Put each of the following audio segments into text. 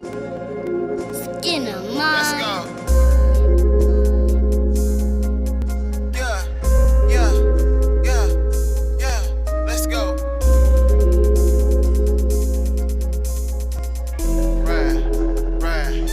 Skinner Let's mine. go. Yeah, yeah, yeah, yeah. Let's go. Ride, ride.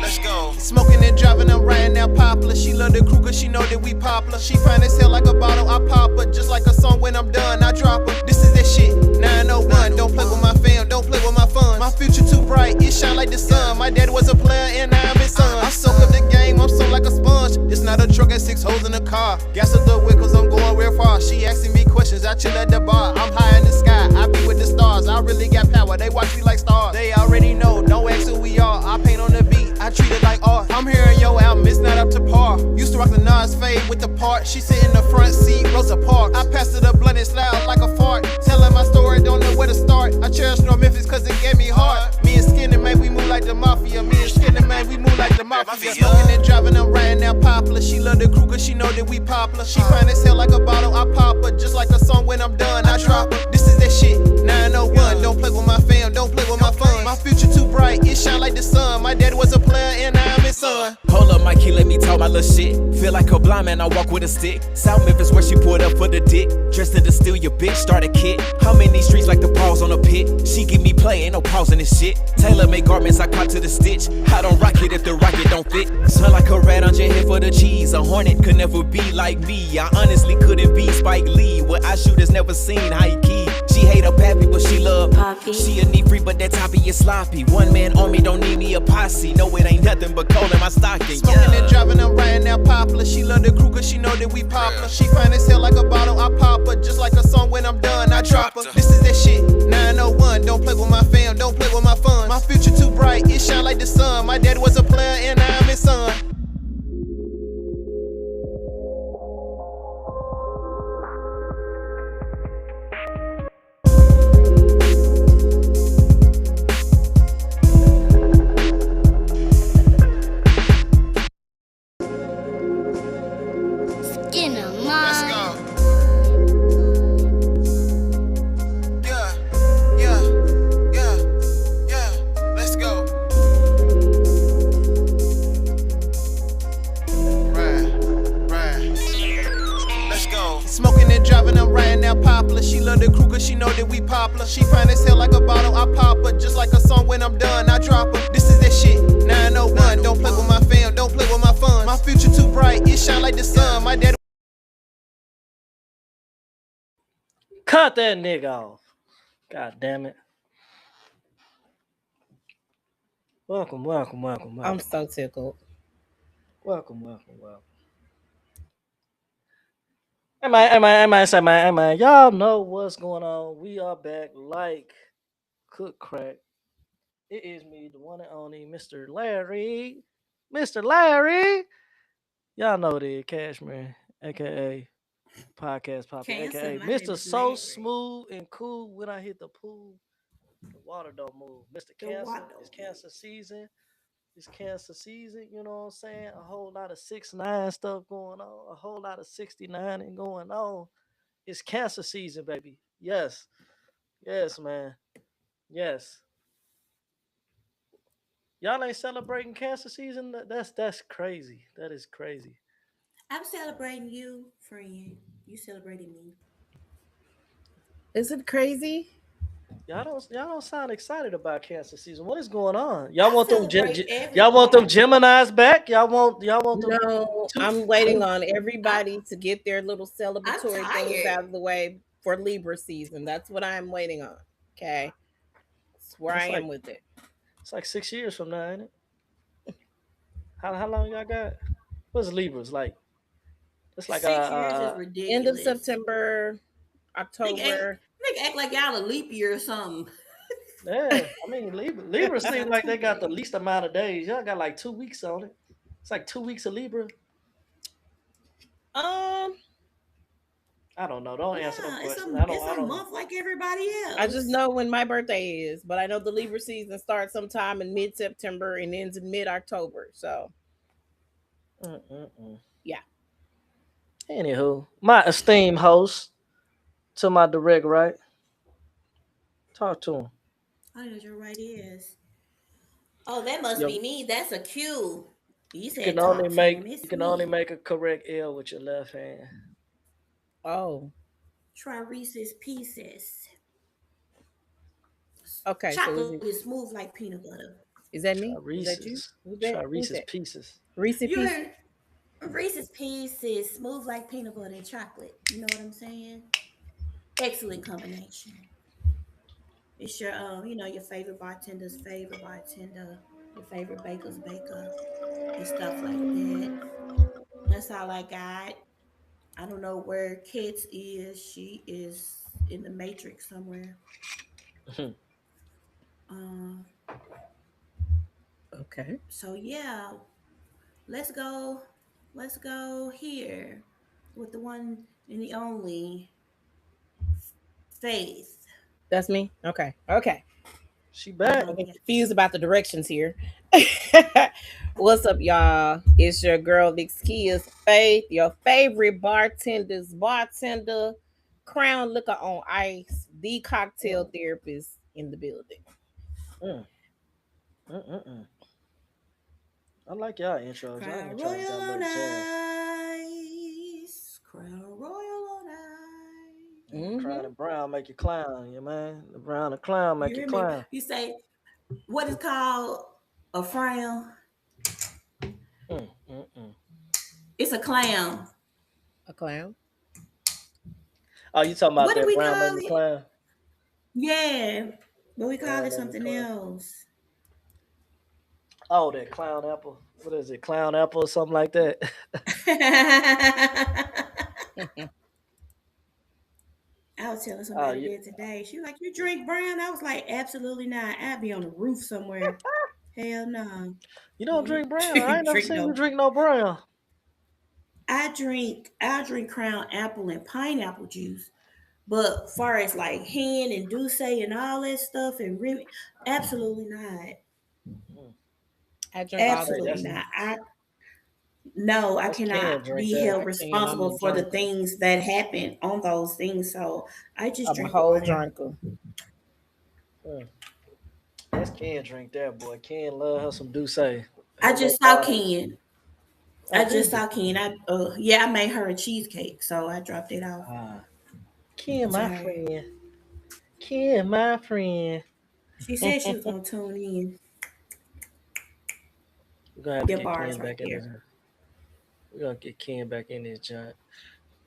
Let's go. Smoking and driving, I'm riding out popular. She love the crew cause she know that we popular. She fine as hell like a bottle, I pop her. Just like a song when I'm done, I drop her. This is that shit, 901. Don't play with my fam, don't play with my funds. My future too bright, it shine like the sun. My dad was a player and now I'm his son. I soak up the game, I'm so like a sponge. It's not a truck, at 6 holes in the car. Gas up the whip cause I'm going real far. She asking me questions, I chill at the bar. I'm high in the sky, I be with the stars. I really got power, they watch me like stars. They already know, don't ask who we are. I paint on the beat, I treat it like art. I'm hearing your album, it's not up to par. Used to rock the Nas fade with the part. She sit in the front seat, Rosa Parks. I passed her the blunt and slide like a fart. Telling my story, don't know where to start. I cherish North Memphis cause it gave me heart. Me and Skinny, man, we move like the mafia. Me and Skinny, man, we move like the mafia. Smoking and driving, I'm riding out popular. She love the crew cause she know that we popular. She fine as hell like a bottle, I pop her. Just like a song when I'm done, I drop her. This is that shit, 901. Don't play with my fam, don't play with my funds. My future too bright, it shine like the sun. My dad was a player and now I'm his son. Hold up, Mikey, let me talk my little shit. Feel like a blind man, I walk with a stick. South Memphis where she pulled up for the dick. Dressed to steal your bitch, start a kit. I'm in these streets like the pause on a pit. She give me play, ain't no pause in this shit. Tailor made garments, I cop to the stitch. I don't rock it if the rocket don't fit. Smell like a rat on your head for the cheese. A hornet could never be like me. I honestly couldn't be Spike Lee. What I shoot is never seen high key. She hate her pappy, but she love Poppy. She a neat freak, but that toppy is sloppy. One man army don't need me a posse. No, it ain't nothing but coal in my stocking. Smoking and driving, I'm riding out popular. She love the crew cause she know that we popular. She fine as hell like a bottle, I pop her. Just like a song when I'm done, I drop her. This is that shit, 901. Don't play with my fam, don't play with my funds. My future too bright, it shine like the sun. My dad was a player and now I'm his son. Skinner Let's mine. go. Yeah, yeah, yeah, yeah. Let's go. Ride, ride. Let's go. Smoking and driving, I'm riding out popular. She love the crew cause she know that we popular. She fine as hell like a bottle, I pop her. Just like a song when I'm done, I drop her. This is that shit, 901. Don't play with my fam, don't play with my funds. My future too bright, it shine like the sun. My dad. Cut that nigga off. God damn it. Welcome. I'm so tickled. Welcome. Hey man. Y'all know what's going on. We are back like cook crack. It is me, the one and only Mr. Larry. Mr. Larry. Y'all know the Cashmere, aka Podcast Poppy, Cancer, aka my name Mr. is So Larry. Smooth and Cool. When I hit the pool, the water don't move. Mr. The Cancer, water it's don't cancer season. It's cancer season, you know what I'm saying? A whole lot of 6ix9ine stuff going on, a whole lot of 69 and going on. It's cancer season, baby. Yes. Yes, man. Yes. Y'all ain't celebrating cancer season? That's crazy. That is crazy. I'm celebrating you, friend. You celebrating me. Is it crazy? Y'all don't sound excited about cancer season. What is going on? Y'all I want celebrate y'all want them everybody. Geminis back? Y'all want them No, two, I'm waiting on everybody to get their little I'm celebratory things tired. out of the way for Libra season. That's what I'm waiting on. Okay. That's where I It's like am with it. it's like 6 years from now, ain't it? How long y'all got? What's Libras like? It's like 6 years is End of ridiculous. September, Nigga act, October. nigga act like y'all a leap year or something. yeah. I mean Libra seem like they got the least amount of days. Y'all got like 2 weeks on it. It's like 2 weeks of Libra. Um, I don't know. Don't answer them Yeah, questions. it's I a don't know. month like everybody I just else. know when my birthday is, but I know the Libra season starts sometime in mid September and ends in mid October. So, Mm-mm-mm. yeah. Anywho, my esteemed host to my direct right. Talk to him. I know what your right is. Oh, that must Yo, be me. That's a Q. You you said can only talk to him. make you It's can only me. make a correct L with your left hand. Oh, Try Reese's Pieces. okay. So Chocolate is smooth like peanut butter. is that Try me? Is that you? Reese's. Who's Try that? Who's Reese's that? Pieces. Reese You Pieces. heard Reese's Pieces smooth like peanut butter and chocolate. You know what I'm saying? Excellent combination. It's your your favorite bartender's favorite bartender, your favorite baker's baker, and stuff like that. That's all I got. I don't know where Kits is. She is in the Matrix somewhere. Uh, Okay. so yeah, let's go. Let's go here with the one and the only Faith. That's me. Okay. Okay. She back. I'm Yes. confused about the directions here. What's up, y'all? It's your girl Vix Kia's Faith, your favorite bartender, Crown Liquor on Ice, the cocktail therapist in the building. Mm, mm. I like y'all intros. Y'all Crown intros got Royal a on little jazz. ice. Crown Royal on ice. Crown Mm-hmm. and Brown make you clown, you man. The Brown and Clown You make you hear me? clown. You say what is called a frown? Mm. It's a clown. A clown. Oh, you talking about What do that we Brown make call you it? clown? Yeah. But we call Brown it make you something clown. else. Oh, that clown apple. What is it? Clown apple or something like that? I was telling Oh, somebody you, that today. She was like, "You drink brown?" I was like, "Absolutely not. I'd be on the roof somewhere." Hell no. you don't drink brown. I ain't never Drink seen you no. drink no brown. I drink Crown Apple and pineapple juice. But far as like hen and douce and all that stuff and Remy, absolutely not. Mm. I drink I all the think Absolutely that's not. teas. I that's Ken cannot drink be that. held I can. I'm a responsible for the drinker. things that happen on those things. So I just I'm a drink whole water. drinker. Mm. That's Ken drink that, boy. Ken love her some Douce. Her I little just saw bottle. Ken. Oh, I did just you? saw Ken. I made her a cheesecake, so I dropped it off Ah, Ken, to my her. friend. Ken, my friend. She said she was gonna tune in. We're gonna have to Your get bars Ken right back in there. this. We're gonna get Ken back in this joint.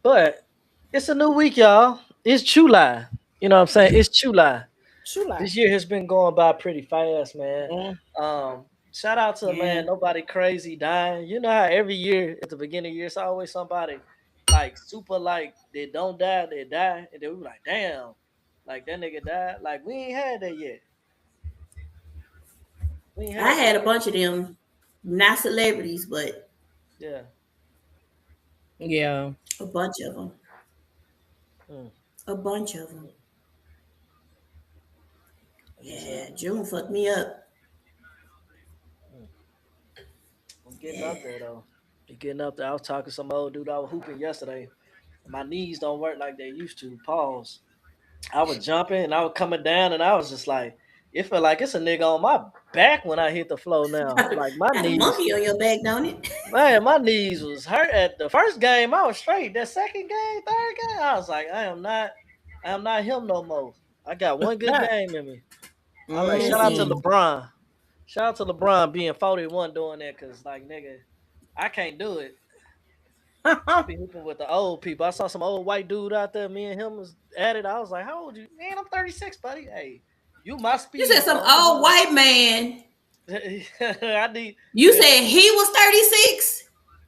But it's a new week, y'all. It's July. You know what I'm saying? It's July. Shula. This year has been going by pretty fast, man. Mm, Shout out to Yeah. man, nobody crazy dying. You know how every year at the beginning of the year, it's always somebody like super like they don't die, they die, and then we be like, damn, like that nigga died. Like we ain't had that yet. We ain't I had that had a yet. bunch of them, not celebrities, but Yeah. yeah. a bunch of them. Mm. A bunch of them. It's uh, Yeah, June fucked me up. mm. I'm getting Yeah. up there though. I'm getting up there. I was talking to some old dude I was hooping yesterday. My knees don't work like they used to. Pause. I was jumping and I was coming down and I was just like, it felt like it's a nigga on my back when I hit the floor now. Like my Got a knees, monkey on your back, don't it? man, my knees was hurt at the first game. I was straight. That second game, third game, I was like, I am not him no more. I got one good game in me. I like shout out to Listen, Mm-hmm. LeBron. Shout out to LeBron being 41 doing that because like nigga, I can't do it. I be hooping with the old people. I saw some old white dude out there. Me and him was at it. I was like, "How old you?" Man, I'm 36, buddy. Hey, you my you said speed, some bro. I'm old white man. I need. You said he was 36?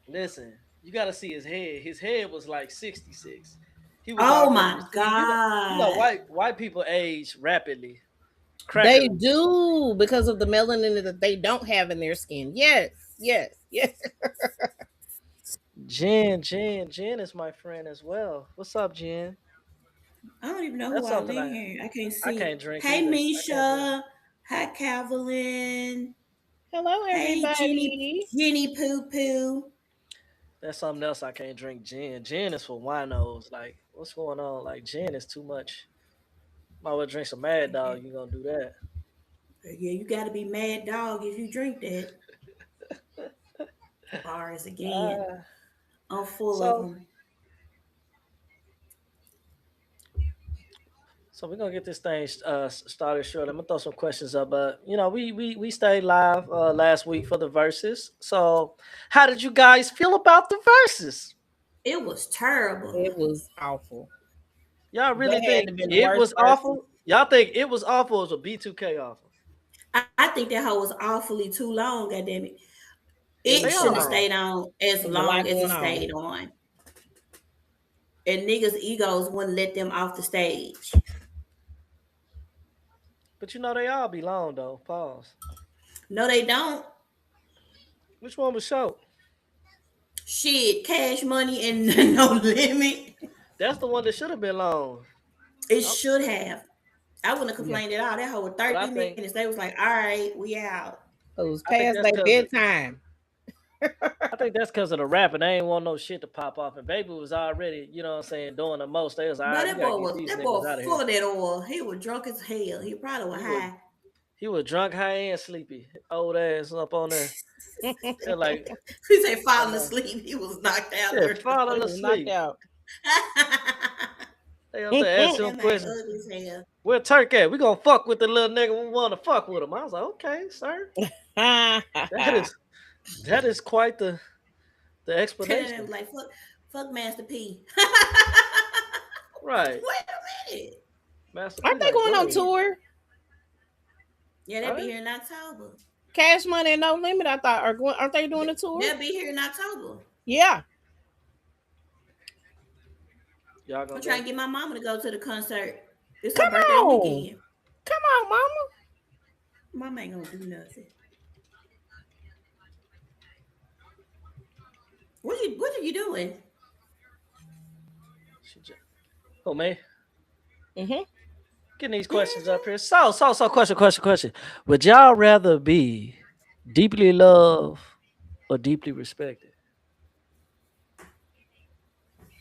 Listen, you got to see his head. His head was like 66. He was Oh already. my See, you know, God. white people age rapidly. They Crackers. do because of the melanin that they don't have in their skin. Yes. Yes. Yes. Jen is my friend as well. What's up, Jen? I don't even know who That's all something in here. I can't I see. can't drink Hey, either. I can't drink. Misha. Hi, Cavalin. Hello, Hey, everybody. Jenny Poo Poo. That's something else I can't drink. Gin. Gin is for winos. Like, what's going on? Like, gin is too much. Might well drink some Mad Dog. You gonna do that? Yeah, you got to be mad dog if you drink that. Bars again. Uh, I'm full of so them. so we're gonna get this thing started short. I'm gonna throw some questions up, but we stayed live last week for the verses. So how did you guys feel about the verses? It was terrible. It was awful. Y'all That really had think to been the it worst was verses. awful? Y'all think it was awful or was a B2K awful? I think that hoe was awfully too long. Goddamn it! It It was They too shouldn't have all long. stayed on as There was a lot long as it going on. stayed on. And niggas' egos wouldn't let them off the stage. but they all be long though. Pause. No, they don't. Which one was short? Shit, Cash Money and No Limit. That's the one that should have been long. It Oh, should have. I wouldn't have Yeah. complained at all. That hoe was but I 30 think minutes. They was like, all right, we out. It was I think past that's their because bedtime. of the rapping. They ain't want no shit to pop off, and Baby was already, what I'm saying, doing the most. They was all But right. We gotta get these that boy niggas out of full here. of that oil. He was drunk as hell. He probably was He was high. he was drunk, high, and sleepy. Old ass up on there. They're like, He said falling uh, asleep. He was knocked out. yeah, falling It was knocked asleep. out. They up there asking him That man questions. ugly as hell. Where Turk at? We gonna fuck with the little nigga. We want to fuck with him. I was like, okay, sir. That is that is quite the Tell him explanation, like fuck Master P. right? Wait a minute. Master P Aren't they like, going on wait, tour? Yeah, are they'll be they? here in October. Cash Money and No Limit, I thought, are going. Aren't they doing a tour? They'll be here in October. Yeah. Y'all I'm gonna trying go? to get my mama to go to the concert. It's her Come birthday on. weekend. Come on, mama. Mama ain't gonna do nothing. What are you doing? She just, oh man, Mm-hmm. getting these questions up here. So, question. Would y'all rather be deeply loved or deeply respected?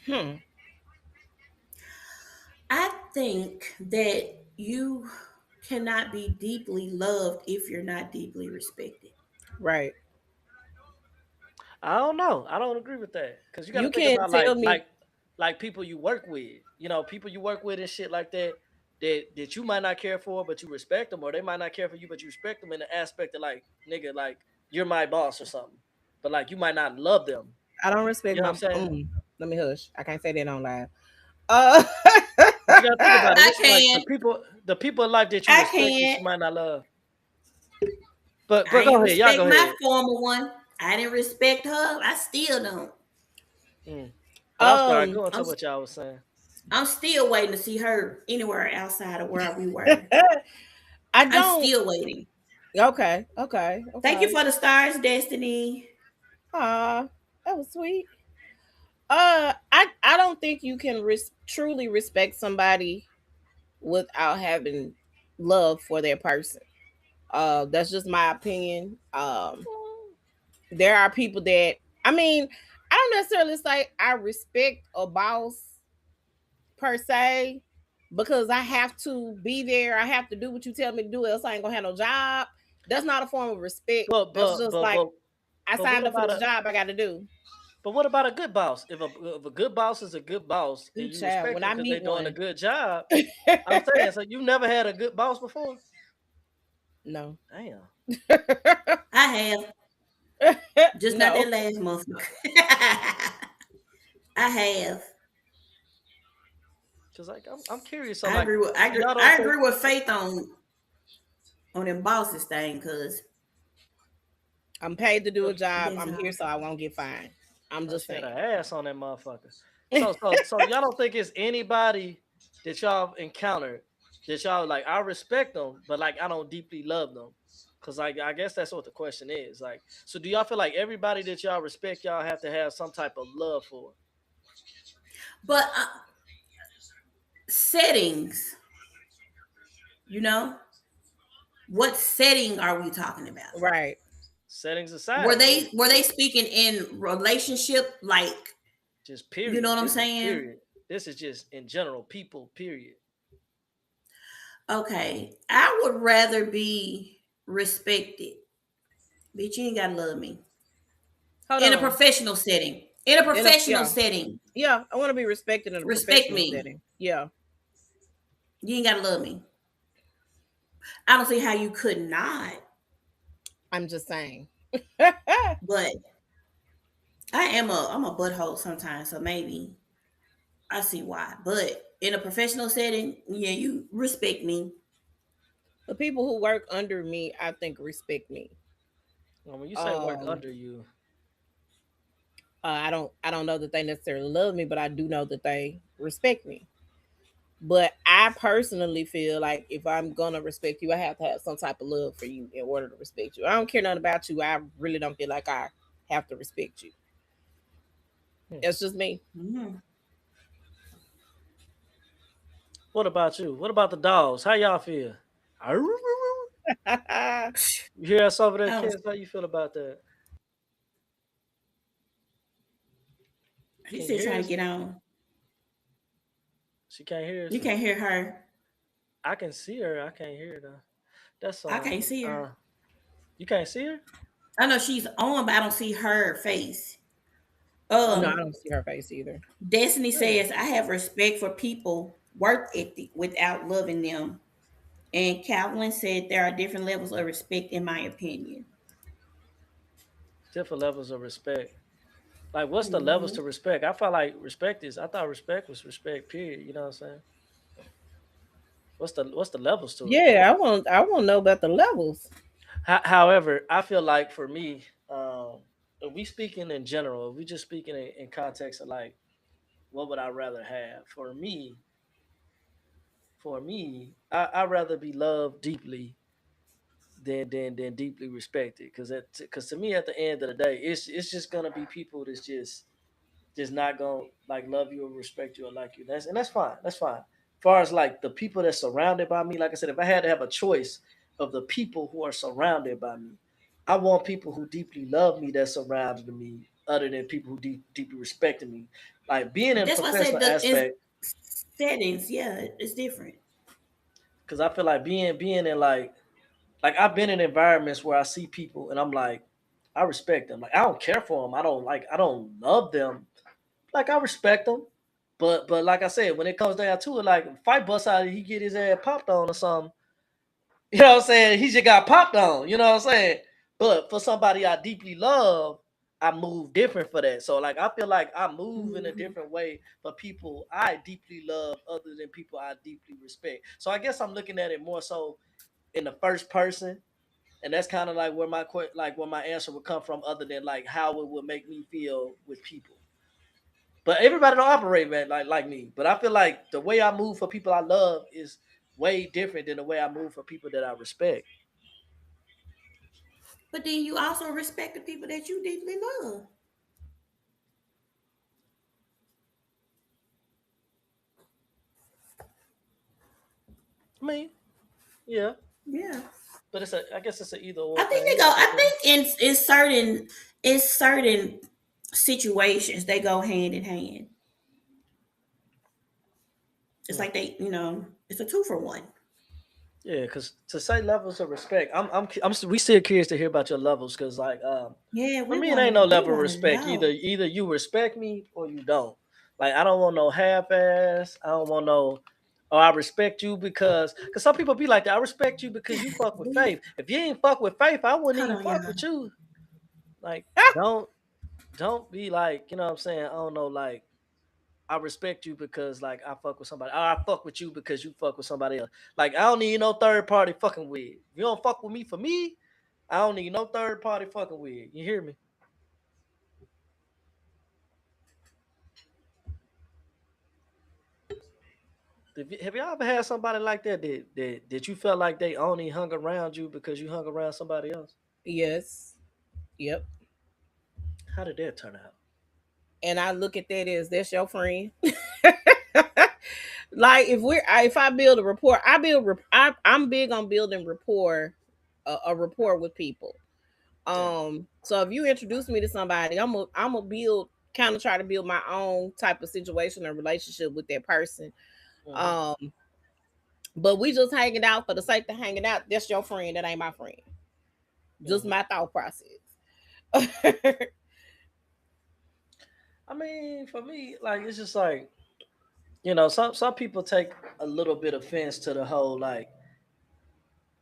Hmm. I think that you cannot be deeply loved if you're not deeply respected. Right. I don't know. I don't agree with that because you got to You think can't about tell me. like people you work with. People you work with and shit like that. That you might not care for, but you respect them, or they might not care for you, but you respect them in the aspect of like, nigga, like you're my boss or something. But like you might not love them. I don't respect You know my. what I'm saying? Let me hush. I can't say that on live. Uh, But you gotta think about it. I It's like can. the people in life that you I respect that you can't. might not love. But I ain't go ahead, y'all respect go my ahead. former one. I didn't respect her. I still don't. Mm. But I'm sorry, um, go into I'm what y'all was saying. I'm still waiting to see her anywhere outside of where we were. I I'm don't. still waiting. Okay. Thank you for the stars, Destiny. That was sweet. I don't think you can truly respect somebody without having love for their person. That's just my opinion. There are people that I don't necessarily say I respect a boss per se because I have to be there. I have to do what you tell me to do, else I ain't gonna have no job. That's not a form of respect. But That's but just but like but I but what signed up for about this a job. I got to do. but what about a good boss? If a good boss is a good boss and Ooh, you child, respect when them I because they're meet doing a one, good job, I'm saying so. You never had a good boss before? no, Damn. I have. Just not no. that last motherfucker. I have. Cause like I'm curious. So I like agree with I agree, y'all don't I think agree with Faith on them bosses thing because I'm paid to do a so job. that's I'm how here so I won't get fined. I'm just she had saying. an ass on that motherfucker. So y'all don't think it's anybody that y'all encountered that y'all like I respect them, but like I don't deeply love them. Cause like I guess that's what the question is. Like, so do y'all feel like everybody that y'all respect, y'all have to have some type of love for? but settings, you know, what setting are we talking about? Right. Settings aside, I mean, Were they speaking in relationship like, just you period. know what I'm This is saying? period. This is just in general, people, period. Okay, I would rather be respected. Bitch, you ain't gotta love me. Hold In a on. professional setting. In a In a professional yeah. setting. Yeah, I want to be respected in a Respect professional me. setting. Yeah. You ain't gotta love me. I don't see how you could not, I'm just saying. but I'm a butthole sometimes, so maybe I see why. But in a professional setting, yeah, you respect me. The people who work under me, I think respect me. When you say work Um, under you, I don't know that they necessarily love me, but I do know that they respect me. But I personally feel like if I'm gonna respect you, I have to have some type of love for you in order to respect you. I don't care nothing about you. I really don't feel like I have to respect you. hmm. It's just me. Mhm. What about you? What about the dogs? How y'all feel? Arr. You hear us over there, I don't, kids? How you feel about that? she's Can you still hear trying to us? get on. She can't hear us. You can't hear her. I can see her. I can't hear her though. That's I can't see her. you can't see her? I know she's on, but I don't see her face. No, I Um, don't see her face either. Destiny Yeah. says, I have respect for people work ethic without loving them. And Calvin said there are different levels of respect in my opinion. Different levels of respect. Like, what's the levels Hmm. to respect? I felt like I thought respect was respect. Period. You know what I'm saying? What's the levels to it? Yeah, I want to know about the levels. However, I feel like for me, if we speaking in general, if we just speaking in context of like, what would I rather have? I rather be loved deeply than deeply respected. Because to me, at the end of the day, it's just gonna be people that's just not gonna like love you or respect you or like you. That's fine. That's fine. As far as like the people that's surrounded by me, like I said, if I had to have a choice of the people who are surrounded by me, I want people who deeply love me that surrounded me, other than people who deeply respected me. Like being in a That's why I said professional the in aspect, settings, yeah, it's different. because I feel like being in like I've been in environments where I see people and I'm like, I respect them. Like I don't care for them. I don't love them. Like I respect them. But like I said, when it comes down to it, like fight bust out, he get his ass popped on or something. You know what I'm saying? He just got popped on. You know what I'm saying? But for somebody I deeply love, I move different for that. So like I feel like I move in a Hmm. different way for people I deeply love, other than people I deeply respect. So I guess I'm looking at it more so in the first person, and that's kind of like where my answer would come from, other than like how it would make me feel with people. But everybody don't operate man like me. But I feel like the way I move for people I love is way different than the way I move for people that I respect. But then you also respect the people that you deeply love. I mean, yeah, Yeah. but I guess it's an either I or think thing. they You go. know, I people. think in certain situations they go hand in hand. It's Hmm. like it's a two for one. Yeah, because to say levels of respect, we still curious to hear about your levels, because like Yeah, for we me it ain't no level of want to respect. know. Either you respect me or you don't. Like I don't want no half ass. I don't want no. Oh, I respect you because some people be like that. I respect you because you fuck with We Faith. If you ain't fuck with Faith, I wouldn't hold even on, fuck y'all. with you. Like don't don't be like, you know what I'm saying? I don't know, like I respect you because like I fuck with somebody. I fuck with you because you fuck with somebody else. Like I don't need no third party fucking with. If you don't fuck with me for me, I don't need no third party fucking with. You hear me? Have y'all ever had somebody like that you felt like they only hung around you because you hung around somebody else? Yes. Yep. How did that turn out? And I look at that as that's your friend. Like if I build a rapport, I'm big on building rapport, a rapport with people. Yeah. So if you introduce me to somebody, I'm a build kind of try to build my own type of situation or relationship with that person. Hmm. Um, But we just hanging out for the sake of hanging out. That's your friend. That ain't my friend. Just Mhm. my thought process. I mean, for me, like it's just like some people take a little bit offense to the whole like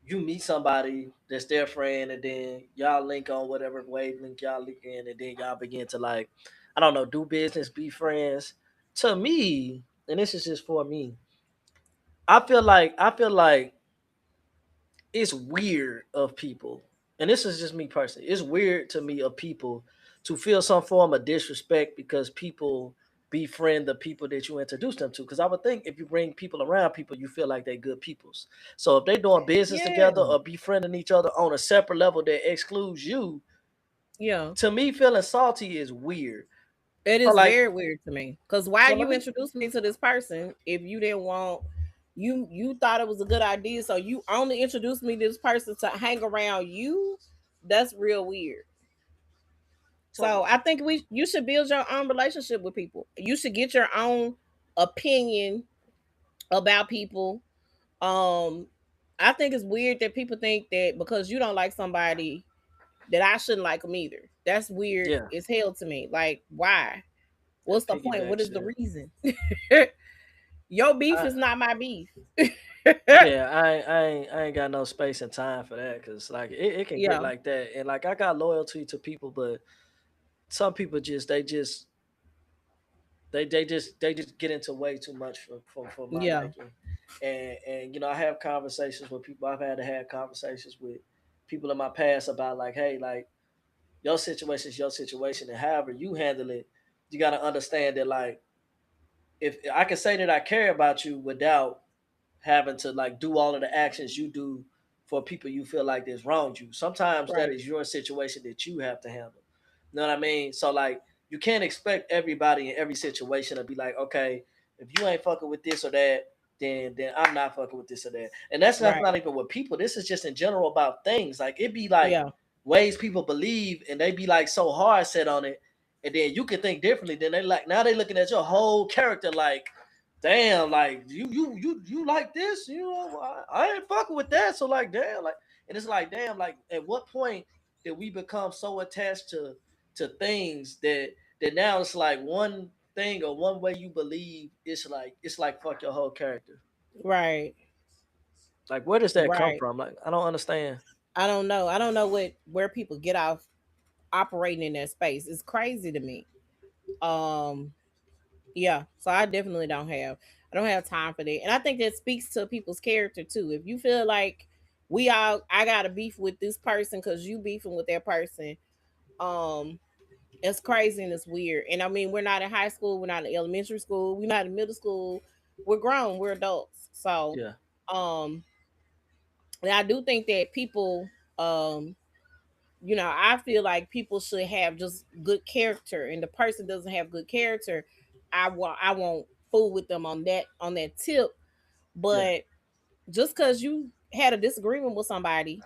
you meet somebody that's their friend and then y'all link on whatever wavelength y'all link in and then y'all begin to like I don't know do business, be friends. To me, and this is just for me, I feel like it's weird of people, and this is just me personally. It's weird to me of people to feel some form of disrespect because people befriend the people that you introduce them to. Because I would think if you bring people around people, you feel like they're good peoples. So if they're doing business Yeah. together or befriending each other on a separate level that excludes you, Yeah. to me, feeling salty is weird. It So is like, very weird to me. Cause why so let you me. introduced me to this person if you didn't want you thought it was a good idea, so you only introduced me to this person to hang around you? That's real weird. So So I think we you should build your own relationship with people. You should get your own opinion about people. Um I think it's weird that people think that because you don't like somebody that I shouldn't like them either. That's weird yeah, as hell to me. Like, why? What's that the point? What piggyback is the shit. reason? Your beef I, is not my beef. Yeah, I ain't got no space and time for that because like it can get Yeah, like that, and like I got loyalty to people, but some people they just get into way too much for my yeah, liking, and I have conversations with people. I've had to have conversations with people in my past about like, hey, like your situation is your situation, and however you handle it, you got to understand that like if I can say that I care about you without having to like do all of the actions you do for people you feel like that's wronged you. Sometimes that right, is your situation that you have to handle. You know what I mean? So like you can't expect everybody in every situation to be like, okay, if you ain't fucking with this or that, then I'm not fucking with this or that. And that's not, right, not even with people. This is just in general about things. Like it be like yeah, ways people believe and they be like so hard set on it. And then you can think differently. Then they like now they looking at your whole character like, damn, like you like this, I ain't fucking with that. So like, damn, like, and it's like, damn, like, at what point did we become so attached to things that now it's like one thing or one way you believe it's like fuck your whole character. right, Like, where does that come right. from? Like, I don't understand. I don't know. I don't know what where people get off operating in that space. It's crazy to me. Um, yeah. So I don't have time for that. And I think that speaks to people's character too. If you feel like I got a beef with this person because you beefing with that person, um, it's crazy and it's weird. And I mean, we're not in high school, we're not in elementary school, we're not in middle school. We're grown, we're adults. So, Yeah, um, and I do think that people, I feel like people should have just good character, and the person doesn't have good character, I won't fool with them on that tip. yeah, But just because you had a disagreement with somebody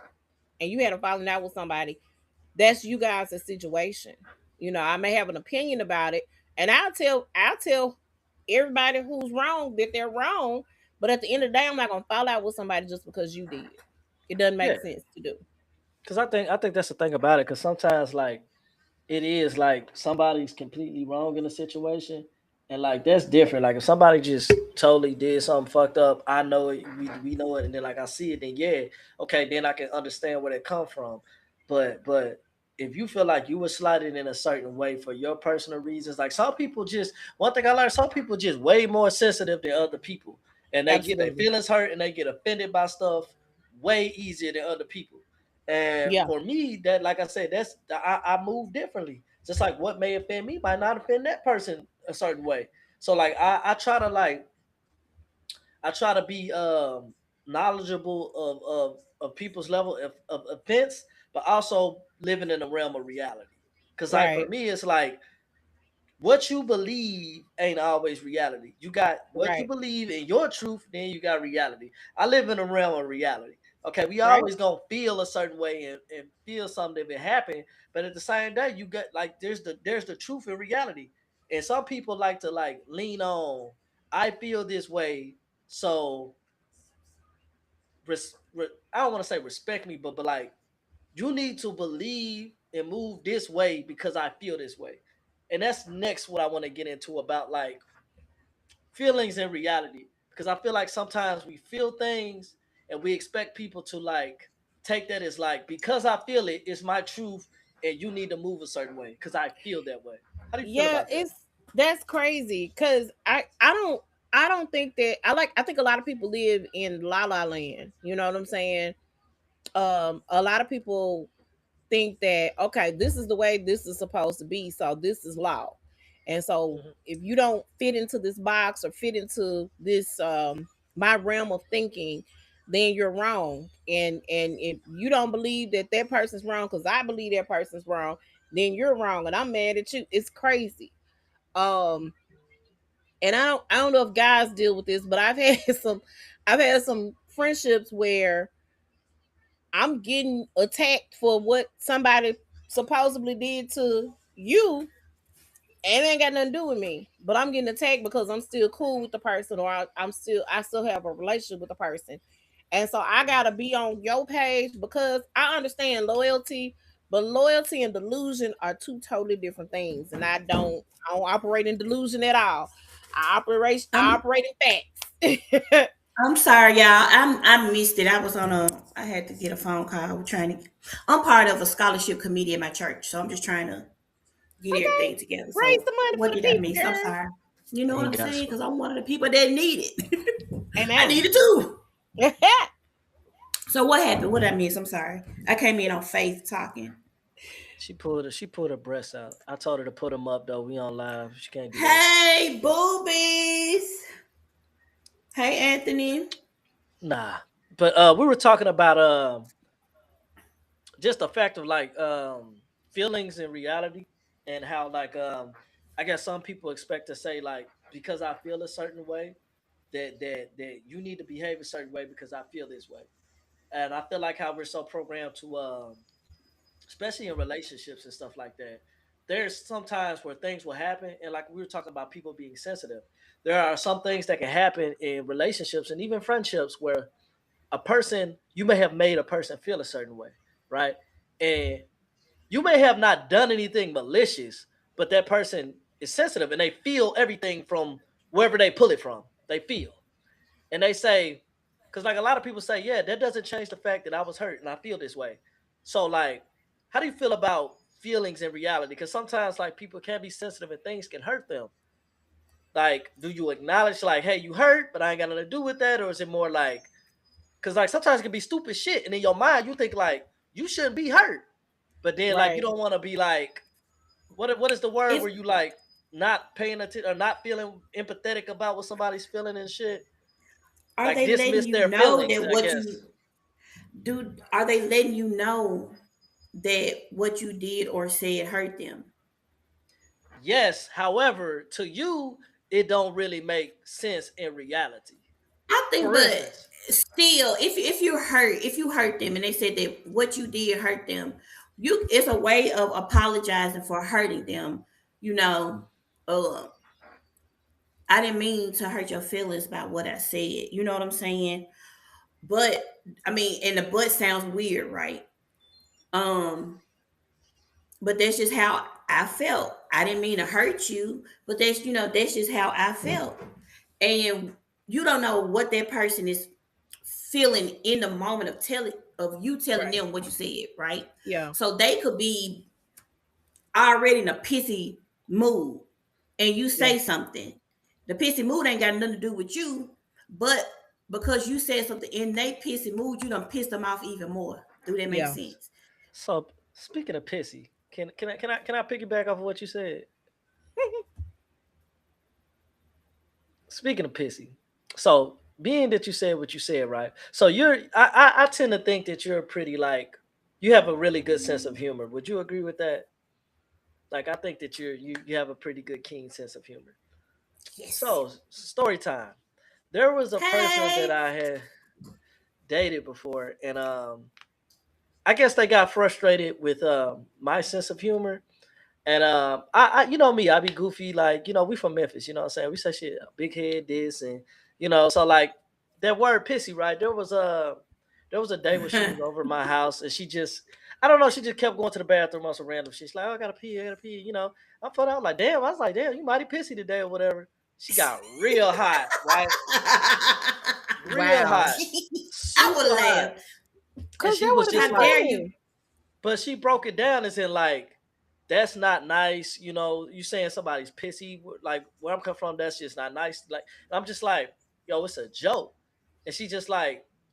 and you had a falling out with somebody, that's you guys' situation. I may have an opinion about it, and I'll tell everybody who's wrong that they're wrong. But at the end of the day, I'm not gonna fall out with somebody just because you did. It doesn't make yeah. sense to do. Because I think that's the thing about it. Because sometimes like it is like somebody's completely wrong in a situation, and like that's different. Like if somebody just totally did something fucked up, I know it, we know it, and then like I see it, then yeah, okay, then I can understand where it come from. But if you feel like you were slighted in a certain way for your personal reasons, like some people just one thing I learned, some people just way more sensitive than other people, and they get their Absolutely. feelings hurt and they get offended by stuff way easier than other people. And Yeah. for me, that like I said, I move differently. Just like what may offend me might not offend that person a certain way. So like I try to be knowledgeable of people's level of offense, but also living in the realm of reality. Cause like for Right. me, it's like what you believe ain't always reality. You got what you Right. believe in your truth, then you got reality. I live in a realm of reality. Okay, we Right. always gonna feel a certain way and feel something if it happened, but at the same day, you got like there's the truth in reality. And some people like to like lean on, I feel this way, so I don't want to say respect me, but like you need to believe and move this way because I feel this way. And that's next what I want to get into about like feelings and reality. Because I feel like sometimes we feel things and we expect people to like take that as like because I feel it, it's my truth and you need to move a certain way because I feel that way. How do you feel Yeah, about that? it's that's crazy because I don't think that I think a lot of people live in la la land. You know what I'm saying? A lot of people think that okay, this is the way this is supposed to be, so this is law. And so Mhm. if you don't fit into this box or fit into this my realm of thinking, then you're wrong. And if you don't believe that that person's wrong because I believe that person's wrong, then you're wrong and I'm mad at you. It's crazy. Um and I don't know if guys deal with this, but I've had some friendships where I'm getting attacked for what somebody supposedly did to you, and it ain't got nothing to do with me. But I'm getting attacked because I'm still cool with the person, or I still have a relationship with the person, and so I gotta be on your page because I understand loyalty, but loyalty and delusion are two totally different things, and I don't operate in delusion at all. I I'm operate in facts. I'm sorry, y'all. I missed it. I had to get a phone call. We're trying to. I'm part of a scholarship committee at my church, so I'm just trying to get Okay, everything together. raise So the money for what the did I people, miss? I'm girl. sorry. You know what Ain't I'm got saying? some. Because I'm one of the people that need it. I Amen. need it too. So what happened? What did I miss? I'm sorry. I came in on Faith talking. She pulled her breasts out. I told her to put them up though. We on live. She can't do that. Hey, boobies. Hey, Anthony. Nah. But we were talking about just the fact of like feelings and reality and how like I guess some people expect to say like because I feel a certain way that you need to behave a certain way because I feel this way. And I feel like how we're so programmed to especially in relationships and stuff like that. There's sometimes where things will happen, and like we were talking about people being sensitive, there are some things that can happen in relationships and even friendships where a person you may have made a person feel a certain way, right? And you may have not done anything malicious, but that person is sensitive and they feel everything from wherever they pull it from. They feel and they say, because like a lot of people say, yeah, that doesn't change the fact that I was hurt and I feel this way. So like, how do you feel about feelings in reality? Because sometimes like people can be sensitive and things can hurt them. Like, do you acknowledge like, hey, you hurt, but I ain't got nothing to do with that, or is it more like, because like sometimes it can be stupid shit, and in your mind you think like you shouldn't be hurt, but then like you Right. don't want to be like, what is the word If where you like not paying attention or not feeling empathetic about what somebody's feeling and shit, Are like they letting dismiss you their know feelings, that I what guess. you do? Are they letting you know that what you did or said hurt them? Yes, however, to you, it don't really make sense in reality. I think, For but instance, still, if you hurt them, and they said that what you did hurt them, you it's a way of apologizing for hurting them. You know, uh, I didn't mean to hurt your feelings about what I said. You know what I'm saying? But I mean, and the but sounds weird, right? Um, but that's just how I felt. I didn't mean to hurt you, but that's just how I felt. And you don't know what that person is feeling in the moment of you telling Right. them what you said, right? Yeah. So they could be already in a pissy mood and you Yeah. say something. The pissy mood ain't got nothing to do with you, but because you said something in they pissy mood, you done pissed them off even more. Do that make Yeah. sense? so speaking of pissy, can I piggyback off of what you said? Speaking of pissy, so being that you said what you said, right? So I tend to think that you're pretty like you have a really good sense of humor. Would you agree with that? Like I think that you have a pretty good keen sense of humor. Yes. So story time. There was a person that Hey. I had dated before, and I guess they got frustrated with my sense of humor. And I you know me, I be goofy, like, we from Memphis, you know what I'm saying? We say shit, big head this and so like that word pissy, right? There was there was a day when she was over my house and I don't know, she just kept going to the bathroom on some random shit. She's like, oh, I gotta pee, you know. I'm put out like, damn. I was like, damn, you mighty pissy today or whatever. She got real hot, right? Real Wow. hot. I would Super laugh. hot. And Because she that was was just How like, dare you? but she broke it down as in like, that's not nice. You know, you saying somebody's pissy, like where I'm coming from, that's just not nice. Like, I'm just like, yo, it's a joke. And she just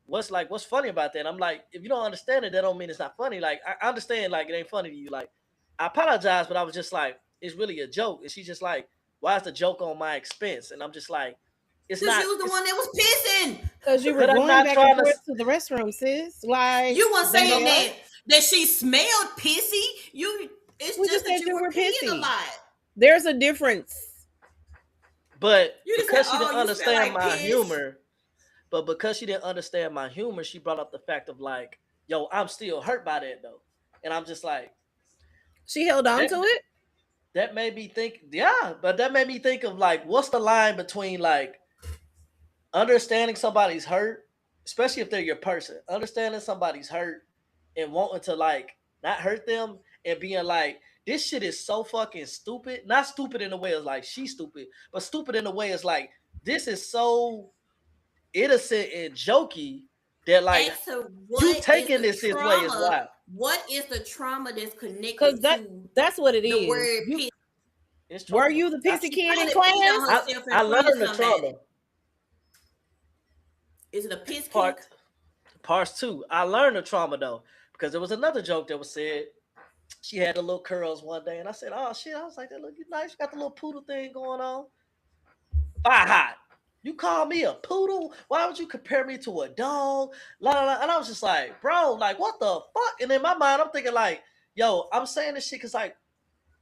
what's funny about that? I'm like, if you don't understand it, that don't mean it's not funny. Like, I understand, like, it ain't funny to you. Like, I apologize, but I was just like, it's really a joke. And she's just like, why is the joke on my expense? And I'm just like, it's Because not. you was the one that was pissing. because you were But I'm going not back and trying to. forth to the restroom, sis. Like, You weren't saying yeah. that she smelled pissy. It's We just just that said you you were were peeing a pissy. lot. There's a difference. But You just because said, she didn't "Oh, you smell understand like my piss." humor, but because she didn't understand my humor, she brought up the fact of like, yo, I'm still hurt by that though. And I'm just like, She held on that, to it. that made me think, yeah, but that made me think of like, what's the line between like understanding somebody's hurt, especially if they're your person, understanding somebody's hurt and wanting to like not hurt them and being like, this shit is so fucking stupid. Not stupid in a way it's like she's stupid, but stupid in a way it's like, this is so innocent and jokey that like Ask her you what is taking the this his way is trauma. wild. What is the trauma that's Because connected to that's what it the is. word You, piss? It's were trauma. you the pissy She kid in probably peed on class? herself in I front of learned the somebody. trauma. Is it a piss Part kick? parts two. I learned the trauma though because there was another joke that was said. She had the little curls one day, and I said, "Oh shit!" I was like, "That look nice. You got the little poodle thing going on." Bye hot. You call me a poodle? Why would you compare me to a dog? La, la, la. And I was just like, bro, like what the fuck? And in my mind, I'm thinking like, yo, I'm saying this shit because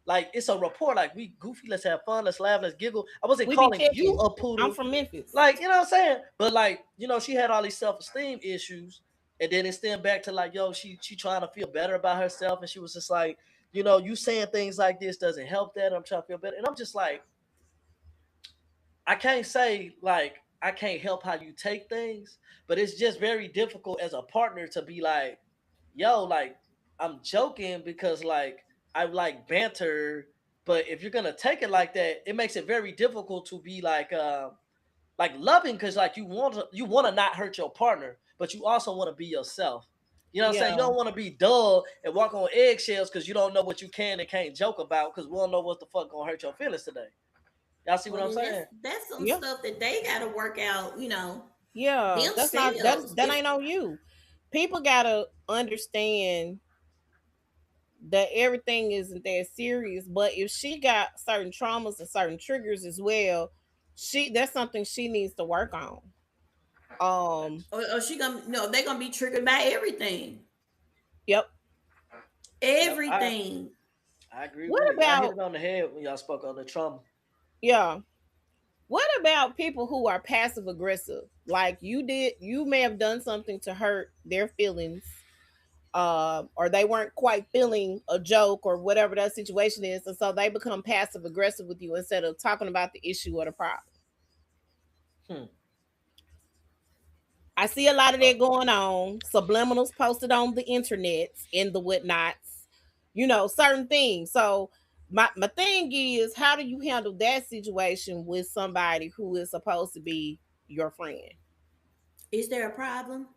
like it's a report. Like we goofy, let's have fun, let's laugh, let's giggle. I wasn't We be calling you checking. a poodle. I'm from Memphis. Like, you know what I'm saying? But like, you know, she had all these self-esteem issues. And then it stemmed back to like, yo, she trying to feel better about herself. And she was just like, you know, you saying things like this doesn't help that. I'm trying to feel better. And I'm just like, I can't say like I can't help how you take things, but it's just very difficult as a partner to be like, yo, like I'm joking because like I like banter, but if you're gonna take it like that, it makes it very difficult to be like loving because like you want to not hurt your partner, but you also want to be yourself. You know what I'm saying? You Yeah. don't want to be dull and walk on eggshells because you don't know what you can and can't joke about because we don't know what the fuck gonna hurt your feelings today. Y'all see what Well, I'm then saying? that's some Yeah. stuff that they got to work out. Yeah. That's not Themselves. that ain't on you. People gotta understand that everything isn't that serious. But if she got certain traumas and certain triggers as well, that's something she needs to work on. Um, Or she gonna no, they're gonna be triggered by everything. yep. Yep, Everything. I agree What with it. Y'all hit about it on the head when y'all spoke on the trauma. yeah? What about people who are passive aggressive? Like you may have done something to hurt their feelings, or they weren't quite feeling a joke or whatever that situation is, and so they become passive aggressive with you instead of talking about the issue or the problem. Hmm. I see a lot of that going on. Subliminals posted on the internet and the whatnots, certain things. So my thing is, how do you handle that situation with somebody who is supposed to be your friend? Is there a problem?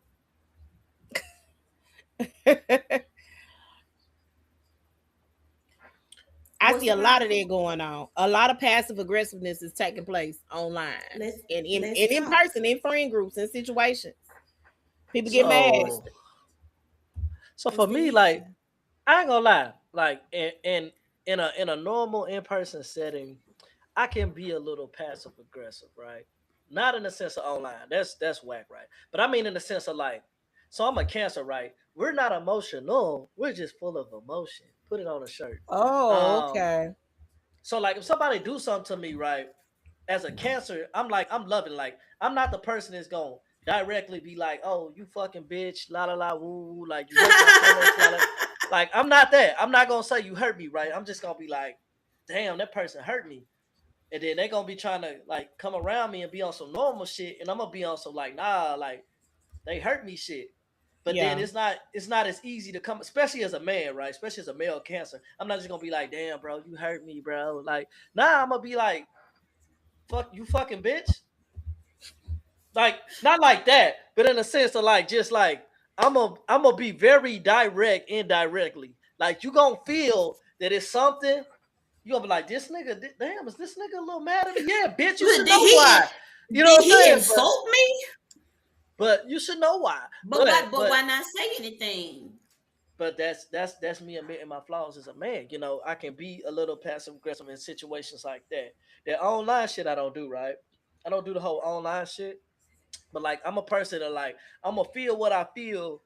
I What's see the a lot of problem? that going on. A lot of passive aggressiveness is taking place online Let's and in, let's and in talk. person, in friend groups and situations. People get mad. So What's for the me, like issue? I ain't gonna lie, like in a normal in person setting, I can be a little passive aggressive, right? Not in the sense of online. That's whack, right? But I mean in the sense of like, so I'm a Cancer, right? We're not emotional. We're just full of emotion. Put it on a shirt. Oh, Um, okay. so like if somebody do something to me, right? As a Cancer, I'm loving. Like I'm not the person that's gonna directly be like, oh, you fucking bitch, la la la, woo, woo, like you hurt my feelings, la, la. Like I'm not that. I'm not gonna say you hurt me, right? I'm just gonna be like, damn, that person hurt me. And then they gonna be trying to like come around me and be on some normal shit, and I'm gonna be on some like nah, like they hurt me shit. But then Yeah. it's not as easy to come, especially as a man, right? Especially as a male Cancer. I'm not just gonna be like, damn, bro, you hurt me, bro. Like, nah, I'm gonna be like, fuck you, fucking bitch. Like, not like that, but in a sense of like, just like, I'm gonna be very direct indirectly. Like, you gonna feel that it's something. You gonna be like, this nigga, damn, is this nigga a little mad at me? Yeah, bitch, you Look, should know why. You know did what I'm he saying? insult me? But you should know why. But why not say anything? But that's me admitting my flaws as a man. You know, I can be a little passive aggressive in situations like that. That online shit I don't do, right? I don't do the whole online shit. But like, I'm a person that like, I'm gonna feel what I feel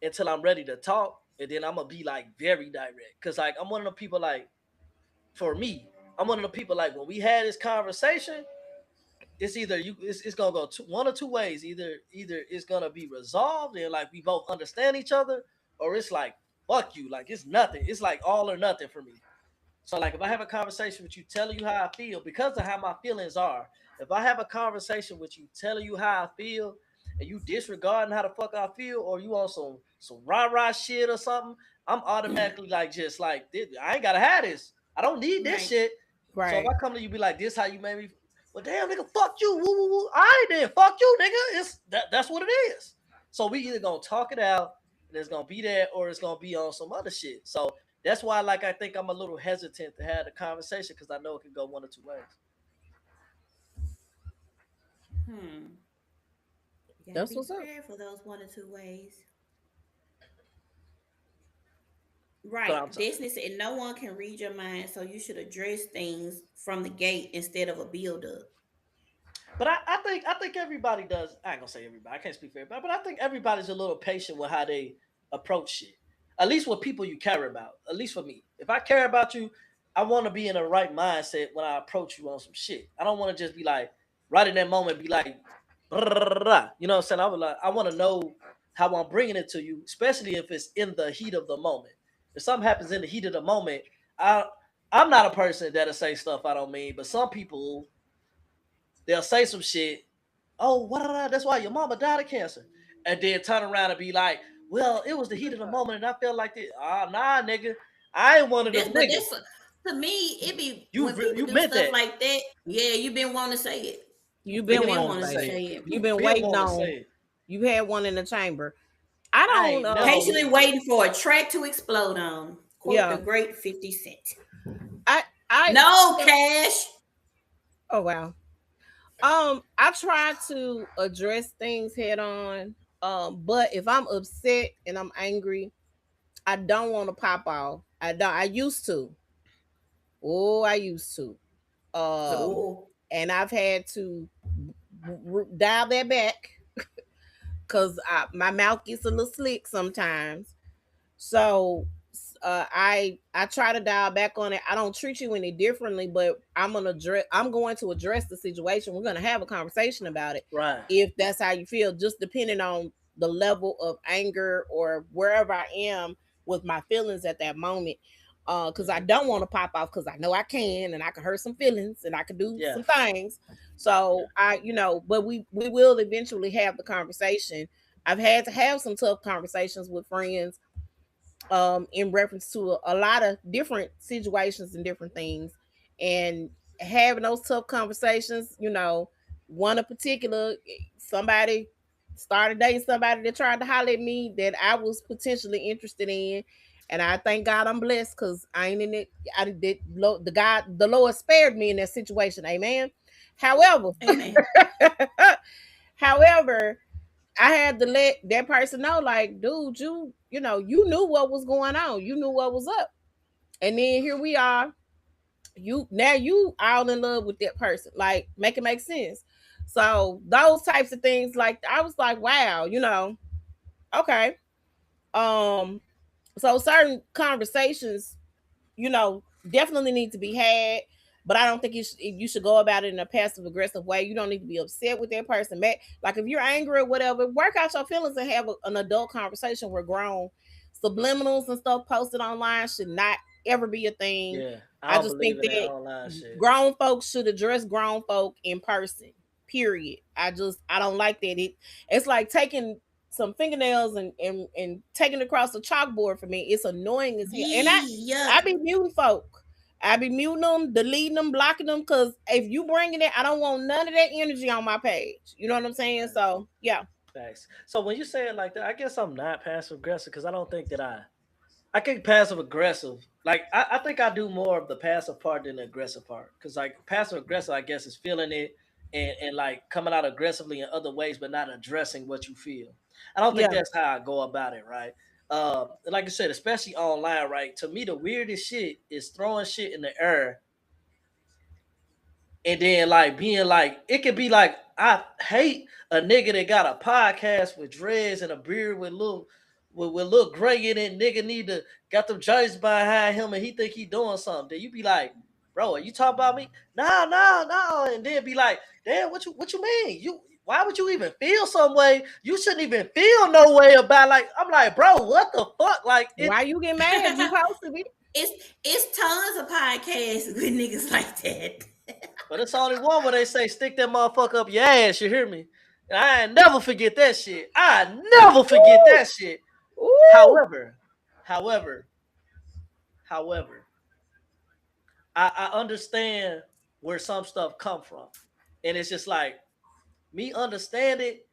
until I'm ready to talk, and then I'm gonna be like very direct. Cause like, I'm one of the people like, for me, I'm one of the people like, when we had this conversation, it's either it's gonna go one or two ways. Either it's gonna be resolved and like we both understand each other, or it's like, fuck you, like it's nothing. It's like all or nothing for me. So like, if I have a conversation with you telling you how I feel because of how my feelings are, if I have a conversation with you telling you how I feel and you disregarding how the fuck I feel, or you on some rah rah shit or something, I'm automatically like, just like, I ain't gotta have this. I don't need this Right. shit. So if Right. I come to you be like, this how you made me, well damn nigga, fuck you. Woo, woo, woo. All right then, fuck you, nigga. That's what it is. So we either gonna talk it out and it's gonna be that, or it's gonna be on some other shit. So that's why, like, I think I'm a little hesitant to have the conversation because I know it can go one or two ways. Hmm. You gotta That's be what's up. prepared for those one or two ways. But Right. I'm t- Disney said no one can read your mind, so you should address things from the gate instead of a build up. but I think everybody does. I ain't gonna say everybody. I can't speak for everybody, but I think everybody's a little patient with how they approach shit. At least with people you care about. At least for me, if I care about you, I want to be in the right mindset when I approach you on some shit. I don't want to just be like right in that moment, be like, you know what I'm saying? I would like, I want to know how I'm bringing it to you, especially if it's in the heat of the moment. If something happens in the heat of the moment, I I'm not a person that'll say stuff I don't mean, but some people, they'll say some shit. Oh, what? That's why your mama died of cancer, and then turn around and be like, "Well, it was the heat of the moment, and I felt like this." Ah, nah, nigga, I ain't one of them But niggas. that's to me, it be You when people you do meant stuff that. like that. Yeah, you been wanting to say it. You've You been Been been wanting to wanting to wanting to say say it. it. say it. You've been Been waiting wanting to on. say it. You had one in the chamber. I I don't ain't never um Patiently believed that. waiting for a track to explode on. Quote the yeah. great 50 Cent. I I No cash. oh wow. I try to address things head on. But if I'm upset and I'm angry, I don't want to pop off. I don't. I used to. Oh, I used to. Um, Oh, and I've had to dial that back because my mouth gets a little slick sometimes. So I try to dial back on it. I don't treat you any differently, but I'm going to address the situation. We're gonna have a conversation about it Right. if that's how you feel, just depending on the level of anger or wherever I am with my feelings at that moment. Because I Mhm. don't want to pop off because I know I can and I can hurt some feelings and I can do Yeah. some things. Yeah. So but we will eventually have the conversation. I've had to have some tough conversations with friends in reference to a lot of different situations and different things, and having those tough conversations. One in particular, somebody started dating somebody that tried to holler at me that I was potentially interested in, and I thank God I'm blessed because I ain't in it. I did the Lord spared me in that situation. Amen. However, amen. however, I had to let that person know, like, dude, you knew what was going on. You knew what was up. And then here we are. You all in love with that person. Like, make it make sense. So those types of things, like I was like, wow, okay. Um, so certain conversations, definitely need to be had. But I don't think you should go about it in a passive aggressive way. You don't need to be upset with that person. Like if you're angry or whatever, work out your feelings and have an adult conversation. We're grown. Subliminals and stuff posted online should not ever be a thing. Yeah. I I don't just think believe in that that online shit. grown folks should address grown folk in person. Period. I don't like that. It's like taking some fingernails and taking it across the chalkboard for me. It's annoying as hell. And Yeah. I be muting folk. I be muting them, deleting them, blocking them, because if you bringing it, I don't want none of that energy on my page. You know what I'm saying? So yeah. Facts. So when you say it like that, I guess I'm not passive aggressive because I don't think that I think passive aggressive. Like I think I do more of the passive part than the aggressive part. Because like passive aggressive, I guess is feeling it and like coming out aggressively in other ways, but not addressing what you feel. I don't think Yeah. that's how I go about it, right? Like I said, especially online, right? To me, the weirdest shit is throwing shit in the air and then like being like it could be like I hate a nigga that got a podcast with dreads and a beard with little gray in it. Nigga need to got them jerseys behind him and he think he doing something. Then you be like, bro, are you talking about me? No, no, no. And then be like, damn, what you mean? You why would you even feel some way? You shouldn't even feel no way about like I'm like, bro, what the fuck? Like Why you get mad? You posted it. It's tons of podcasts with niggas like that. But it's only one where they say stick that motherfucker up your ass. You hear me? And I ain't never forget that shit. I never forget Ooh. that shit. Ooh. However, however, I understand where some stuff come from, and it's just like me understand it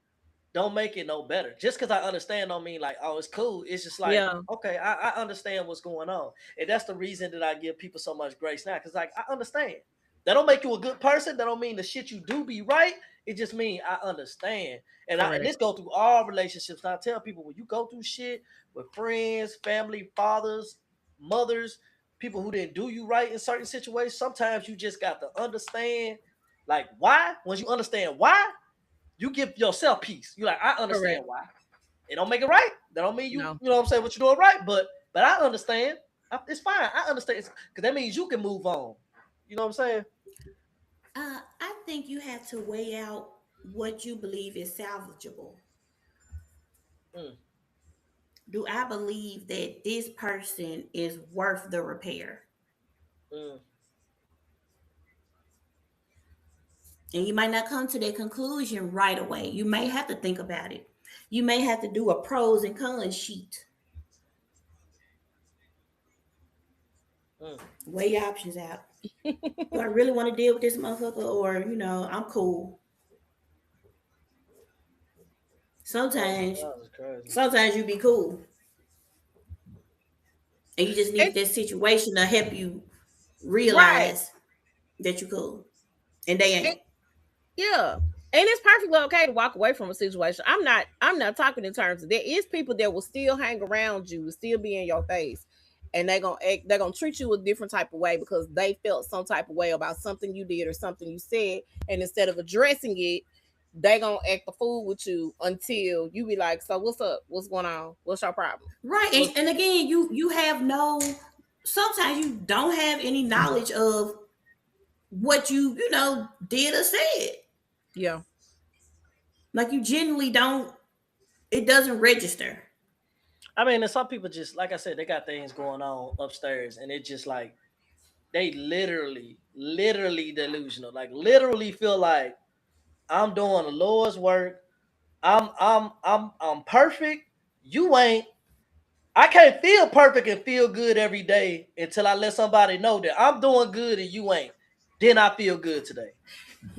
don't make it no better. Just because I understand don't mean like, oh, it's cool. It's just like, Yeah. okay, I understand what's going on. And that's the reason that I give people so much grace now. Because like I understand. That don't make you a good person. That don't mean the shit you do be right. It just means I understand. And this go through all relationships. And I tell people when you go through shit with friends, family, fathers, mothers, people who didn't do you right in certain situations, sometimes you just got to understand like why. Once you understand why, you give yourself peace. You like, I understand why. It don't make it right. That don't mean you, No. you know what I'm saying, what you're doing right. But I understand. It's fine. I understand. Because that means you can move on. You know what I'm saying? I think you have to weigh out what you believe is salvageable. Mm. Do I believe that this person is worth the repair? Mm. And you might not come to that conclusion right away. You may have to think about it. You may have to do a pros and cons sheet. Weigh your options out. Do I really want to deal with this motherfucker, or I'm cool? Sometimes you be cool, and you just need this situation to help you realize that you cool, and they ain't. Yeah. And it's perfectly okay to walk away from a situation. I'm not talking in terms of there is people that will still hang around you, still be in your face. And they're gonna treat you a different type of way because they felt some type of way about something you did or something you said. And instead of addressing it, they gonna act a fool with you until you be like, so what's up? What's going on? What's your problem? Right. And again, you have sometimes you don't have any knowledge of what you did or said. Yeah. Like you genuinely it doesn't register. I mean, and some people just, like I said, they got things going on upstairs and it just like, they literally delusional. Like literally feel like I'm doing the Lord's work. I'm perfect. You ain't. I can't feel perfect and feel good every day until I let somebody know that I'm doing good and you ain't. Then I feel good today.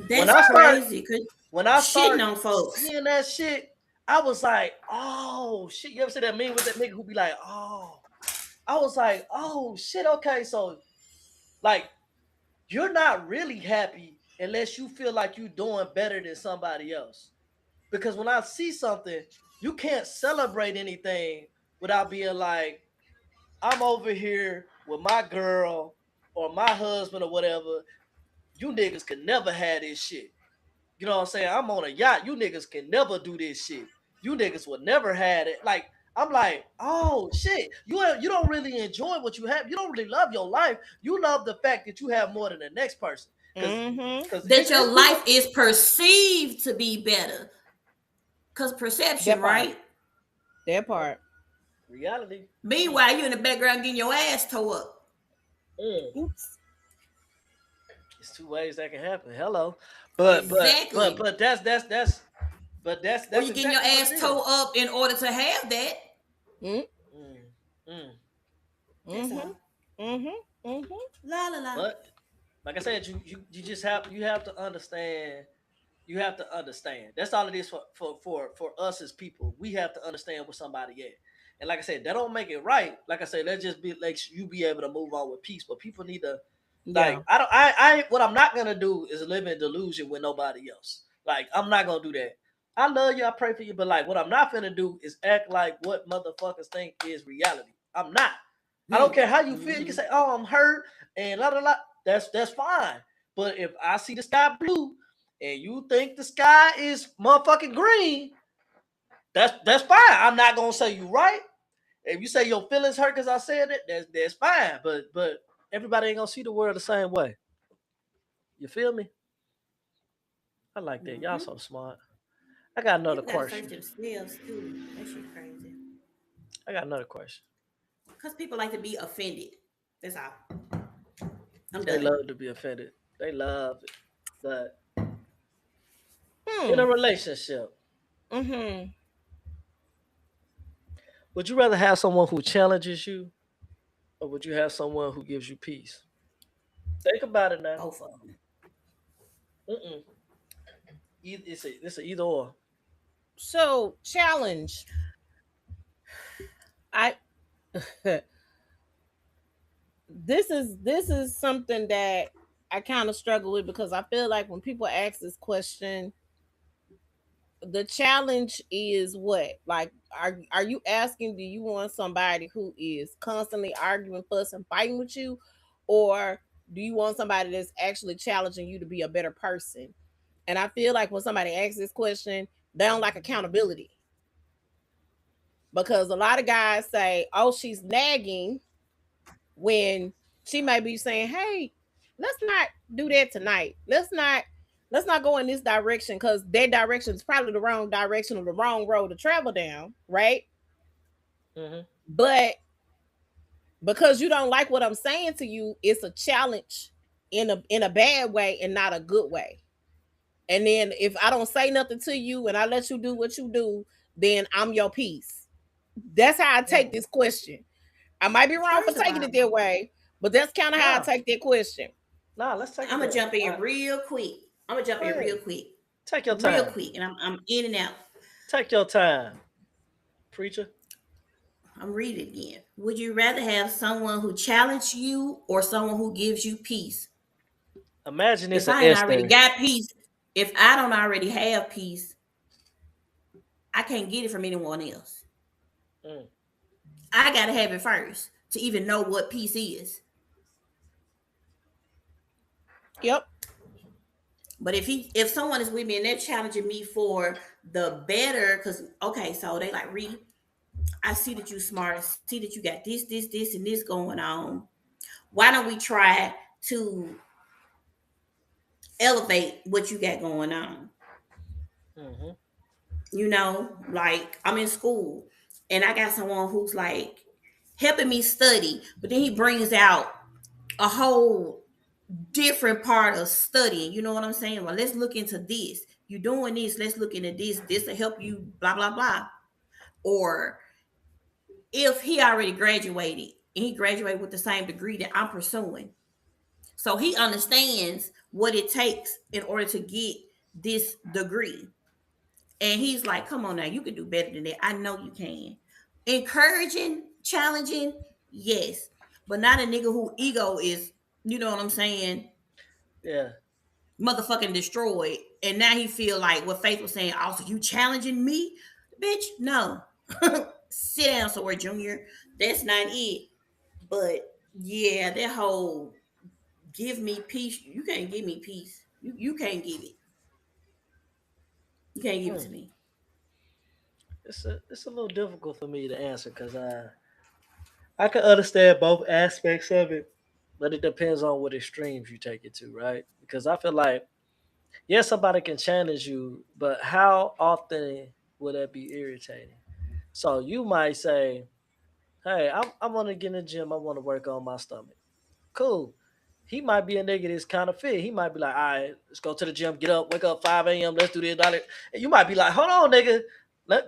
That's crazy. When I started shitting on folks, seeing that shit, I was like, oh shit. You ever see that meme with that nigga who be like, oh, I was like, oh shit, okay. So like you're not really happy unless you feel like you're doing better than somebody else. Because when I see something, you can't celebrate anything without being like, I'm over here with my girl or my husband or whatever. You niggas can never have this shit. You know what I'm saying? I'm on a yacht. You niggas can never do this shit. You niggas will never have it. Like, I'm like, oh shit. You don't really enjoy what you have. You don't really love your life. You love the fact that you have more than the next person. That your life is perceived to be better. Because perception, right? That part. Reality. Meanwhile, you in the background getting your ass tore up. Oops. It's two ways that can happen. Hello. But exactly. but that's But that's Or you getting your exactly what ass it towed is. up in order to have that. Mm, Mm, mm. That's mm-hmm. all. Mm-hmm. Mm-hmm. La la la. But like I said, you just have to understand. You have to understand. That's all it is for us as people. We have to understand where somebody at. And like I said, that don't make it right. Like I said, let's just be like you be able to move on with peace. But people need to Yeah. like I what I'm not gonna do is live in delusion with nobody else. Like I'm not gonna do that. I love you, I pray for you, but like what I'm not gonna do is act like what motherfuckers think is reality. I'm not. I don't Hmm. care how you feel. You can Hmm. say, "Oh, I'm hurt," and la la la. That's fine. But if I see the sky blue and you think the sky is motherfucking green, that's fine. I'm not gonna say you right. If you say your feelings hurt because I said it, that's fine. But everybody ain't gonna see the world the same way. You feel me? I like that. Y'all Hmm. so smart. I got another People gotta search question. themselves too. That shit crazy. I got another question. Cause people like to be offended. That's all. I'm They done. love to be offended. They love it. But in a Hmm. relationship, Mm-hmm. would you rather have someone who challenges you or would you have someone who gives you peace? Think about it now. Both of them. Mm-mm. It's a either or. So challenge. I this is something that I kind of struggle with because I feel like when people ask this question, the challenge is what? Like, are you asking? Do you want somebody who is constantly arguing, fussing, fighting with you, or do you want somebody that's actually challenging you to be a better person? And I feel like when somebody asks this question, they don't like accountability because a lot of guys say, "Oh, she's nagging," when she might be saying, "Hey, let's not do that tonight. Let's not go in this direction because that direction is probably the wrong direction or the wrong road to travel down, right?" Hmm. But because you don't like what I'm saying to you, it's a challenge in a bad way and not a good way. And then if I don't say nothing to you and I let you do what you do, then I'm your peace. That's how I take this question. I might be wrong for First of taking all, it that way, but that's kind of how I Nah, take that question. nah. Let's take it I'm gonna there. jump All in right, real quick. I'm gonna jump go in ahead. real quick, Take your real time. quick, and I'm in and out. Take your time, preacher. I'm reading again. Would you rather have someone who challenges you or someone who gives you peace? Imagine it's If an I ain't already Esther. got peace, if I don't already have peace, I can't get it from anyone else. Mm, I gotta have it first to even know what peace is. Yep. But if someone is with me and they're challenging me for the better, because okay, so they like Ree, I see that you smart, I see that you got this, and this going on. Why don't we try to elevate what you got going on? mm-hmm. Like I'm in school and I got someone who's like helping me study, but then he brings out a whole different part of studying. You know what I'm saying? Well, let's look into this. You're doing this, let's look into this. This will help you, blah, blah, blah. Or if he already graduated and he graduated with the same degree that I'm pursuing. So he understands what it takes in order to get this degree. And he's like, come on now, you can do better than that. I know you can. Encouraging, challenging, yes. But not a nigga who ego is, you know what I'm saying, Yeah. motherfucking destroyed. And now he feel like what Faith was saying, also, you challenging me? Bitch, no. Sit down somewhere, Junior. That's not it. But yeah, that whole give me peace. You can't give me peace. You can't give it. You can't give it Mm. to me. It's a little difficult for me to answer because I can understand both aspects of it, but it depends on what extremes you take it to, right? Because I feel like yes, somebody can challenge you, but how often will that be irritating? So you might say, "Hey, I want to get in the gym. I want to work on my stomach." Cool. he might be a nigga that's kind of fit. He might be like, all right, let's go to the gym, get up, wake up 5 a.m., let's do this, that. And you might be like, hold on, nigga,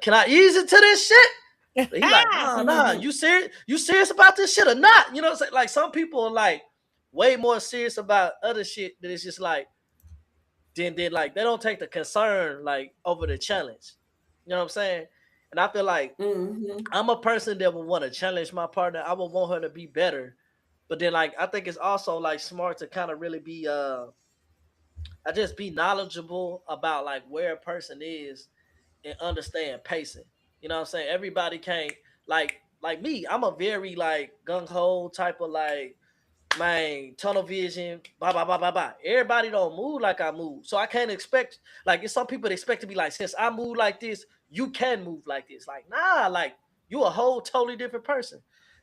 can I ease into this shit? But he like, nah, you serious? You serious about this shit or not? You know what I'm saying? Like some people are like way more serious about other shit that it's just like, then like they don't take the concern like over the challenge. You know what I'm saying? And I feel like I'm a person that would want to challenge my partner. I would want her to be better. But then like I think it's also like smart to kind of really be I just be knowledgeable about like where a person is and understand pacing. You know what I'm saying? Everybody can't like me. I'm a very like gung ho type of like man tunnel vision. Blah blah blah blah blah. Everybody don't move like I move, so I can't expect like if some people expect to be like since I move like this, you can move like this. Like nah, like you a whole totally different person.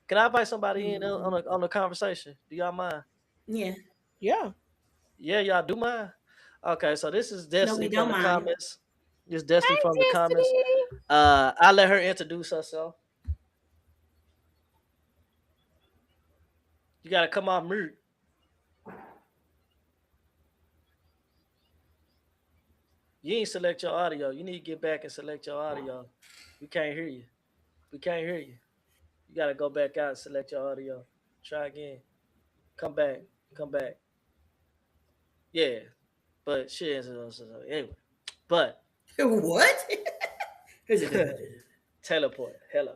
Can I invite somebody in on the conversation? Do y'all mind? Yeah. Yeah. Yeah, y'all do mind. Okay, so this is No, we Destiny from don't the mind. comments. This is Destiny Hey, from the comments. Destiny. I'll let her introduce herself. You gotta come off mute. You ain't select your audio. You need to get back and select your audio. We can't hear you. We can't hear you. You gotta go back out and select your audio. Try again. Come back. Come back. Yeah. But shit. Anyway. But What? teleport. Hello.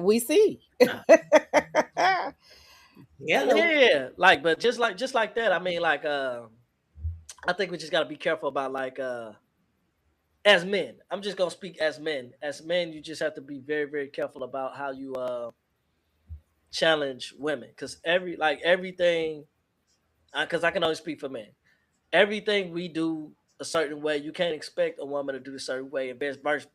We see. Hello. Yeah. Like, but just like that. I mean, like, I think we just gotta be careful about like as men. I'm just gonna speak as men. As men, you just have to be very, very careful about how you challenge women. Cause everything because I can only speak for men. Everything we do a certain way, you can't expect a woman to do a certain way, and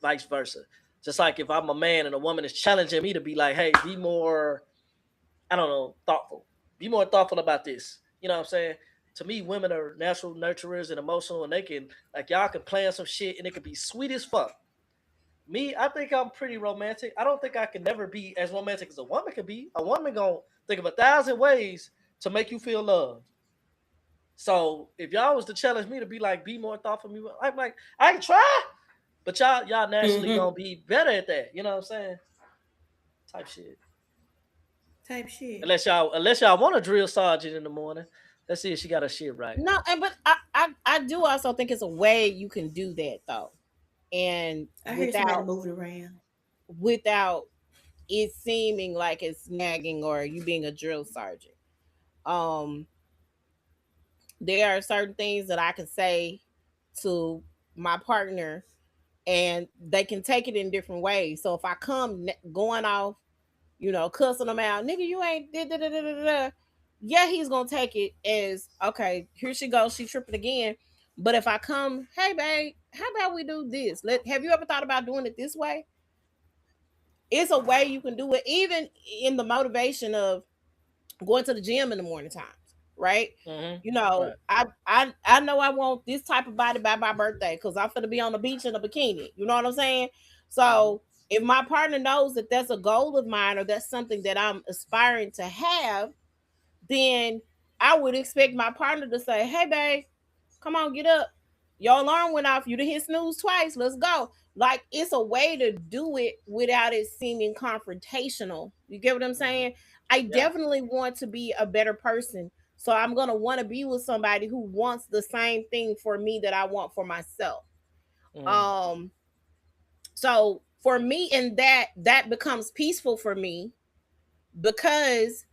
vice versa. Just like if I'm a man and a woman is challenging me to be like, hey, be more, I don't know, thoughtful. Be more thoughtful about this. You know what I'm saying? To me, women are natural nurturers and emotional, and they can like y'all can plan some shit and it can be sweet as fuck. Me, I think I'm pretty romantic. I don't think I can never be as romantic as a woman can be. A woman gonna think of 1,000 ways to make you feel loved. So if y'all was to challenge me to be like, be more thoughtful, I'm like, I can try, but y'all naturally gonna be better at that. You know what I'm saying? Type shit. Type shit. Unless y'all want to drill sergeant in the morning. Let's see if she got her shit right. No, but I do also think it's a way you can do that though, and I heard somebody moved around. without it seeming like it's nagging or you being a drill sergeant. Um, there are certain things that I can say to my partner and they can take it in different ways. So if I come going off, cussing them out, nigga, you ain't da, da, da, da, da, da. Yeah, he's gonna take it as okay, here she goes, she tripping again. But if I come, hey babe, how about we do this? Have you ever thought about doing it this way? It's a way you can do it, even in the motivation of going to the gym in the morning times, right? Mm-hmm. Right. I know I want this type of body by my birthday because I'm gonna be on the beach in a bikini. You know what I'm saying? So if my partner knows that that's a goal of mine or that's something that I'm aspiring to have, then I would expect my partner to say, "Hey, babe, come on, get up. Your alarm went off. You done hit snooze twice. Let's go." Like it's a way to do it without it seeming confrontational. You get what I'm saying? I definitely want to be a better person. So I'm going to want to be with somebody who wants the same thing for me that I want for myself. So for me, and that becomes peaceful for me because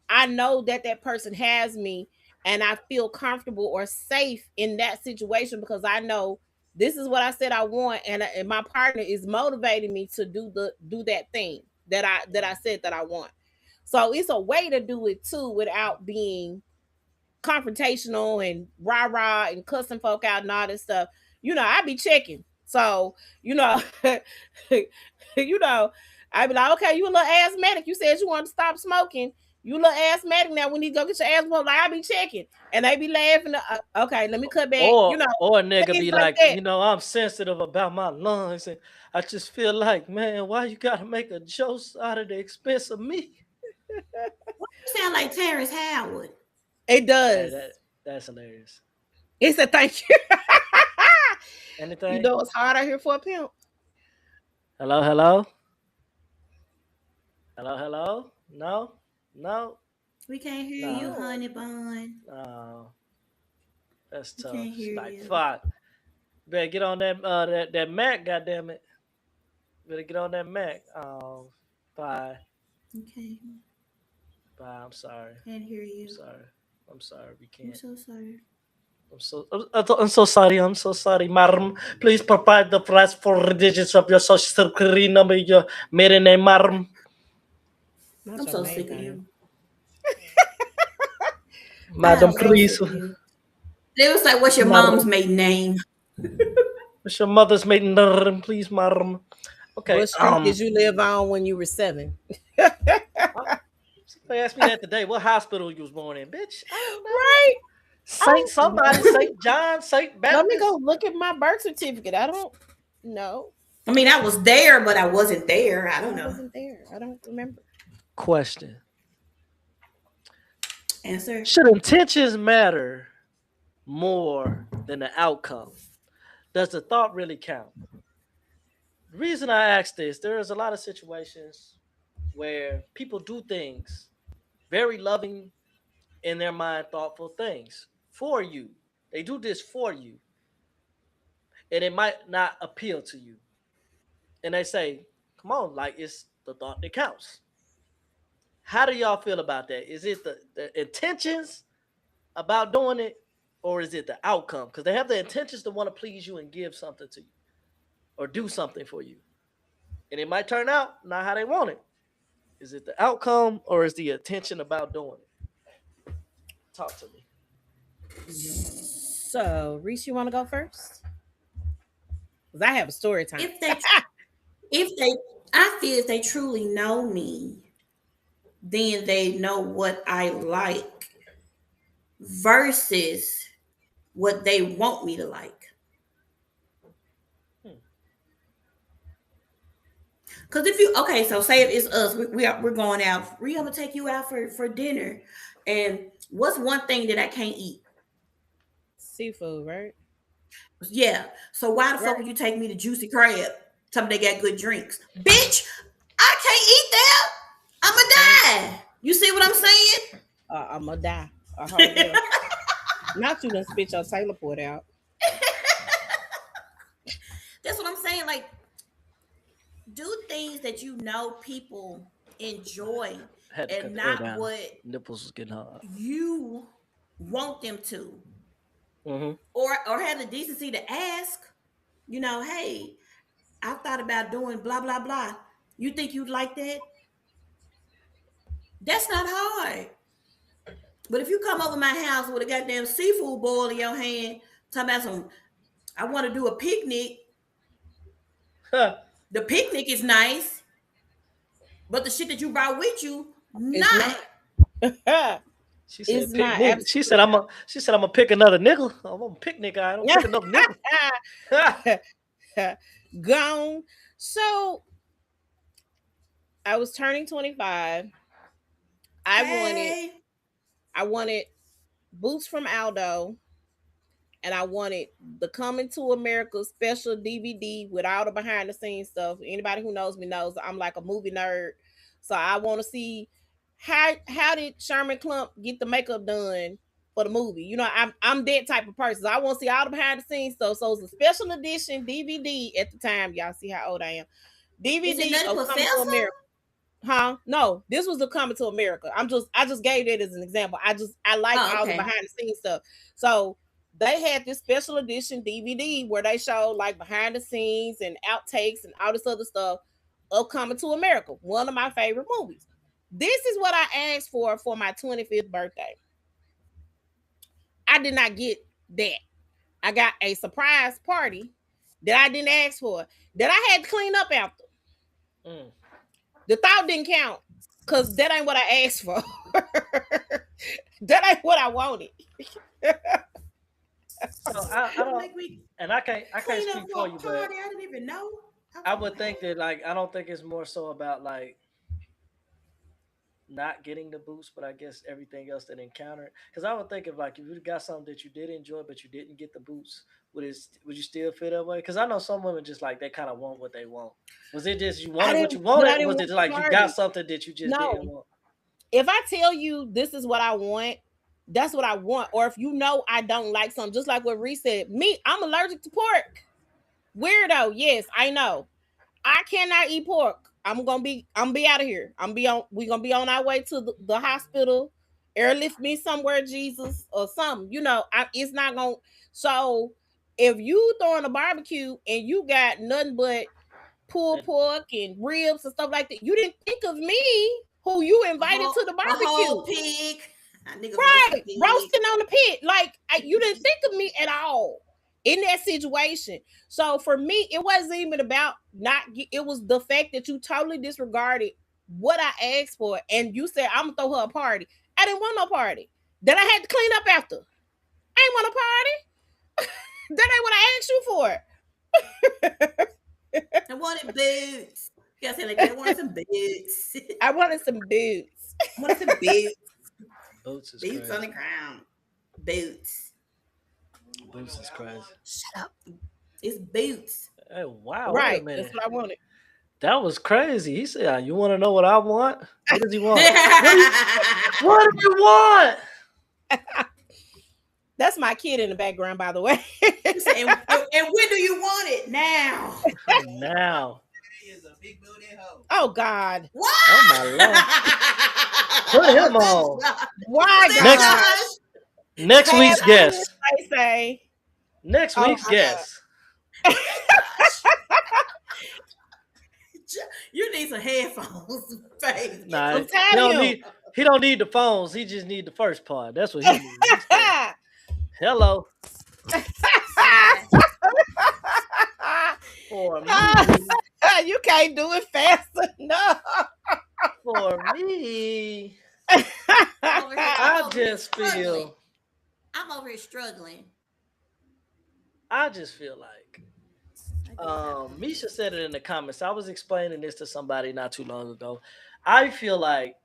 I know that person has me and I feel comfortable or safe in that situation because I know this is what I said I want, and my partner is motivating me to do that thing that I said that I want. So it's a way to do it too without being confrontational and rah and cussing folk out and all this stuff. I be checking. So, I be like, okay, you a little asthmatic. You said you want to stop smoking. You a little asthmatic now. We need to go get your asthma. Like I be checking, and they be laughing. Okay, let me cut back. Or a nigga be like I'm sensitive about my lungs, and I just feel like, man, why you gotta make a joke out of the expense of me? You sound like Terrence Howard. It Hey, does. that's hilarious. It said thank you. You Anything? know it's hard out here for a pimp. Hello, hello, hello, hello. No, no, We can't hear you, no, honey bun. no. That's We tough. can't She's hear like, you. fuck. Better get on that Mac. Goddamn it. Better get on that Mac. Bye, Okay, bye. I'm sorry. can't hear I'm you. sorry. I'm sorry. We I'm can't. so sorry. I'm so sorry. I'm so sorry, madam. Please provide the last four digits of your social security number, your maiden name, madam. Not I'm your so main sick of name. you. I am Madam, so please. sick of you. They was like, "What's your mom's Madam, maiden name?" what's your mother's maiden name, please, madam? Okay. What street did you live on when you were 7? Somebody asked me that today. What hospital you was born in, bitch? I don't know. Right. I Saint don't somebody, know. Saint John, Saint Let me Baptist. go look at my birth certificate. I don't know. I mean, I was there, but I wasn't there. I don't I know. wasn't there. I don't remember. Question: Answer. should intentions matter more than the outcome? Does the thought really count? The reason I ask this, there is a lot of situations where people do things very loving in their mind, thoughtful things for you. They do this for you, and it might not appeal to you. And they say, "Come on, like it's the thought that counts." How do y'all feel about that? Is it the intentions about doing it, or is it the outcome? Because they have the intentions to want to please you and give something to you or do something for you, and it might turn out not how they want it. Is it the outcome or is the intention about doing it? Talk to me. So, Reese, you want to go first? Because I have a story time. If they, if they, I feel if they truly know me, then they know what I like versus what they want me to like. Hmm. Because if you okay, so say if it's us, we're going out. We gonna take you out for dinner, and what's one thing that I can't eat? Seafood, right? Yeah. So why the fuck Right. would you take me to Juicy Crab? Tell me they got good drinks, bitch. I can't eat that. I'ma die. You see what I'm saying? I'm going to die. A whole deal. Not you done spit your Taylor port out. That's what I'm saying. Like, do things that you know people enjoy I had to cut and the air not down. what Nipples was getting hard. you want them to. Mm-hmm. Or have the decency to ask, hey, I thought about doing blah blah blah. You think you'd like that? That's not hard. But if you come over my house with a goddamn seafood boil in your hand, talking about some, I want to do a picnic. The picnic is nice, but the shit that you brought with you, It's not. not. She It's said, "Pick not me." She absolutely said, "I'm a." She said, "I'm gonna pick another nickel. I'm gonna picnic. I don't pick another nickel." not. Gone. So I was turning 25. I wanted Hey, I wanted boots from Aldo, and I wanted the Coming to America special DVD with all the behind the scenes stuff. Anybody who knows me knows I'm like a movie nerd, so I want to see how did Sherman Klump get the makeup done for the movie. I'm that type of person. So I want to see all the behind the scenes stuff. So it's a special edition DVD at the time. Y'all see how old I am. is it DVD Nutty of Coming to Professor? America. Huh? No, this was the Coming to America. I just gave that as an example. I like Oh, all the okay. behind the scenes stuff. So they had this special edition DVD where they showed like behind the scenes and outtakes and all this other stuff of Coming to America, one of my favorite movies. This is what I asked for my 25th birthday. I did not get that. I got a surprise party that I didn't ask for, that I had to clean up after. Mm. The thought didn't count because that ain't what I asked for. That ain't what I wanted. So I don't, Like we and I can't clean up speak for for a you, but party. I didn't even know. I would think that like I don't think it's more so about like not getting the boost, but I guess everything else that encountered. Because I would think of like if you got something that you did enjoy, but you didn't get the boost, would you still feel that way? Because I know some women just like they kind of want what they want. Was it just you I wanted what you didn't, but I wanted? didn't Was want it the like you party. got something that you just didn't No, want? if I tell you this is what I want, that's what I want. Or if you know I don't like something, just like what Reese said, me, I'm allergic to pork. Weirdo, yes, I know. I cannot eat pork. I'm be out of here. We gonna be on our way to the hospital. Airlift me somewhere, Jesus, or something. It's not gonna. So if you throwing a barbecue and you got nothing but pulled pork and ribs and stuff like that, you didn't think of me, who you invited to the A whole barbecue. pig. Niggas Right, pig. roasting on the pit. Like you didn't think of me at all in that situation. So for me, it wasn't even about it was the fact that you totally disregarded what I asked for, and you said I'm gonna throw her a party. I didn't want no party. Then I had to clean up after. I ain't want a party. That ain't what I asked you for. I wanted boots. You gotta say like I wanted some boots. I wanted some boots. I wanted some boots. Boots is Boots crazy. on the ground. Boots. Boots is crazy. Shut up. It's boots. Hey, wow! Wait a Right, minute. that's what I wanted. That was crazy. He said, "You want to know what I want? What does he want? What do you want?" That's my kid in the background, by the way. You say, and when do you want it? Now. Now. Oh God. What? Oh my Lord. Put him on. Why Next- God? Next week's guest. I say. Next Oh, week's my guest. You need some headphones, baby. Nah, I'm tired of him. he don't need the phones. He just need the first part. That's what he needs. Hello. For me. You can't do it fast enough. For me. I'm I over here just struggling. feel. I'm over here struggling. I just feel like. Misha said it in the comments. I was explaining this to somebody not too long ago. I feel like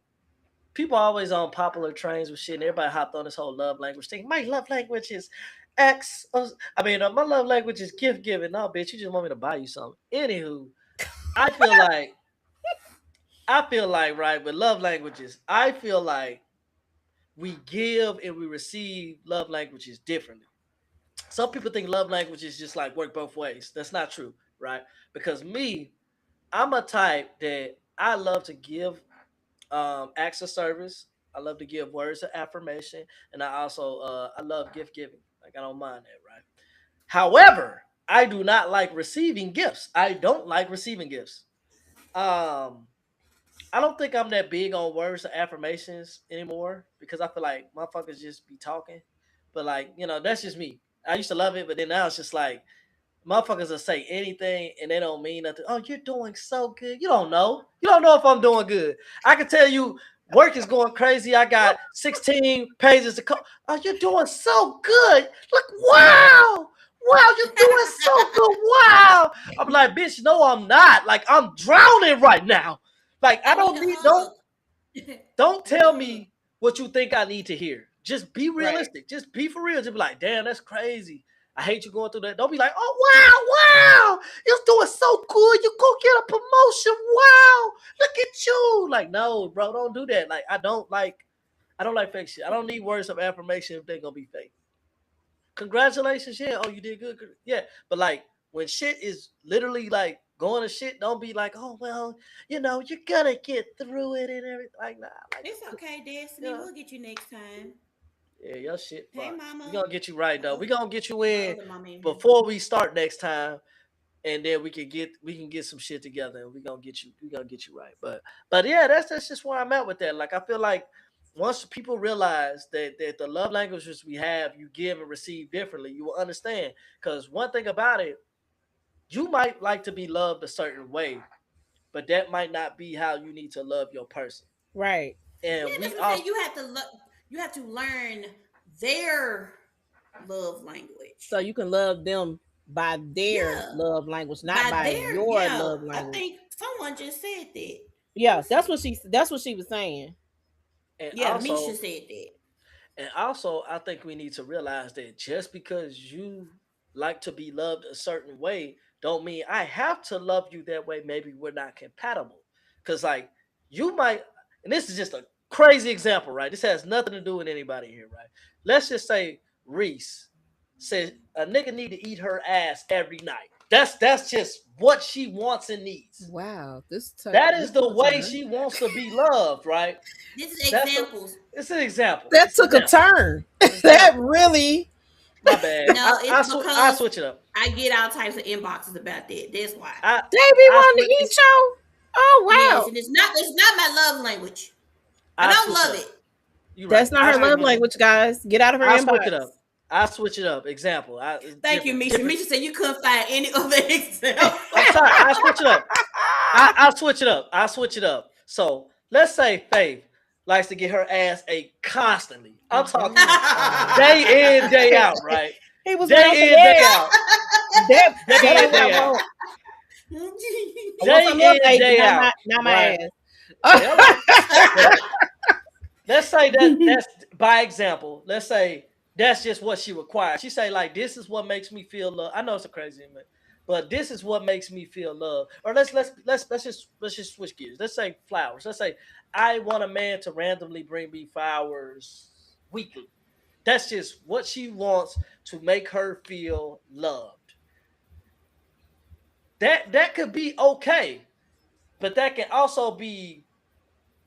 people always on popular trains with shit, and everybody hopped on this whole love language thing. My love language is X. My love language is gift giving. No, bitch, you just want me to buy you something. Anywho, I feel like right with love languages, I feel like we give and we receive love languages differently. Some people think love language is just like work both ways. That's not true, right? Because me, I'm a type that I love to give acts of service. I love to give words of affirmation, and I also I love gift giving. Like I don't mind that, right? However, I do not like receiving gifts. I don't like receiving gifts. Um, I don't think I'm that big on words of affirmations anymore because I feel like motherfuckers just be talking. But like, that's just me. I used to love it, but then now it's just like motherfuckers will say anything and they don't mean nothing. Oh, you're doing so good. You don't know. You don't know if I'm doing good. I can tell you work is going crazy. I got 16 pages to call. Oh, you're doing so good. Look, wow. Wow, you're doing so good. Wow. I'm like, bitch, no, I'm not. Like, I'm drowning right now. Like, I don't tell me what you think I need to hear. Just be realistic. Right. Just be for real. Just be like, damn, that's crazy. I hate you going through that. Don't be like, oh, wow, you're doing so good. You go get a promotion. Wow, look at you. Like, no, bro, don't do that. Like, I don't like fake shit. I don't need words of affirmation if they're gonna be fake. Congratulations, yeah. Oh, you did good. Yeah. But like when shit is literally like going to shit, don't be like, oh well, you're gonna get through it and everything. Like, nah. Like, it's okay, Destiny. We'll get you next time. Yeah, your shit. Hey, mama. We're gonna get you right though. We're gonna get you in before we start next time, and then we can get some shit together and we're gonna get you right. But yeah, that's just where I'm at with that. Like I feel like once people realize that the love languages we have, you give and receive differently, you will understand. Because one thing about it, you might like to be loved a certain way, but that might not be how you need to love your person. Right. And you have to learn their love language. So you can love them by their love language, not by your love language. I think someone just said that. Yeah, that's what she was saying. And Yeah, Misha also, said that. I think we need to realize that just because you like to be loved a certain way, don't mean I have to love you that way. Maybe we're not compatible. Cause like you might, and this is just a crazy example, right? This has nothing to do with anybody here, right? Let's just say Reese says a nigga need to eat her ass every night. That's just what she wants and needs. Wow, That this is the took a way turn. she wants to be loved, right? This is That's a, examples. it's an example. That It's an took a example. turn. It's an That example. really. My bad. No, it's I because switch it up. I get all types of inboxes about that. That's why. I They be I wanting switch to eat you. Oh Yes, wow, and it's not my love language. I I don't switch love up. it. You right. that's not her love language, guys. Get out of her I switch it inbox. up. I switch it up. Example. It's Thank you, different, Misha. different. Misha said you couldn't find any other example. I'm sorry. I switch it up. I switch it up. I switch it up. So let's say Faith likes to get her ass ate constantly. I'm talking day in, day out, right? He was going Day in, for day that. out. That Day ain't in, what I day out. want. I want some Day milk, in, baby, day not out. my Right. ass. Hello. Let's say that's by example. Let's say that's just what she requires. She say like, "This is what makes me feel love." I know it's a crazy image, but this is what makes me feel love. Or let's just switch gears. Let's say flowers. Let's say I want a man to randomly bring me flowers weekly. That's just what she wants to make her feel loved. That could be okay, but that can also be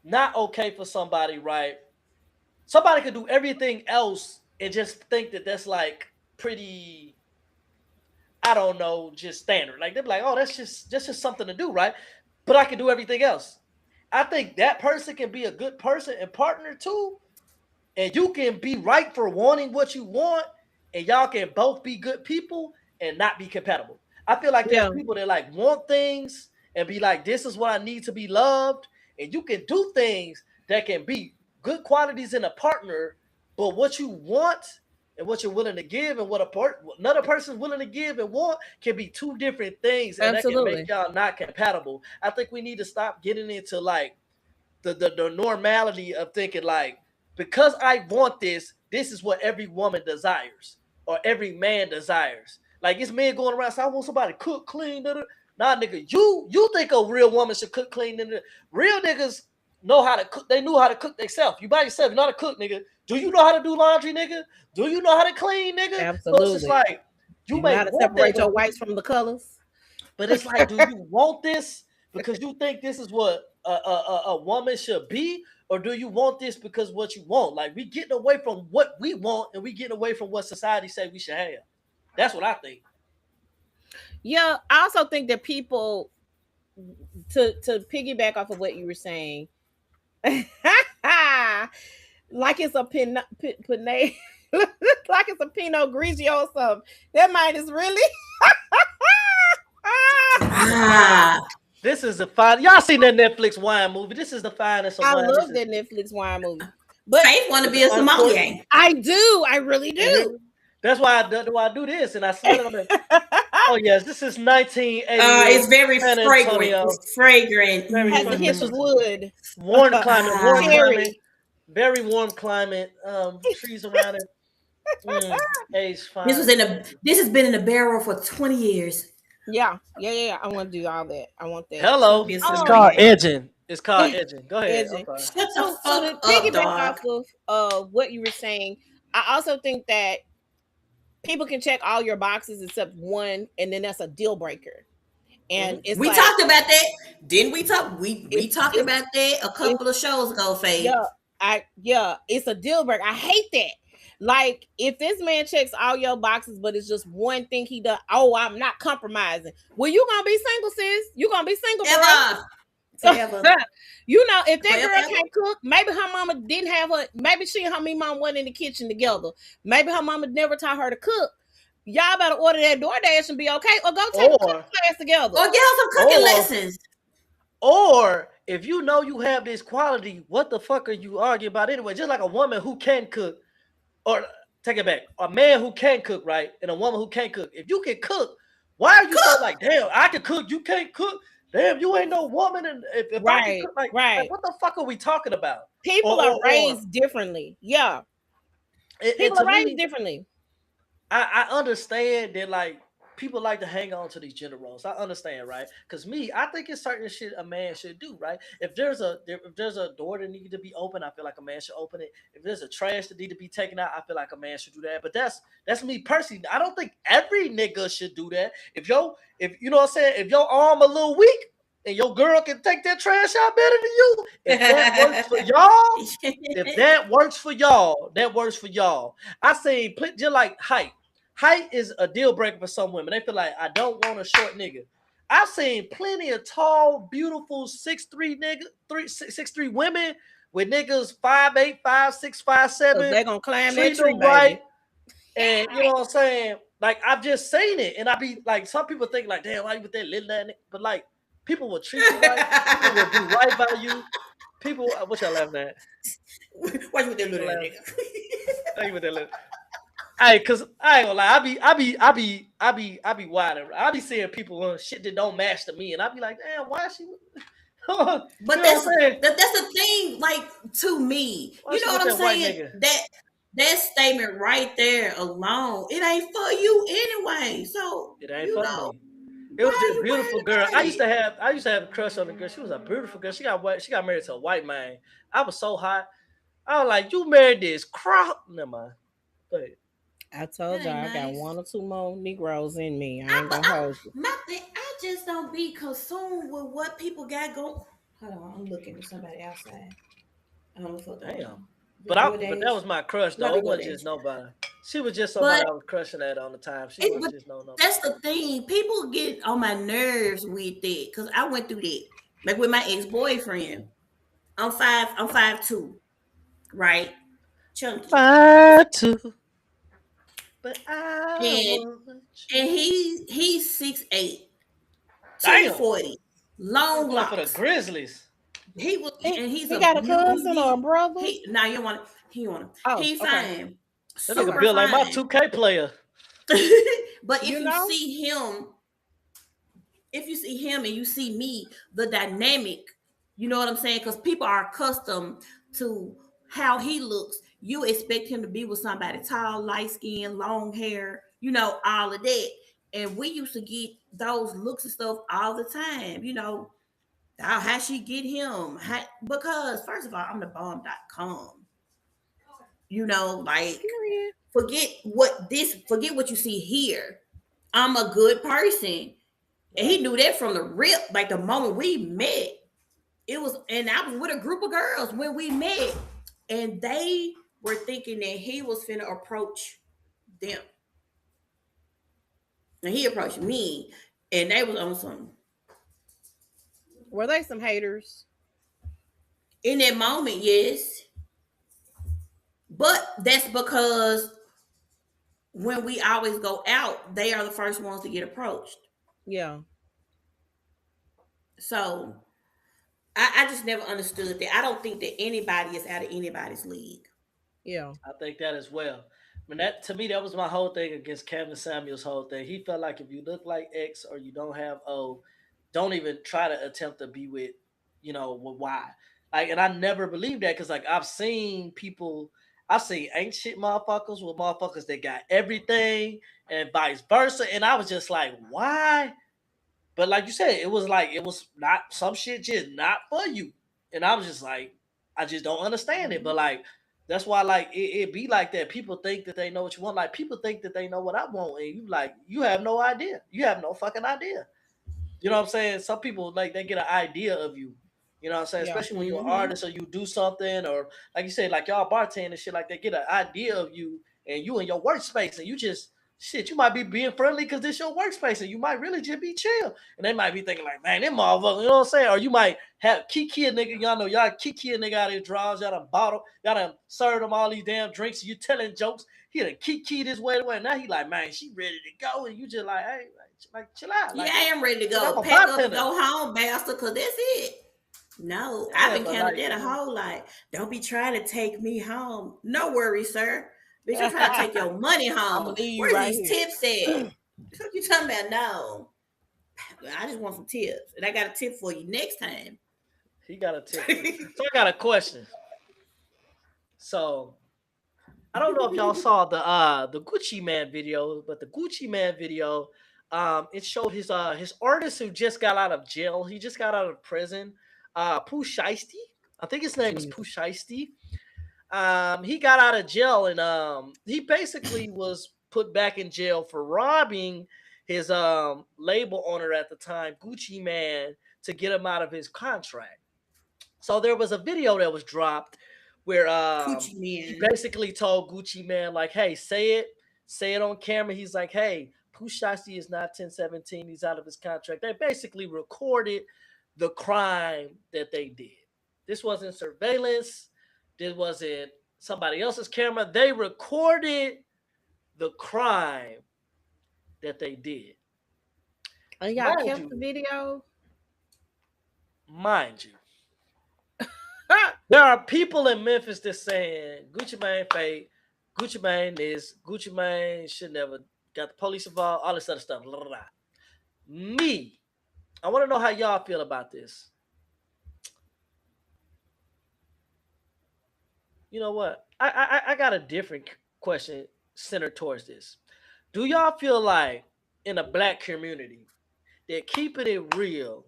not okay for somebody, right? Somebody could do everything else and just think that that's like pretty, I don't know, just standard. Like they're like, oh, that's just something to do, right? But I can do everything else. I think that person can be a good person and partner too, and you can be right for wanting what you want, and y'all can both be good people and not be compatible. I feel like there's Yeah, people that like want things and be like, this is what I need to be loved, and you can do things that can be good qualities in a partner, but what you want and what you're willing to give and what another person's willing to give and want can be two different things, and that can absolutely. make y'all not compatible. I think we need to stop getting into like the normality of thinking like, because I want this is what every woman desires or every man desires. Like it's men going around saying, I want somebody to cook clean. Da, da. Nah, nigga, you think a real woman should cook clean? Da, da. Real niggas know how to cook. They knew how to cook themselves. You by yourself, you're not a cook, nigga. Do you know how to do laundry, nigga? Do you know how to clean, nigga? So it's just Absolutely. like you You know may how to want that, separate your whites from the colors? but it's like, do you want this because you think this is what a woman should be, or do you want this because what you want? Like we getting away from what we want, and we getting away from what society say we should have. That's what I think. Yeah, I also think that people to piggyback off of what you were saying, like it's a like it's a Pinot Grigio or something. That mind is really. Ah, This is the fine. Y'all seen that Netflix wine movie? This is the finest of I wine. love that Netflix wine movie, but Faith want to be a sommelier. I do, I really do. That's why I do this, and I smell it on the. Oh yes, this is 1980. It's very San fragrant. Antonio. It's fragrant. Very Has a hint of wood. Warm climate, warm Cherry. climate, very warm climate. Trees around it. Aged fine. This has been in the barrel for 20 years. Yeah. I want to do all that. I want that. Hello. Be a It's sommelier. called edging. It's called edging. Go ahead. Edging. I'm sorry. Shut the So fuck to up, piggyback dog. off of what you were saying, I also think that people can check all your boxes except one, and then that's a deal breaker. And it's We like, talked about that. Didn't we talk? We It's- talked it's- about that a couple of shows ago, Faith. it's a deal breaker. I hate that. Like, if this man checks all your boxes, but it's just one thing he does, oh, I'm not compromising. Well, you gonna be single, sis. You gonna be single, bro. Ever. You know, if that Forever. girl can't cook, maybe her mama didn't have her, maybe she and her me mom went in the kitchen together. Maybe her mama never taught her to cook. Y'all better order that DoorDash and be okay, or go take a cooking class together. Or get her some cooking Or- lessons. Or if you know you have this quality, what the fuck are you arguing about anyway? Just like a woman who can cook, or take it back, a man who can cook, right? And a woman who can't cook. If you can cook, why are you so like, damn, I can cook, you can't cook? damn, you ain't no woman. And if I can Right, cook, like right. what the fuck are we talking about? People are raised differently. Yeah. And People to are raised me, differently. I understand that like people like to hang on to these gender roles. I understand, right? Because me, I think it's certain shit a man should do, right? If there's a door that needs to be open, I feel like a man should open it. If there's a trash that need to be taken out, I feel like a man should do that. But that's me personally. I don't think every nigga should do that. If you know what I'm saying, if your arm a little weak and your girl can take that trash out better than you, if that works for y'all, if that works for y'all, that works for y'all. I say just like height. Height is a deal breaker for some women. They feel like I don't want a short nigga. I've seen plenty of tall, beautiful 6'3" nigga, 6'3" women with niggas 5'8", 5'6", 5'7". They're gonna climb that treat tree, them baby. right. And you know what I'm saying? Like I've just seen it, and I be like, some people think like, damn, why you with that little ass nigga? But like, people will treat you right. People will do right by you. People, what y'all laughing at? Why you with that little nigga? Why you with that little? Hey, cause I ain't gonna lie, I be wide. I be seeing people on shit that don't match to me, and I be like, damn, why is she? But that's the thing. Like to me, Why you she know with what I'm that white saying? nigga? That statement right there alone, it ain't for you anyway. So It ain't you for know, me. It was why just are a you beautiful worried girl. about I used to have a crush on the girl. She was a beautiful girl. She got married to a white man. I was so hot. I was like, you married this crop? Never mind. Go ahead. I told That y'all ain't I got nice. one or two more Negroes in me. I ain't gonna hold you. My thing, I just don't be consumed with what people got going. Hold on, I'm looking at somebody outside. I don't know what's going Damn. on. But that was my crush Might though. be It wasn't just DoorDash. nobody. She was just somebody But I was crushing at on the time. She but wasn't just no nobody. that's the thing. People get on my nerves with it because I went through that. Like with my ex boyfriend. I'm 5'2", right? Chunky. 5'2", but I And want and you. he's 6'8", Damn. 240, He was long going for the locks. Grizzlies. He was, and he's He a got a cousin or a beauty. brother? He now you want he want him. Oh, He okay. fine, That nigga super built like my fine. 2K player. But You know? if you see him and you see me, the dynamic, you know what I'm saying? Because people are accustomed to how he looks. You expect him to be with somebody tall, light skin, long hair, you know, all of that. And we used to get those looks and stuff all the time, you know. How she get him? Because first of all, I'm the bomb.com. You know, like Period. forget what you see here. I'm a good person. And he knew that from the rip, like the moment we met. And I was with a group of girls when we met, and they were thinking that he was finna approach them. And he approached me, and they was on some. Were they some haters? In that moment, yes. But that's because when we always go out, they are the first ones to get approached. Yeah. So I just never understood that. I don't think that anybody is out of anybody's league. Yeah. I think that as well. I mean, that to me, that was my whole thing against Kevin Samuel's whole thing. He felt like if you look like X or you don't have O, don't even try to attempt to be with, with Y. Like, and I never believed that because, like, I've seen ain't shit motherfuckers with motherfuckers that got everything and vice versa. And I was just like, why? But like you said, it was not some shit just not for you. And I was just like, I just don't understand it. But like that's why like it be like that. People think that they know what you want. Like people think that they know what I want. And you have no idea. You have no fucking idea. You know what I'm saying? Some people like they get an idea of you. You know what I'm saying? Yeah. Especially when you're an Mm-hmm. artist or you do something or like you said, like y'all bartend and shit like they get an idea of you and you in your workspace and you just shit, you might be being friendly because this your workspace and you might really just be chill. And they might be thinking like, man, them motherfucker, you know what I'm saying? Or you might have Kiki a nigga, y'all know y'all Kiki a nigga out of his drawers, y'all done bottle, y'all done served him all these damn drinks, you telling jokes. He done Kiki this way. Now he like, man, she ready to go. And you just like, hey, like chill out. Like, Yeah, I am ready to I'm go. a Pack up and bartender. go home, bastard, because that's it. No, Yeah, I've but encountered like, that a whole lot. Don't be trying to take me home. No worries, sir. Bitch, I'm trying to take your money I'm gonna home. leave you Where's right these here. tips at? What you talking about? No. I just want some tips, and I got a tip for you next time. He got a tip. So I got a question. So I don't know if y'all saw the Gucci Man video, but the Gucci Man video, it showed his artist who just got out of jail. He just got out of prison. Pooh Shiesty. I think his name is Pooh Shiesty. He got out of jail and he basically was put back in jail for robbing his label owner at the time, Gucci Man, to get him out of his contract. So there was a video that was dropped where Gucci he Man. basically told Gucci Man, like, hey, say it on camera. He's like, hey, Pooh Shiesty is not 1017. He's out of his contract. They basically recorded the crime that they did. This wasn't surveillance. This wasn't somebody else's camera. They recorded the crime that they did. And y'all Mind kept you. the video. Mind you, there are people in Memphis that saying Gucci Mane fake, Gucci Mane should never got the police involved, all this other stuff. Blah, blah, blah. Me, I want to know how y'all feel about this. You know what? I got a different question centered towards this. Do y'all feel like in a black community that keeping it real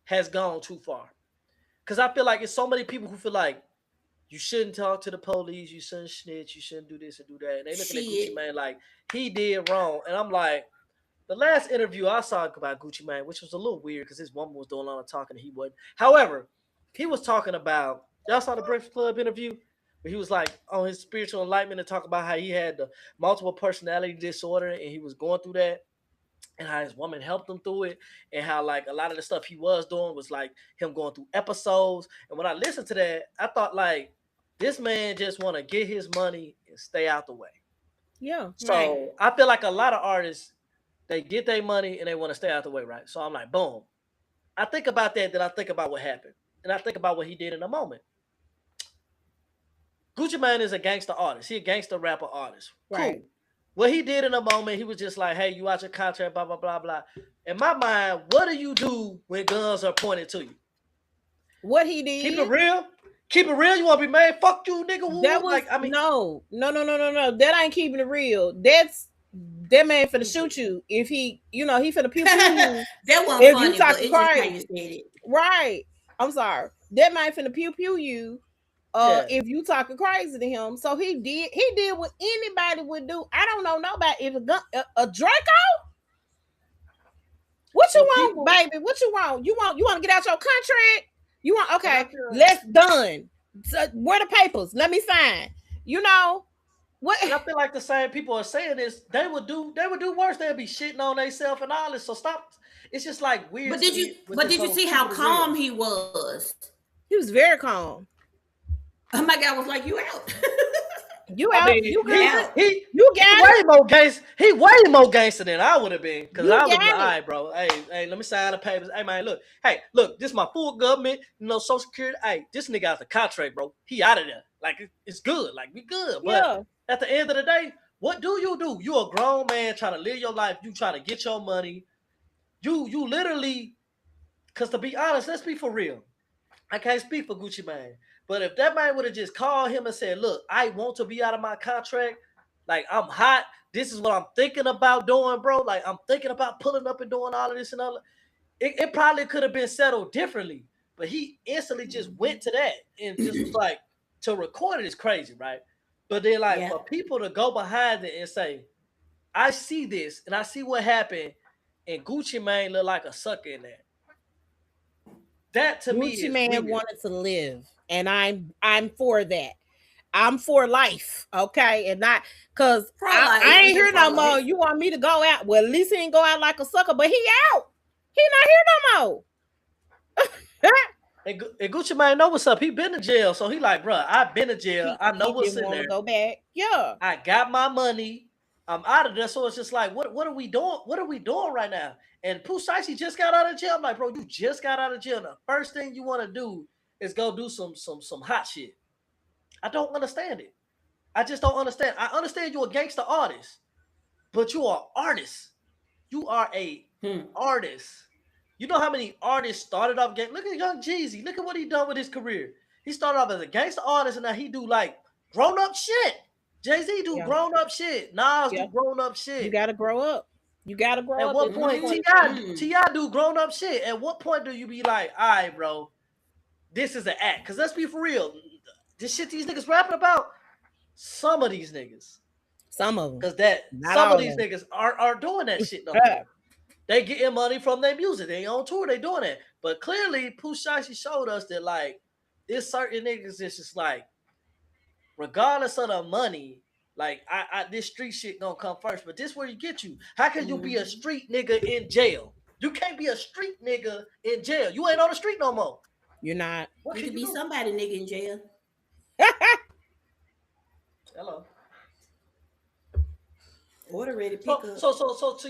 has gone too far? Because I feel like it's so many people who feel like you shouldn't talk to the police, you shouldn't snitch, you shouldn't do this and do that. And they looking at Gucci Shit. Mane like he did wrong. And I'm like, the last interview I saw about Gucci Mane, which was a little weird because his woman was doing all the talking and he wasn't. However, he was talking about, y'all saw the Breakfast Club interview? Where he was like on his spiritual enlightenment and talk about how he had the multiple personality disorder and he was going through that and how his woman helped him through it and how like a lot of the stuff he was doing was like him going through episodes. And when I listened to that, I thought like this man just want to get his money and stay out the way. Yeah. So Right. I feel like a lot of artists, they get their money and they want to stay out the way, right? So I'm like, boom. I think about that, then I think about what happened. And I think about what he did in a moment. Gucci Mane is a gangster artist. He a gangster rapper artist. Cool. Right. What he did in a moment, he was just like, hey, you out your contract, blah, blah, blah, blah. In my mind, what do you do when guns are pointed to you? What he did. Keep it real? Keep it real? You want to be mad? Fuck you, nigga. Woo. That was like, I mean, no. That ain't keeping it real. That's that man finna shoot you if he, he finna pew pew you. That wasn't If funny, you but talking it's just how you crazy. said it. Right. I'm sorry. That man finna pew pew you. Yeah. If you talking crazy to him. So he did what anybody would do. I don't know nobody. If a Draco, what So you want, people- baby? What you want? You want to get out your contract? You want okay? I feel- Let's done. So, where the papers? Let me sign. You know what? And I feel like the same people are saying this. They would do worse. They'd be shitting on themselves and all this. So stop. It's just like weird. But to did me you? with But this did you whole see how keep it real. calm he was? He was very calm. Oh my God, was like, you out. You I out? mean, You he- good? he You got it. way more gangster. He way more gangster than I would have been. Because You I was got like, it. all right, bro. Hey, let me sign the papers. Hey, man, look. Hey, look, this is my full government, Social Security. Hey, this nigga out the contract, bro. He out of there. Like, it's good. Like, we good. But Yeah. at the end of the day, what do? You a grown man trying to live your life. You trying to get your money. You literally, because to be honest, let's be for real. I can't speak for Gucci Mane. But if that man would have just called him and said, look, I want to be out of my contract. Like, I'm hot. This is what I'm thinking about doing, bro. Like, I'm thinking about pulling up and doing all of this and all that. It probably could have been settled differently. But he instantly just went to that and just was like, to record it is crazy, right? But then, like, Yeah. for people to go behind it and say, I see this and I see what happened, and Gucci Mane look like a sucker in that. That to me Gucci is man weird. wanted to live, and I'm for that. I'm for life, okay, and not because Pro-life. I ain't here no Pro-life. more. You want me to go out? Well, at least he ain't go out like a sucker, but he out. He not here no more. And Gucci Mane know what's up. He been to jail, so he like, bro, I've been to jail. I know He what's didn't in want there. to go back. Yeah, I got my money. I'm out of there. So it's just like, what are we doing? What are we doing right now? And Pooh Shiesty just got out of jail. I'm like, bro, you just got out of jail. The first thing you want to do is go do some hot shit. I don't understand it. I just don't understand. I understand you're a gangster artist, but you are an artist. You are a Artists. You know how many artists started off gang? Look at Young Jeezy. Look at what he done with his career. He started off as a gangster artist, and now he do like grown up shit. Jay-Z do Yeah. grown up shit. Nas Yeah. do grown up You shit. gotta grow up. You gotta grow At up. what point Ti do grown up shit? At what point do you be like, all right, bro, this is an act? Because let's be for real, this shit these niggas rapping about, some of these niggas, Some of them. because that Not some all of these of them. niggas are doing that shit no Yeah. more. They getting money from their music. They on tour. They doing it. But clearly, Pooh Shiesty showed us that like there's certain niggas that's just like, regardless of the money, like I this street shit gonna come first. But this where you get you. How can you be a street nigga in jail? You can't be a street nigga in jail. You ain't on the street no more. You're not. What You can could you be do? somebody nigga in jail. Hello. Order ready pick up. So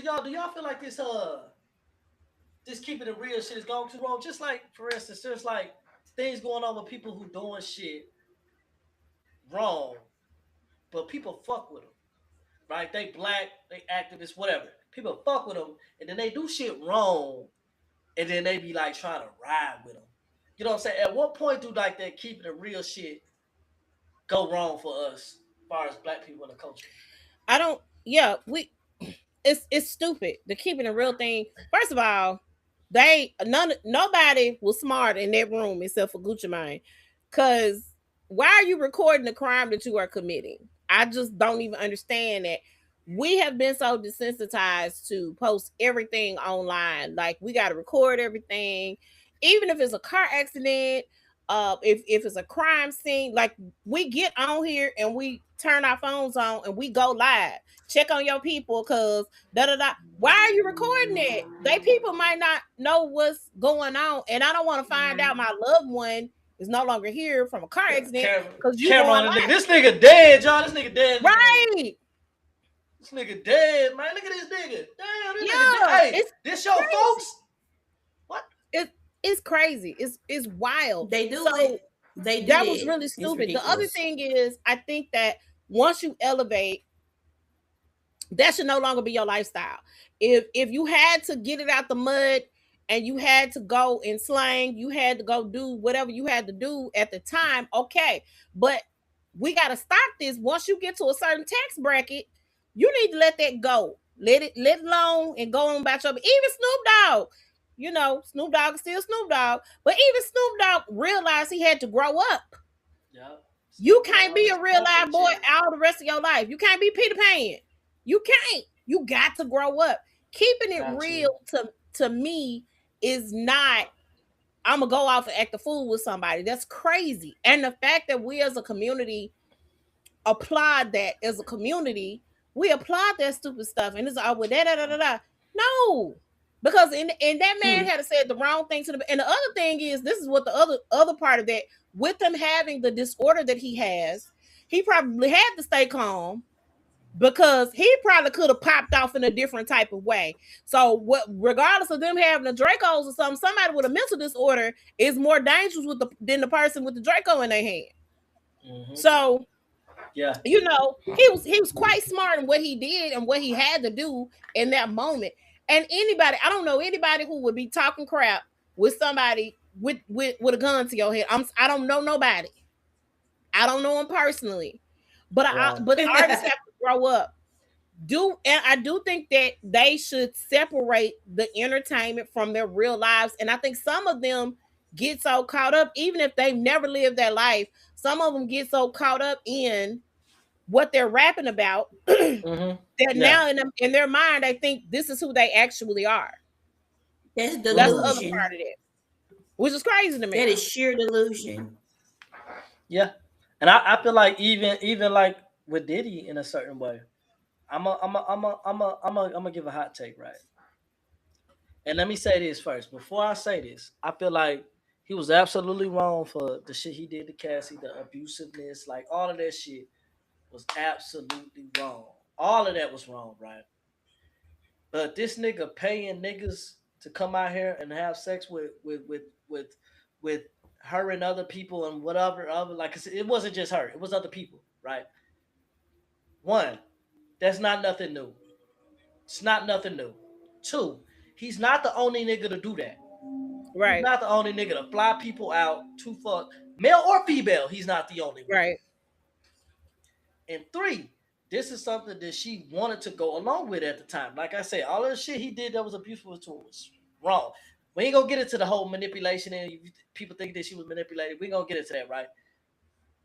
y'all, do y'all feel like this keeping it real shit is going too wrong? Just like, for instance, there's like things going on with people who doing shit wrong, but people fuck with them, right? They black, they activists, whatever. People fuck with them, and then they do shit wrong, and then they be like trying to ride with them. You know what I'm saying? At what point do like that keeping it real shit go wrong for us, as far as black people in the culture? I don't. Yeah, it's stupid. The keeping a real thing. First of all, nobody was smart in that room except for Gucci Mane. Cause why are you recording the crime that you are committing? I just don't even understand that. We have been so desensitized to post everything online. Like we got to record everything, even if it's a car accident. If it's a crime scene, like we get on here and we turn our phones on and we go live, check on your people, cause da da da. Why are you recording it? They people might not know what's going on, and I don't want to find out my loved one is no longer here from a car accident because you Cameron, going live. this nigga dead, y'all. This nigga dead. Right. This nigga dead, man. Look at this nigga. Damn, this Yeah, nigga dead. Hey, it's this your crazy. folks? It's crazy. It's wild. They do So it. They do that it. was really It's stupid. The other ridiculous. thing is, I think that once you elevate, that should no longer be your lifestyle. If you had to get it out the mud and you had to go and slang, you had to go do whatever you had to do at the time, okay. But we got to stop this. Once you get to a certain tax bracket, you need to let that go. Let it alone and go on about your. Even Snoop Dogg, you know, Snoop Dogg is still Snoop Dogg, but even Snoop Dogg realized he had to grow up. Yeah. You can't be a real life boy all the rest of your life. You can't be Peter Pan. You can't. You got to grow up. Keeping it Got real to me is not, I'm gonna go off and act a fool with somebody. That's crazy. And the fact that we as a community applaud that as a community, we applaud that stupid stuff. And it's all with da. No. Because and that man had said the wrong thing to the. And the other thing is, this is what the other part of that, with him having the disorder that he has, he probably had to stay calm because he probably could have popped off in a different type of way. So what, regardless of them having the Dracos or something, somebody with a mental disorder is more dangerous than the person with the Draco in their hand. Mm-hmm. So yeah, you know, he was quite smart in what he did and what he had to do in that moment. And anybody, I don't know anybody who would be talking crap with somebody with a gun to your head. I don't know nobody. I don't know him personally, but but artists have to grow up. And I do think that they should separate the entertainment from their real lives. And I think some of them get so caught up, even if they've never lived that life. Some of them get so caught up in what they're rapping about that now in their mind, they think this is who they actually are. That's delusion. That's the other part of it, which is crazy to me. That is sheer delusion. Yeah, and I feel like even like with Diddy in a certain way, I'm gonna give a hot take, right? And let me say this first. Before I say this, I feel like he was absolutely wrong for the shit he did to Cassie, the abusiveness, like all of that shit was absolutely wrong. All of that was wrong, right? But this nigga paying niggas to come out here and have sex with her and other people and whatever other, like, it wasn't just her, it was other people, right? One, that's not nothing new. It's not nothing new. Two, He's not the only nigga to do that. He's Right. not the only nigga to fly people out to fuck, male or female. He's not the only one. Right. And 3, this is something that she wanted to go along with at the time. Like I said, all of the shit he did that was abusive to her was wrong. We ain't gonna get into the whole manipulation and people think that she was manipulated. We ain't gonna get into that, right?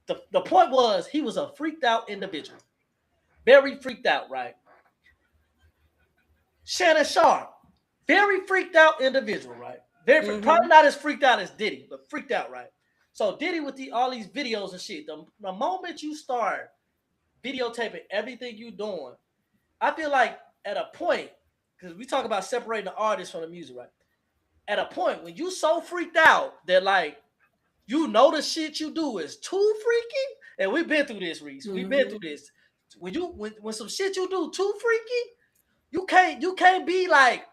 The point was he was a freaked out individual. Very freaked out, right? Shannon Sharp, very freaked out individual, right? Very probably not as freaked out as Diddy, but freaked out, right? So Diddy with all these videos and shit, the moment you start videotaping everything you doing, I feel like at a point, because we talk about separating the artist from the music, right? At a point when you so freaked out that like you know the shit you do is too freaky, and we've been through this, Reese. We've been through this. When some shit you do too freaky, you can't be like,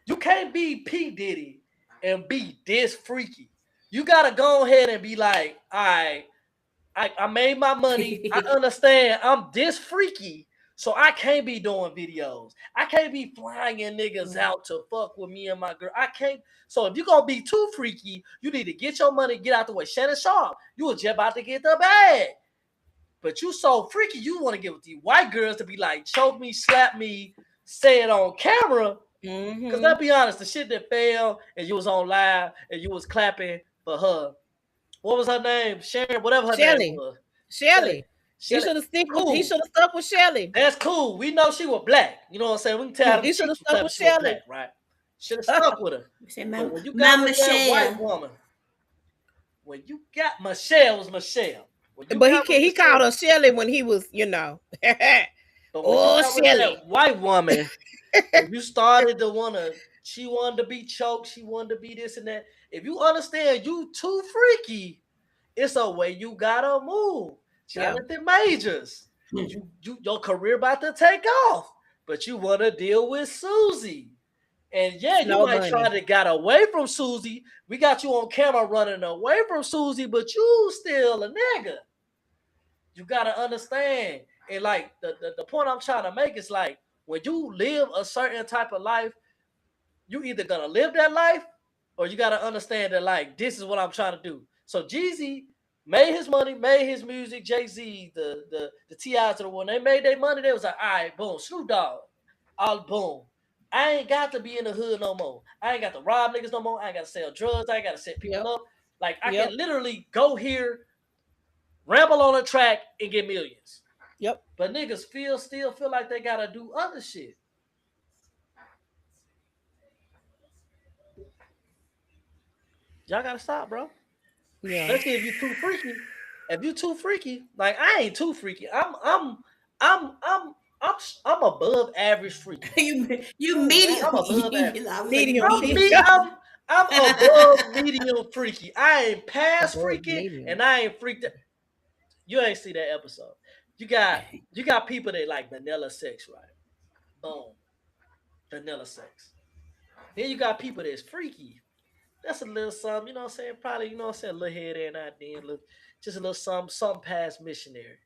you can't be P. Diddy and be this freaky. You gotta go ahead and be like, all right, I made my money. I understand I'm this freaky, so I can't be doing videos. I can't be flying niggas out to fuck with me and my girl. I can't. So if you're gonna be too freaky, you need to get your money, get out the way. Shannon Sharp, you was just about to get the bag. But you so freaky, you want to get with these white girls to be like, choke me, slap me, say it on camera. Because let's be honest, the shit that fell and you was on live and you was clapping for her. What was her name? Sharon, whatever her name was. Shelly. He should have stuck with Shelly. That's cool. We know she was black. You know what I'm saying? We can tell he should have stuck with Shelly, black, right? Should have stuck with her. But when you got with that white woman, when you got Michelle was Michelle. But he called her Shelly when he was, you know. Shelly, white woman. You started to wanna, she wanted to be choked, she wanted to be this and that. If you understand you too freaky, it's a way you gotta move. Jonathan Majors, your career about to take off, but you want to deal with Susie. And yeah, you might try to get away from Susie. We got you on camera running away from Susie, but you still a nigga. You gotta understand. And like the point I'm trying to make is like, when you live a certain type of life, you either gonna live that life or you gotta understand that like, this is what I'm trying to do. So Jeezy made his money, made his music. Jay-Z, the T.I.s to the one, they made their money. They was like, all right, boom, Snoop Dogg, all boom. I ain't got to be in the hood no more. I ain't got to rob niggas no more. I ain't got to sell drugs. I ain't got to set people up. Like, I can literally go here, ramble on a track, and get millions. Yep. But niggas still feel like they got to do other shit. Y'all got to stop, bro. Yeah. Let's see if you too freaky. If you too freaky, like I ain't too freaky. I'm above average freaky. you medium. I'm above medium. I'm above medium freaky. I ain't past freaking and I ain't freaked out. You ain't see that episode. You got people that like vanilla sex, right? Boom. Vanilla sex. Then you got people that's freaky. That's a little something, you know what I'm saying? Probably, you know what I'm saying, a little here, there, and out there, just a little something past missionary.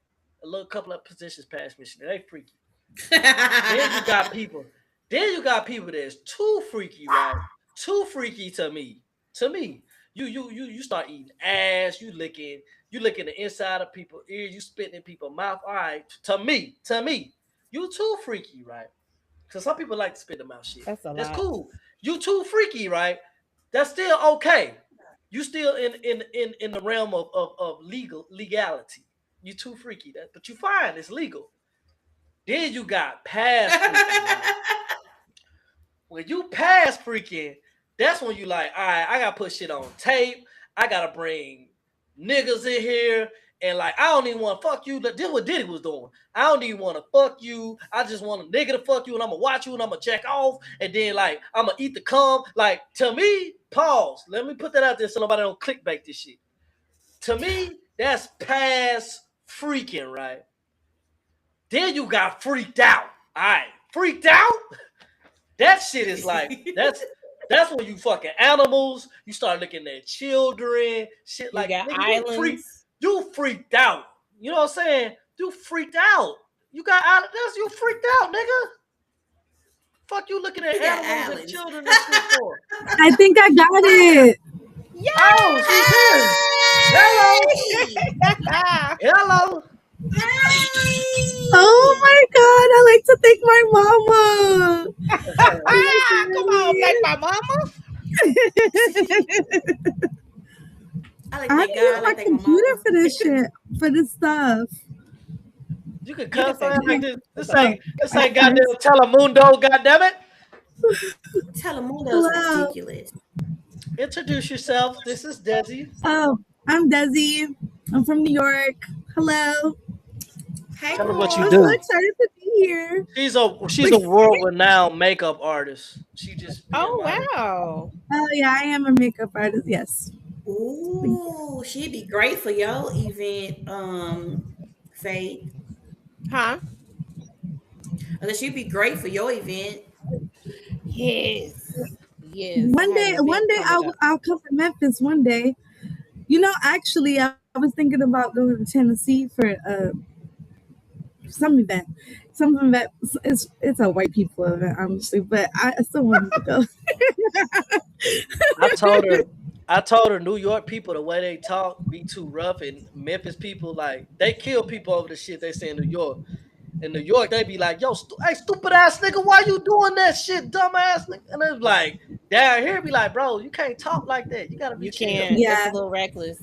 A little couple of positions past missionary. They freaky. Then you got people that's too freaky, right? Too freaky to me. To me. You start eating ass, you licking the inside of people's ears, you spitting in people's mouth. All right. To me, you too freaky, right? Because some people like to spit in mouth shit. That's cool. You too freaky, right? That's still okay. You still in the realm of legality. You too freaky, but you fine. It's legal. Then you got past freaking. When you pass freaking, that's when you like, all right, I gotta put shit on tape. I gotta bring niggas in here. And like, I don't even want to fuck you. This is what Diddy was doing. I don't even want to fuck you. I just want a nigga to fuck you, and I'm gonna watch you, and I'm gonna jack off, and then like I'm gonna eat the cum. Like, to me, pause. Let me put that out there so nobody don't clickbait this shit. To me, that's past freaking, right? Then you got freaked out. All right, freaked out. That shit is like that's when you fucking animals. You start looking at children, shit like got islands. You freaked out. You know what I'm saying? You freaked out. You got out of this. You freaked out, nigga. Fuck you looking at He got animals and islands. children and shit for? I think I got it. Oh, she's here. Hello. Hey! Hello. Hey! Oh my god, I like to thank my mama. Come on, like my mama. I like I that need God. I my like that computer mama. for this shit, for this stuff. You can can cuss say on like this. that. This ain't goddamn Telemundo, goddammit. Telemundo's Hello. ridiculous. Introduce yourself. This is Desi. Oh, I'm Desi. I'm from New York. Hello. Hey, Tell them what you I'm do. so excited to be here. She's a world-renowned makeup artist. She just Oh wow. Oh yeah, I am a makeup artist. Yes. Ooh, she'd be great for your event, Faith. Huh? I said she'd be great for your event. Yes. Yes. One I have day, an one event day coming up. I'll come to Memphis. One day. You know, actually, I was thinking about going to Tennessee for some event. Some event. It's a white people event, honestly, but I still wanted to go. I told her New York people the way they talk be too rough, and Memphis people like they kill people over the shit they say in New York. In New York, they be like, "Yo, hey, stupid ass nigga, why you doing that shit, dumb ass nigga?" And it's like down here, be like, "Bro, you can't talk like that. You gotta be You chill." can't. Yeah. It's a little reckless.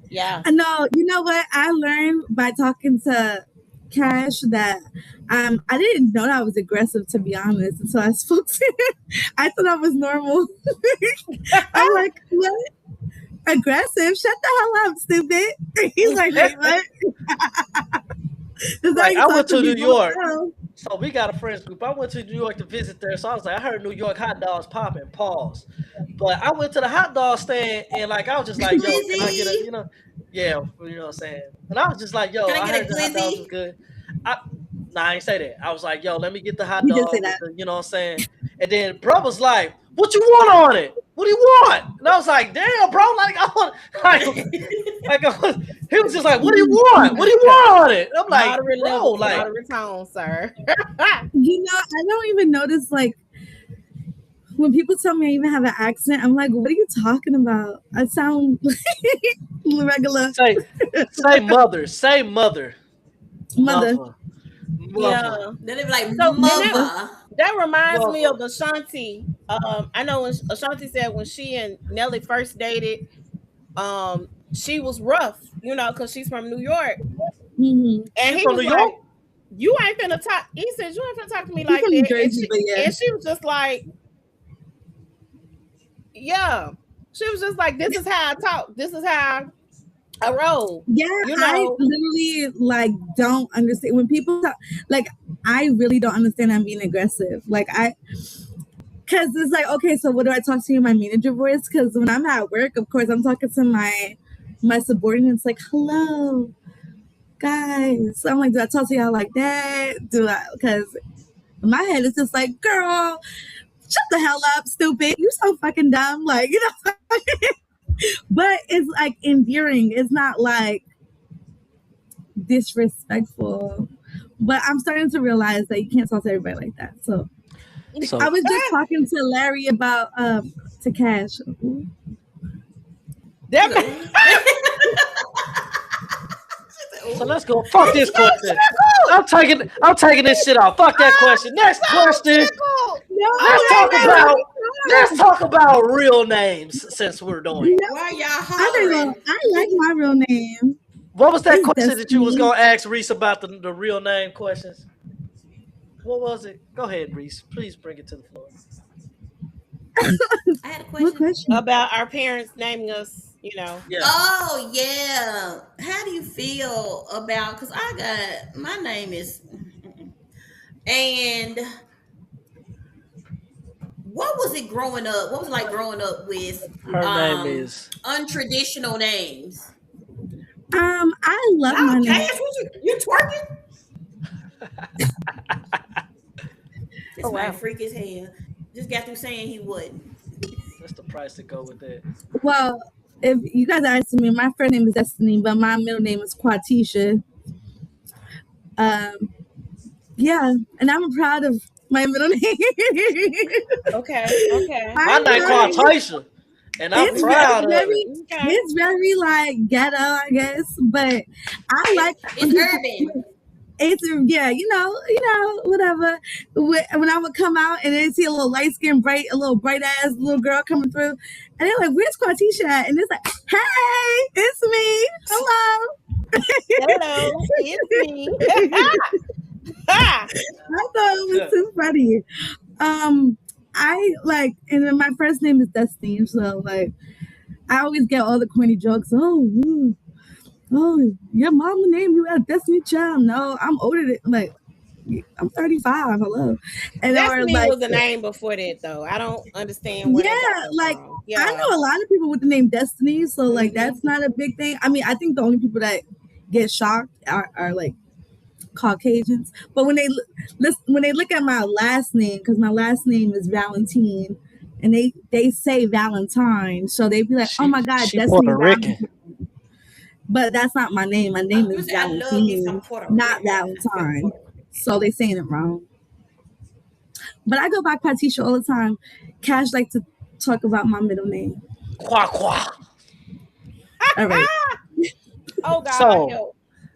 Yeah. I know. You know what? I learned by talking to Cash that I didn't know that I was aggressive, to be honest. And so I spoke to him. I thought I was normal. I'm like, what? Aggressive? Shut the hell up, stupid. He's like, wait, what? That's how Like, you I talk went to New people. York. Oh. So we got a friends group. I went to New York to visit there. So I was like, I heard New York hot dogs popping. Pause. But I went to the hot dog stand and like I was just like, yo, can I get a, yeah, you know what I'm saying? And I was just like, yo, Can I I get a heard the hot dogs glizzy? was good. I ain't say that. I was like, yo, let me get the hot You did dog. say that. You know what I'm saying? And then bro was like, what you want on it? What do you want? And I was like, damn, bro, like I want he was just like, what do you want? What do you want on it? I'm like, Moderate bro, level, like moderate tone, sir. You know, I don't even notice, like, when people tell me I even have an accent, I'm like, what are you talking about? I sound regular. say mother. Say mother. Mother. Yeah. Then they be like, So, mother. That reminds me of Ashanti. I know when Ashanti said when she and Nelly first dated, she was rough, because she's from New York. Mm-hmm. And he from was New like, York? "You ain't finna talk." He said, "You ain't finna talk to me He's like from that." New Jersey, but yeah. And she was just like, "Yeah." She was just like, "This is how I talk. This is how I roll." Yeah, You I know. literally don't understand when people talk. Like, I really don't understand I'm being aggressive. Because it's like, okay, so what do I talk to you in my manager voice? Because when I'm at work, of course, I'm talking to my subordinates like, hello, guys. So I'm like, do I talk to y'all like that? Because in my head, it's just like, girl, shut the hell up, stupid. You so fucking dumb. Like, but it's like endearing. It's not like disrespectful. But I'm starting to realize that you can't talk to everybody like that. So I was just talking to Larry about to Cash. So let's go. Fuck this question. I'm taking this shit off. Fuck that question. Next question. Let's talk about real names since we're doing. Why y'all hollering? I like my real name. What was that It's question that you was Destiny. gonna ask Reese about the real name questions? What was it? Go ahead, Reese. Please bring it to the floor. I had a What question. question? About our parents naming us, Yeah. Oh yeah. How do you feel about? Because my name is, and what was it growing up? What was it like growing up with Her name is. untraditional names? I love my name. Cash, you twerking? This man freak as hell. Just got through saying he wouldn't. That's the price to go with that. Well, if you guys are asking me, my first name is Destiny, but my middle name is Quatisha. Yeah, and I'm proud of my middle name. Okay. My name called Taisha, and I'm proud of it. Okay. It's very like ghetto, I guess, but I like It's urban. it's yeah, whatever. When I would come out and they see a little light skinned, a little bright ass little girl coming through, and they're like, "Where's Quatisha at?" And it's like, "Hey, it's me. Hello." Hello, it's me. I thought it was too funny. I like, and then my first name is Destiny, so like, I always get all the corny jokes. Oh, your mama named you as Destiny Child. No, I'm older than like, I'm 35. Hello, and Destiny like, was a name before that, though. I don't understand where that got like from. I know a lot of people with the name Destiny, so like that's not a big thing. I mean, I think the only people that get shocked are like Caucasians, but when they look at my last name, because my last name is Valentine, and they say Valentine, so they be like, "Oh my God, She Destiny Puerto Rican." Valentine." But that's not my name. My name is I love me some Valentine, Puerto not Rican. Valentine. So they saying it wrong. But I go by Quatisha all the time. Cash like to talk about my middle name. Qua qua. All right. Oh God.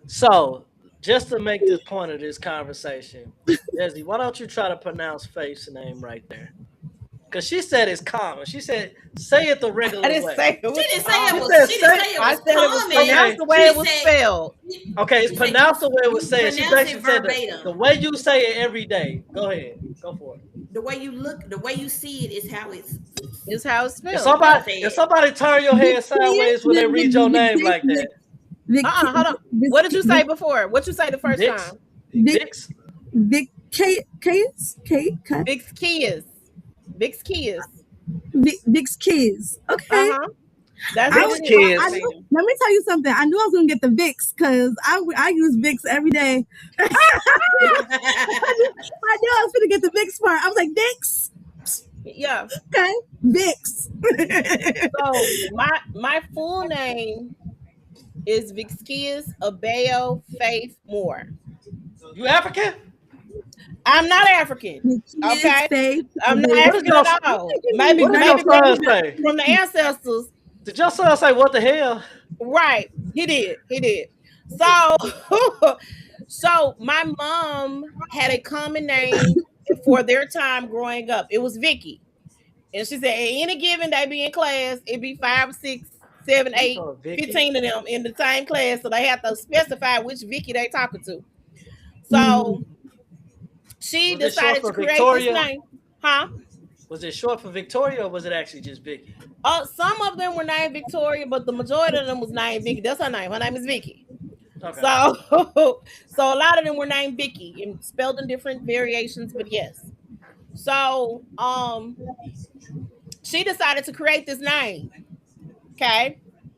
So just to make this point of this conversation, Desi, why don't you try to pronounce Faith's name right there? Because she said it's common. She said, say it the regular I didn't way. say it was. She didn't say it was. said She didn't say it I was said it was common. pronounced the way it was spelled. Okay, it's You pronounced the way it was said. She pronounce it basically said verbatim. the way you say it every day. Go ahead. Go for it. The way you look, the way you see it is how it's. It's how it's spelled. If somebody turn your head sideways when they read your name like that. Hold on. What did you say before? What you say the first Vix? time? Vix? Vix Kids. Vic's kids. Okay. That's Vix Kids. Let me tell you something. I knew I was gonna get the Vicks because I use Vicks every day. I knew I was gonna get the Vicks part. I was like, Vicks. Yeah. Okay. Vicks. So my full name is Vixkias Abeo Faith Moore. You African? I'm not African. Okay. Faith, I'm not African at all. Maybe What did your son say? from the ancestors. Did your son say what the hell? Right. He did. So my mom had a common name for their time growing up. It was Vicky. And she said, at any given day be in class, it'd be 5, 6, 7, 8, 15 of them in the same class. So they have to specify which Vicky they talking to. So she decided to create this name. Huh? Was it short for Victoria or was it actually just Vicky? Some of them were named Victoria, but the majority of them was named Vicky. That's her name. Her name is Vicky. Okay. So a lot of them were named Vicky and spelled in different variations, but yes. So she decided to create this name. Okay.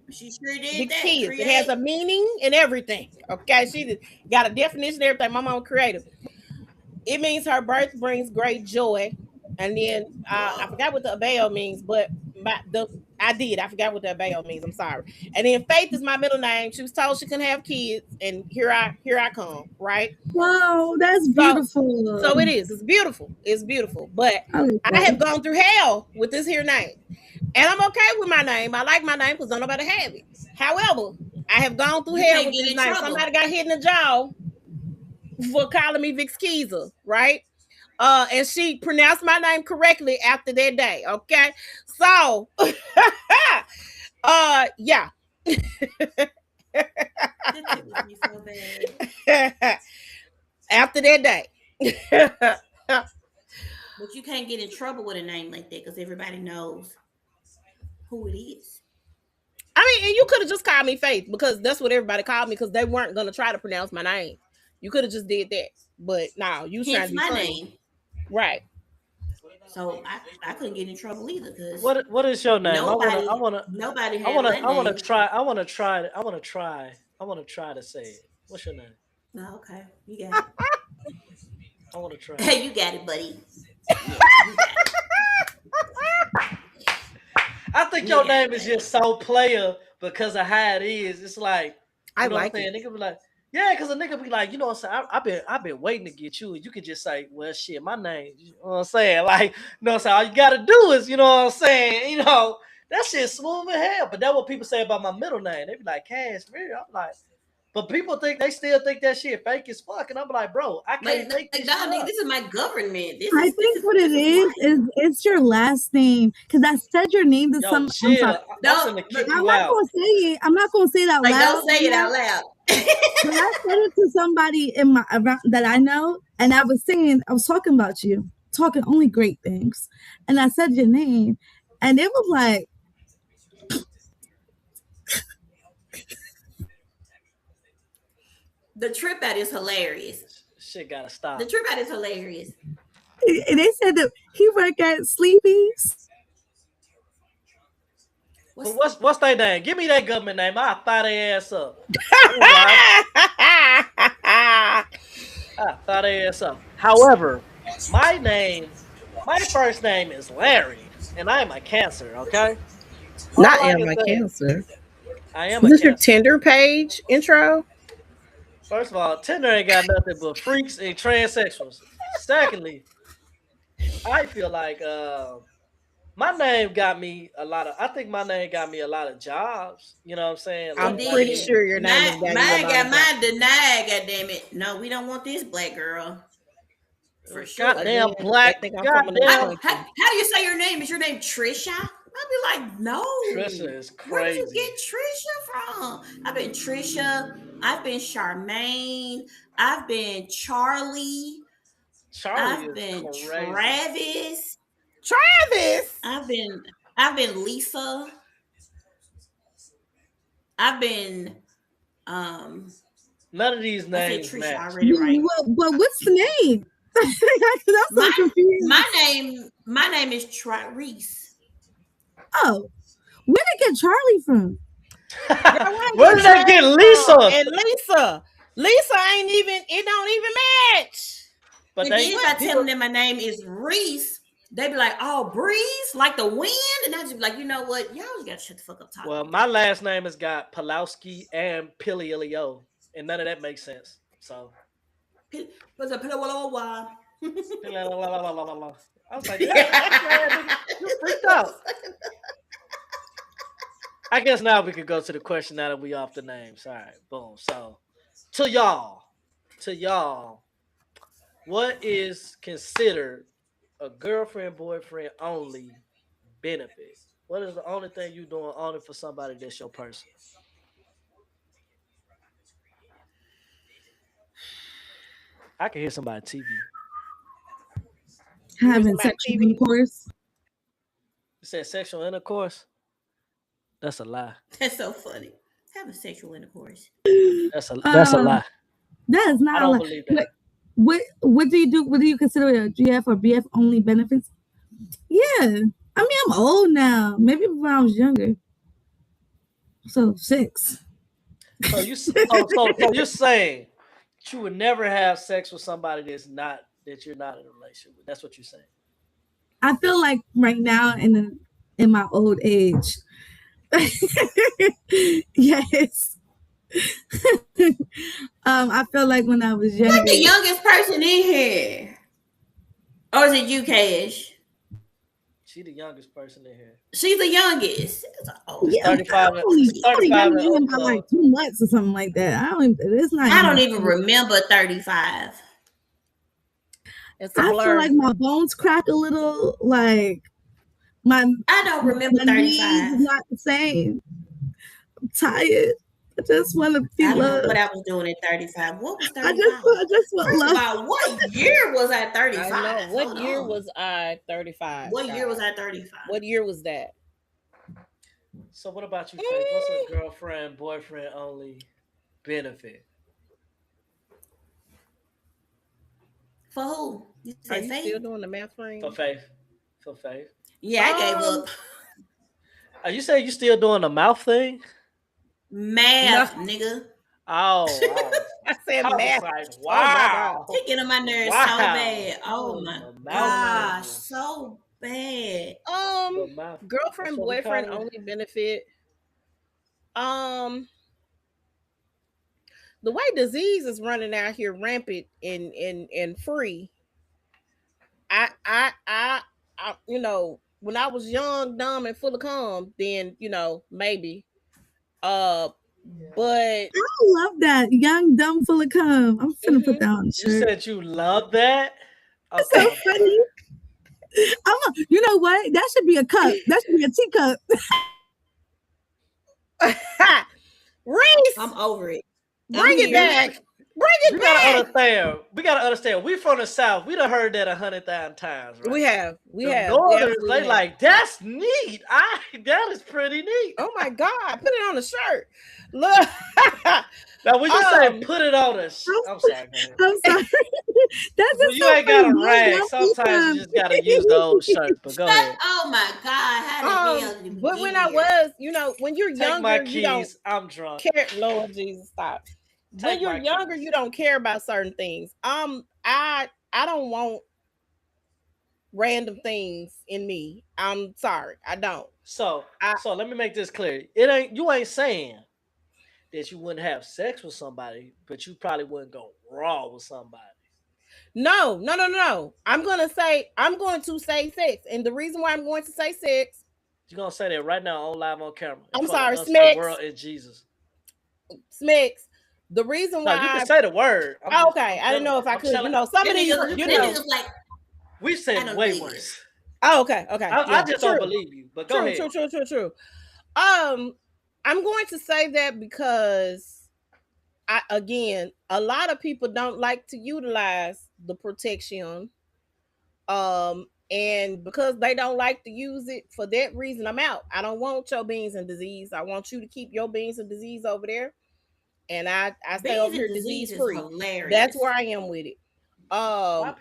She sure did Big that. Kids. It has a meaning and everything. Okay. She got a definition, everything. My mom created. It means her birth brings great joy. And then I forgot what the Abeo means, but I forgot what the Abeo means. I'm sorry. And then Faith is my middle name. She was told she couldn't have kids, and here I come. Right? Wow, that's beautiful. So it is. It's beautiful. It's beautiful. But I have gone through hell with this here name, and I'm okay with my name. I like my name because don't nobody have it. However, I have gone through hell with this name. Somebody got hit in the jaw for calling me Vix Keezer, right? And she pronounced my name correctly after that day. Okay. So yeah. After that day. But you can't get in trouble with a name like that because everybody knows who it is. I mean, and you could have just called me Faith because that's what everybody called me because they weren't gonna try to pronounce my name. You could have just did that, but now you trying to be my funny. name. Right. So I couldn't get in trouble either because what is your name? Nobody I want to try to say it. What's your name? No, okay, you got it. I want to try. Hey, you got it, buddy. I think your name is just so player because of how it is. It's like I like it. They could be like, Yeah, because a nigga be like, you know what I'm saying? I've been waiting to get you. You could just say, well, shit, my name. You know what I'm saying? Like, you know what I'm saying? All you gotta do is, you know what I'm saying? You know, that shit smooth as hell. But that's what people say about my middle name. They be like, Cash, really? I'm like, but people still think that shit fake as fuck. And I'm like, bro, I can't make this shit Dog, nigga, up. this is my government. This I is think what it is it's your last name. Because I said your name to Yo, some. I'm chill. sorry. I'm don't finna kick I'm you not out. gonna say it. I'm not gonna say it out like loud. don't say it out loud. But I said it to somebody in my around that I know, and I was talking about you, talking only great things, and I said your name, and it was like, The trip out is hilarious. Shit gotta stop. The trip out is hilarious. and they said that he worked at Sleepy's. But what's their name? Give me that government name. I'll fire their ass up. I'll fire their ass up. However, my first name is Larry, and I am a Cancer, okay? Not All I am can I say- Cancer. I am Is a this your Cancer. Tinder page intro? First of all, Tinder ain't got nothing but freaks and transsexuals. Secondly, I feel like my name got me a lot of. I think my name got me a lot of jobs. You know what I'm saying? I'm It pretty did. sure your name is Mine Daniel got Monica. mine denied, goddammit. No, we don't want this black girl. For sure. Goddamn Again, black. they think I'm from another Goddamn. country. How do you say your name? Is your name Trisha? I'd be like, no. Trisha is Where did you crazy. get Trisha from? I've been Trisha. I've been Charmaine. I've been Charlie. Charlie I've been is crazy. Travis. Travis. I've been Lisa. I've been None of these I said names Trisha match. already, right? But what's the name? I'm so confused. My name is Reese. Oh, where did they get Charlie from? Where did they get Lisa? And Lisa ain't even. It don't even match. But And then if I tell them that my name is Reese, they be like, "Oh, breeze, like the wind," and I just be like, "You know what? Y'all just gotta shut the fuck up." Talking. Well, my last name has got Pulowski and Piliolio, and none of that makes sense. So What's up, Pillow? I was like, you freaked out. I guess now we could go to the question now that we off the names. All right, boom. So to y'all, what is considered a girlfriend, boyfriend only benefit? What is the only thing you doing only for somebody that's your person? I can hear somebody TV. Having my sexual TV. intercourse. You said sexual intercourse? That's a lie. That's so funny. Having sexual intercourse. That's a lie. That is not I don't like, believe that. what do you do? What do you consider a GF or BF only benefits? Yeah, I mean I'm old now. Maybe when I was younger. So 6. So you're saying you would never have sex with somebody that you're not in a relationship with. That's what you're saying. I feel like right now in my old age, yes. I feel like when I was younger, Like the youngest person in here, or is it you, Cash? She the youngest person in here. She's the youngest. yeah, 35 only 35 younger and than him by up. like 2 months or something like that. I don't even remember 35. It's a I blur. feel like my bones crack a little. Like I don't remember my knees 35. is not the same. I'm tired. I just want to be I don't know loved. what I was doing at 35. What was 35? I just want First love. of all, what year was I 35? I know. What Hold year on. was I 35? What year was I 35? What year was that? So what about you, Faith? What's a girlfriend, boyfriend only benefit? For who? You Are said you Faith? still doing the math frame? For Faith. For Faith. Yeah, I gave up. Are you saying you still doing the mouth thing? Math, nigga. Oh, I said I was math. like, Oh my God. wow. They get on my nerves Wow. so bad. Oh my The mouth gosh, thing. so bad. The mouth. Girlfriend, That's what we boyfriend call it? only benefit. the way disease is running out here rampant and free. I when I was young, dumb, and full of cum, then maybe. But I love that. Young, dumb, full of cum. I'm finna put that on the You shirt. said you love that. That's so Okay. funny. You know what? That should be a cup. That should be a teacup. Reese, I'm over it. bring it here. back. Bring it We gotta back. understand. We gotta understand. We from the South. We done heard that 100,000 times, right? We have. We The have. Northerners, absolutely they have. like, that's neat. That is pretty neat. Oh my God, put it on the shirt. Look. Now, when you say Um, put it on a I'm sorry, man. I'm sorry. That's Well, just you so ain't got a funny. rag. Young, Sometimes you just gotta use the old shirt. But go ahead. Oh my God! How the hell did we But get when I here? was, when you're Take my younger, you don't keys. I'm drunk. care. Lord Jesus, stop. When Take you're my younger, keys. you don't care about certain things. I don't want random things in me. I'm sorry, I don't. So I- let me make this clear. You ain't saying that you wouldn't have sex with somebody, but you probably wouldn't go raw with somebody. No. I'm going to say sex, and the reason why I'm going to say sex, You're gonna say that right now on live on camera. in I'm front sorry, of us, the Smix. world and Jesus. Smix. The reason No, why you can say the word. okay, I didn't know if I I'm could. telling- Some of That these, nigga was like, We've I said don't way believe worse. Oh, okay. I Yeah, just true. don't believe you. But go ahead. True. I'm going to say that because a lot of people don't like to utilize the protection. And because they don't like to use it for that reason, I'm out. I don't want your beans and disease. I want you to keep your beans and disease over there. And I stay over here disease free. Hilarious. That's where I am with it. Why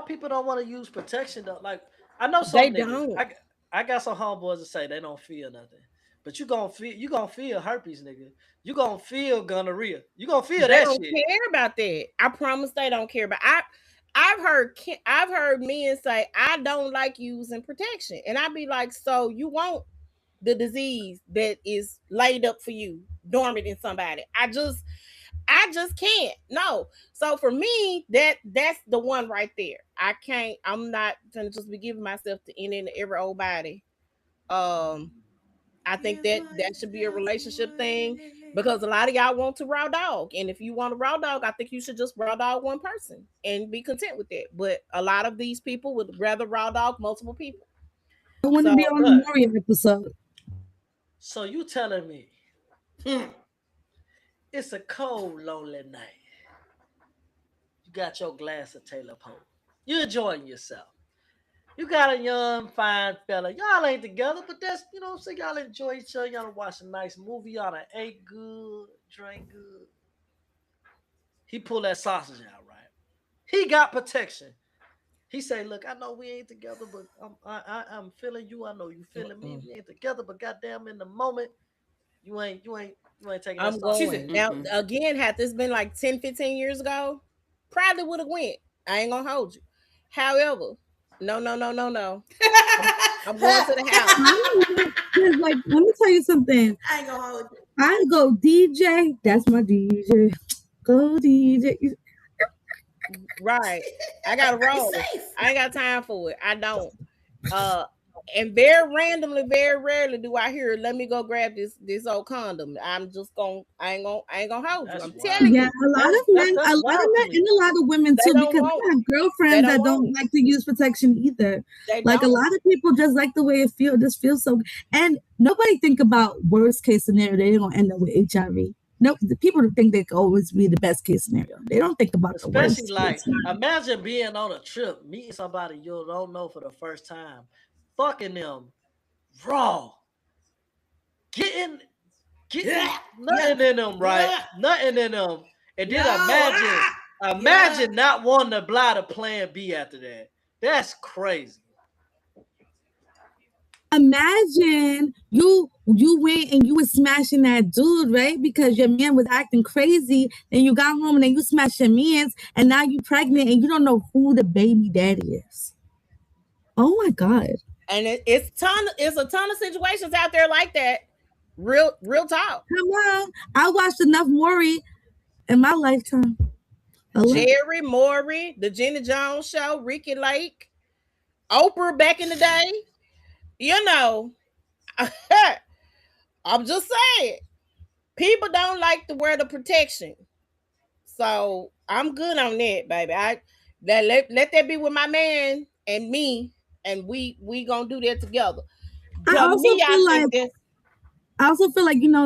people don't want to use protection though? Like I know some They niggas. don't. I got some homeboys that say they don't feel nothing. But you gonna feel herpes, nigga. You gonna feel gonorrhea. You gonna feel They that don't shit. care about that. I promise they don't care. But I've heard men say I don't like using protection, and I'd be like, so you want the disease that is laid up for you, dormant in somebody? I just can't. No. So for me, that's the one right there. I can't. I'm not gonna just be giving myself to any and every old body. I think that should be a relationship thing because a lot of y'all want to raw dog, and if you want a raw dog, I think you should just raw dog one person and be content with that. But a lot of these people would rather raw dog multiple people. I want to be on the Mario episode. So you telling me it's a cold, lonely night. You got your glass of Taylor Pope. You're enjoying yourself. You got a young, fine fella. Y'all ain't together, but that's, what I'm saying. Y'all enjoy each other. Y'all watch a nice movie. Y'all done ate good, drank good. He pulled that sausage out, right? He got protection. He say, look, I know we ain't together, but I'm feeling you. I know you feeling me. We ain't together, but goddamn, in the moment, you ain't taking that I'm sausage. going. Now, again, had this been like 10, 15 years ago, probably would have went. I ain't gonna hold you. However, no. I'm going to the house. Like, let me tell you something. I ain't gonna hold you. I go DJ. That's my DJ. Go DJ. Right. I gotta roll. Safe. I ain't got time for it. I don't. And very randomly, very rarely do I hear, let me go grab this old condom. I ain't gonna hold you. That's I'm wild. telling you. Yeah, a lot of men, that's a lot wild of men, to me. and a lot of women They too, don't because want- I have girlfriends they that don't don't want- like to use protection either. They Like a don't. lot of people just like the way it feels. Just feels so good. And nobody think about worst case scenario. They're gonna end up with HIV. No, the people think they can always be the best case scenario. They don't think about the worst. Especially like, case scenario. imagine being on a trip, meeting somebody you don't know for the first time, fucking them raw, getting nothing in them, right? Nothing in them, and then imagine not wanting to apply to Plan B after that. That's crazy. Imagine you went and you was smashing that dude, right? Because your man was acting crazy, and you got home and then you smashed your man's, and now you pregnant and you don't know who the baby daddy is. Oh my God. And it's a ton of situations out there like that. Real talk. Come on. I watched enough Maury in my lifetime. Hello? Jerry, Maury, the Jenny Jones show, Ricky Lake, Oprah back in the day. You know, I'm just saying, people don't like to wear the protection. So I'm good on that, baby. Let that be with my man and me, and we gonna do that together. I To also me, I feel think like that's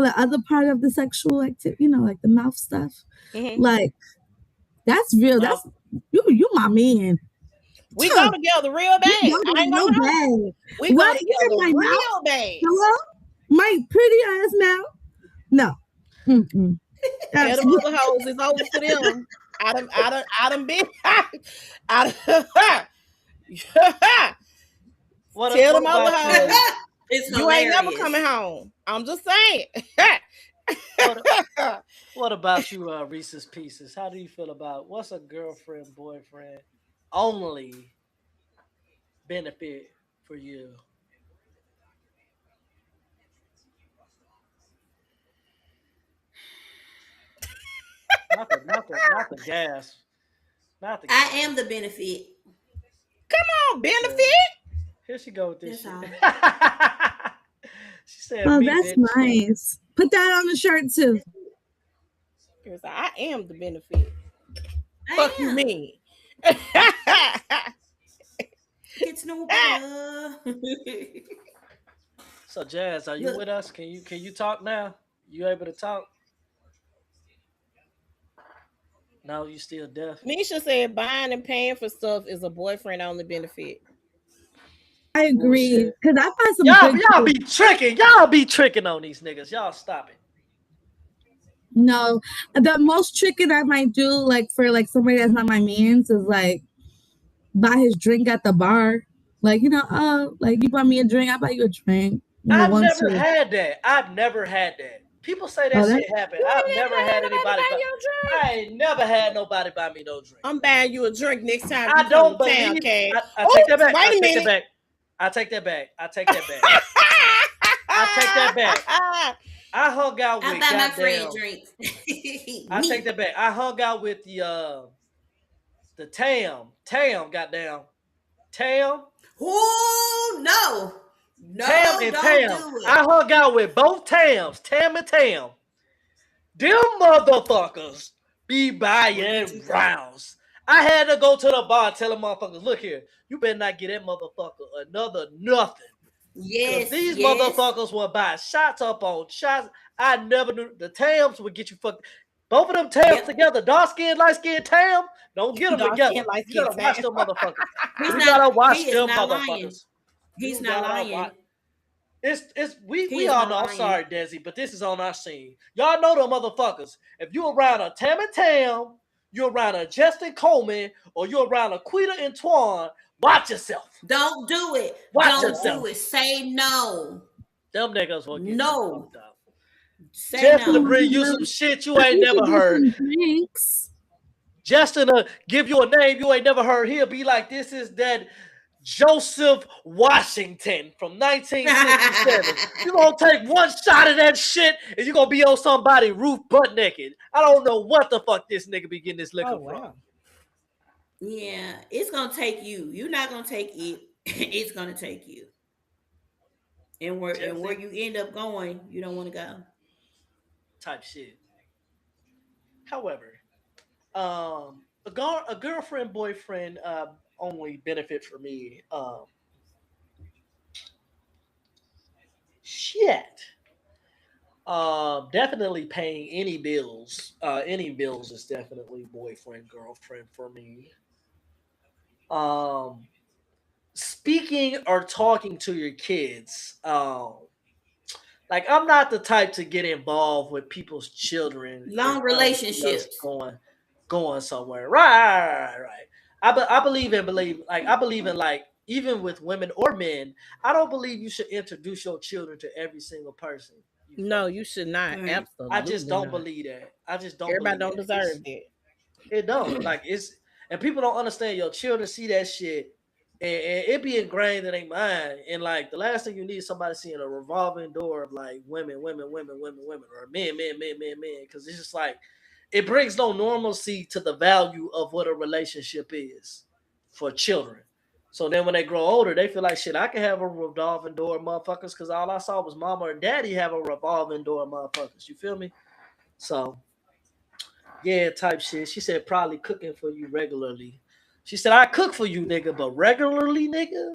the other part of the sexual activity, like the mouth stuff, mhm. like that's real. That's you my man. We go together real We bad. go I ain't real gonna lie. bad. We go What? You in together my mouth? real bad. Hello? My pretty ass mouth? No. Mm-mm. Tell them Absolutely. other hoes it's over for them. I done been. I done, Tell them other hoes It's you ain't never hilarious. coming home. I'm just saying. What about you, Reese's Pieces? How do you feel about what's a girlfriend, boyfriend only benefit for you? Not the gas. Not the I gas. am the benefit. Come on, benefit. Here she go with this That's shit. all. She said, Oh, "Me, that's bitch." nice. Put that on the shirt too. I am the benefit. I Fuck you am. mean. It's no better. So, Jazz, are you Look, with us? Can you talk now? You able to talk? No, you still deaf. Misha said buying and paying for stuff is a boyfriend only benefit. I agree. Bullshit. Because I find some Y'all, good y'all shit. be tricking. Y'all be tricking on these niggas. Y'all stop it. No. The most tricking I might do, like for like somebody that's not my man's, is like buy his drink at the bar. Like, like you buy me a drink, I buy you a drink. I've One, never two. had that. I've never had that. People say Oh, that that shit happened. You I've ain't never never had had nobody anybody buy buy. you a drink. I ain't never had nobody buy me no drink. I'm buying you a drink next time I you come don't to town, believe. Cat. I take that Oops, back. wait I a take that minute. back. I take that back. I take that back. I take that back. I hung out I with buy my friend goddamn. drinks. I take Me. that back. I hung out with the Tam, goddamn. Tam. Oh no. Tam No, and don't Tam. do I it. hung out with both Tams, Tam and Tam. Them motherfuckers be What did buying you say? rounds. I had to go to the bar and tell them motherfuckers, look here, you better not get that motherfucker another nothing. Cause Yes, these yes. motherfuckers will buy shots up on shots. I never knew the Tams would get you fucked. Both of them Tams Yep. together, dark skin, light skin Tam, don't get them Dark together. skin, light You skin, gotta watch tan. them motherfuckers. He's You not gotta watch he is them not lying. motherfuckers. He's You not gotta watch. lying. It's He we is all not know. I'm lying. sorry, Desi, but this is on our scene. Y'all know them motherfuckers. If you around a Tam and Tam, you around a Justin Coleman, or you around a Quita and Twan, watch yourself. Don't do it. Watch Don't do yourself. it. Say no. Them niggas will get you No. fucked up. Say Justin to no. bring you some shit you I ain't think you never get heard. some drinks. Justin to give you a name you ain't never heard. He'll be like, this is that Joseph Washington from 1967. You're gonna take one shot of that shit and you're gonna be on somebody's roof butt naked. I don't know what the fuck this nigga be getting this liquor Oh from. wow. Yeah, it's gonna take you. You're not gonna take it. It's gonna take you. And where Justin you end up going, you don't want to go. type shit. However, a girlfriend boyfriend only benefit for me. Shit. Definitely paying any bills. Any bills is definitely boyfriend girlfriend for me. Um, Speaking or talking to your kids. Like I'm not the type to get involved with people's children if Long I don't see us relationships. going somewhere. Right. I believe in like even with women or men. I don't believe you should introduce your children to every single person you No, fuck. you should not. Right. I just Absolutely don't not. believe that. I just don't Everybody believe don't that. deserve that. It don't like it's and people don't understand. Your children see that shit, and it be ingrained in their mind. And like the last thing you need is somebody seeing a revolving door of like women, or men, men. Because it's just like it brings no normalcy to the value of what a relationship is for children. So then when they grow older, they feel like shit, I can have a revolving door motherfuckers because all I saw was mama and daddy have a revolving door motherfuckers. You feel me? So yeah, type shit. She said probably cooking for you regularly. She said I cook for you, nigga, but regularly, nigga.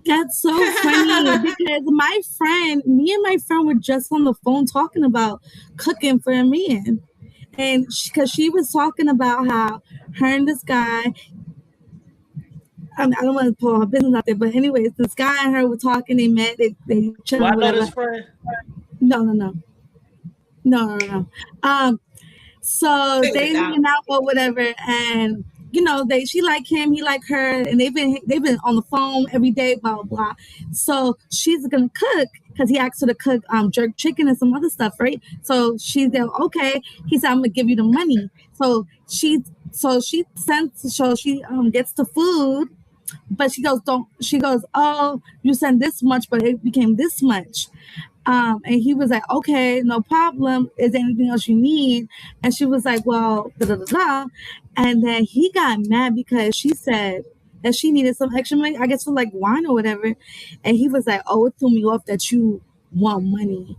That's so funny because me and my friend were just on the phone talking about cooking for a man. And because she was talking about how her and this guy, I don't want to pull her business out there, but anyways, this guy and her were talking, they met, they Do chilling, I know whatever. this friend? No. So they hanging out or whatever, and she like him, he like her, and they've been on the phone every day, blah blah blah. So she's gonna cook because he asked her to cook jerk chicken and some other stuff, right? So she's there, okay. He said, I'm gonna give you the money. So she gets the food, but she goes, oh, you sent this much, but it became this much. And he was like, okay, no problem. Is there anything else you need? And she was like, well, da da da da. And then he got mad because she said that she needed some extra money, I guess for like wine or whatever. And he was like, oh, it threw me off that you want money.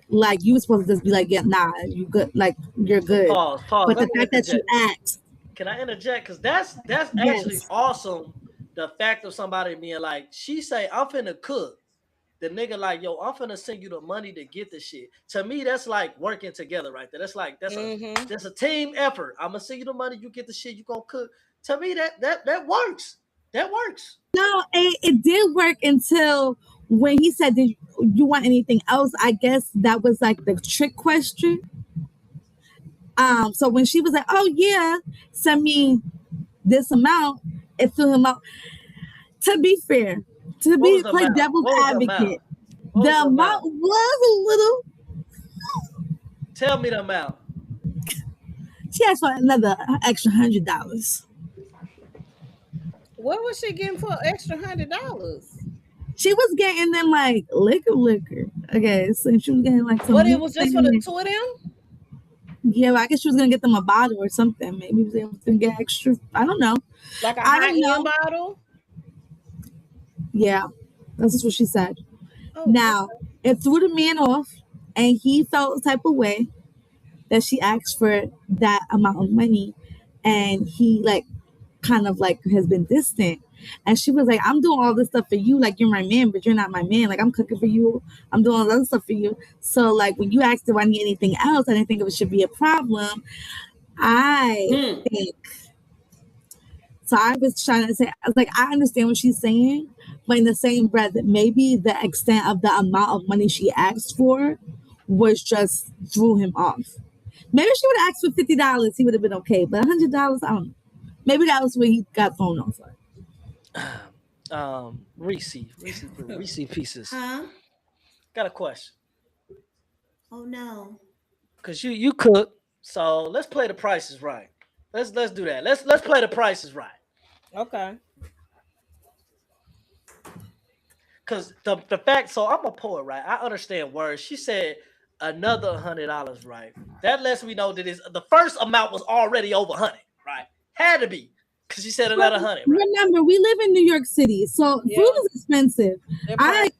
Like you were supposed to just be like, yeah, nah, you good, like you're good. Pause. But the Let me fact that you interject. asked, Can I interject? Because that's Yes. actually awesome. The fact of somebody being like, she say, I'm finna cook. The nigga like, yo, I'm finna send you the money to get the shit. To me, that's like working together right there. That's like that's a team effort. I'm gonna send you the money, you get the shit, you gonna cook. To me, that works. That works. no, it did work until when he said, did you want anything else? I guess that was like the trick question. So when she was like, oh yeah, send me this amount, it threw him out. To be fair, What was the play amount? devil's What was the advocate, amount? What the was the amount amount? was a little. Tell me the amount. She asked for another extra $100. What was she getting for extra $100? She was getting them like liquor, I guess, and she was getting like some. But it was just for the two of them? Yeah, well, I guess she was gonna get them a bottle or something. Maybe they was gonna get extra. I don't know. Like a I don't know. high-end bottle? Yeah, that's just what she said. Oh, Now, it threw the man off, and he felt the type of way that she asked for that amount of money, and he like kind of like has been distant. And she was like, I'm doing all this stuff for you, like you're my man, but you're not my man. Like I'm cooking for you, I'm doing all this other stuff for you. So like when you asked if I need anything else, I didn't think it should be a problem. I think so. I was trying to say, I was like, I understand what she's saying, but in the same breath, maybe the extent of the amount of money she asked for was just threw him off. Maybe she would have asked for $50, he would have been okay. But $100, I don't know. Maybe that was where he got thrown off. Reese Pieces. Huh? Got a question. Oh no. Cause you cook, so let's play the prices right. Let's do that. Let's play the prices right. okay. Cause the fact, so I'm a poet, right? I understand words. She said another $100, right? That lets me know that the first amount was already over 100, right? Had to be, cause she said another 100. Right? Remember, we live in New York City, so food is expensive. It ain't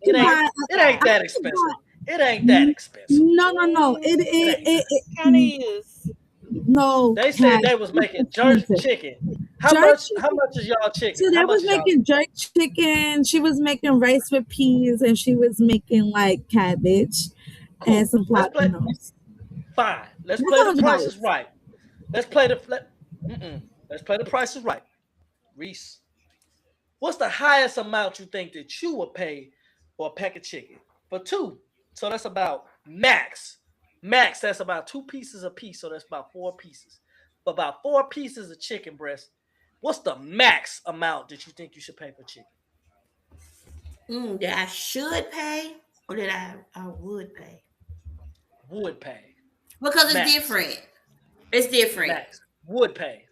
that expensive. It ain't that expensive. No. It kind of is. no. They said they was making jerk chicken. How much is y'all chicken? So they was making jerk chicken. She was making rice with peas, and she was making like cabbage and some platanos. Fine. Let's play the prices right. Let's play the prices right. Reese, what's the highest amount you think that you would pay for a pack of chicken? For two. So that's about max. That's about 2 pieces a piece. So that's about 4 pieces. For about 4 pieces of chicken breast, what's the max amount that you think you should pay for chicken? That I should pay or that I would pay? Would pay. Because it's different. It's different. Max. Would pay.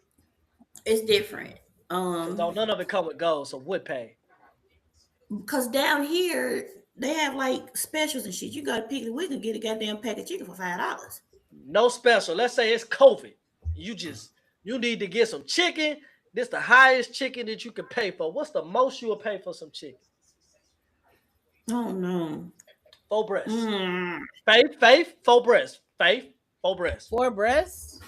It's different. None of it come with gold, so would pay. Because down here they have like specials and shit. You got to pick the week and get a goddamn pack of chicken for $5. No special. Let's say it's COVID. You need to get some chicken. This the highest chicken that you can pay for. What's the most you will pay for some chicken? Oh no. 4 breasts. Mm. Faith, 4 breasts. Faith, 4 breasts. 4 breasts.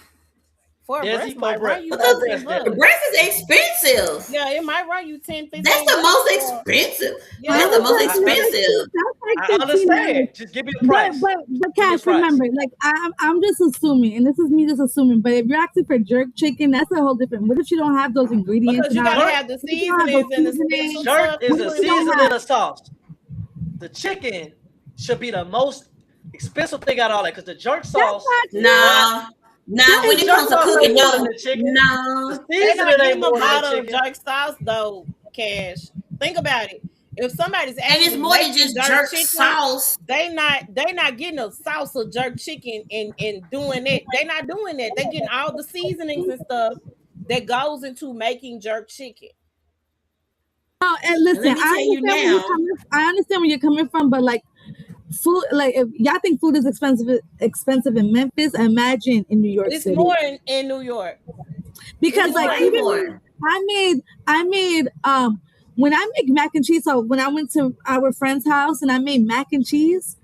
4 Desi, breasts 4 might run breasts. you But 4 $10, breasts. the breast is expensive. Yeah, it might run you 10, 15. That's the most expensive. Yeah, That's the most That's expensive. like I $15. understand. Just give me a price. But Give me a Cash, price. remember, like I'm just assuming, and this is me just assuming. But if you're asking for jerk chicken, that's a whole different. What if you don't have those ingredients? because you now? gotta have the If you don't have seasonings those and the seasonings, special Jerk stuff. is a You don't seasoning have- and a sauce. The chicken should be the most expensive thing out of all that because the jerk sauce. No, when it comes to cooking, more no. than the chicken. No. The They're seasoning not ain't getting a more than the bottle of chicken. jerk sauce though, Cash. Think about it. If somebody's And it's actually more than making just jerk chicken, sauce. they not getting a sauce of jerk chicken and doing it. They not doing that. They getting all the seasonings and stuff that goes into making jerk chicken. Oh, and listen, Let me tell you now. I understand where you're coming from, but like food, like if y'all think food is expensive in Memphis, imagine in New York It's City. more in New York. Because It's like way even more. I made when I make mac and cheese. So when I went to our friend's house and I made mac and cheese,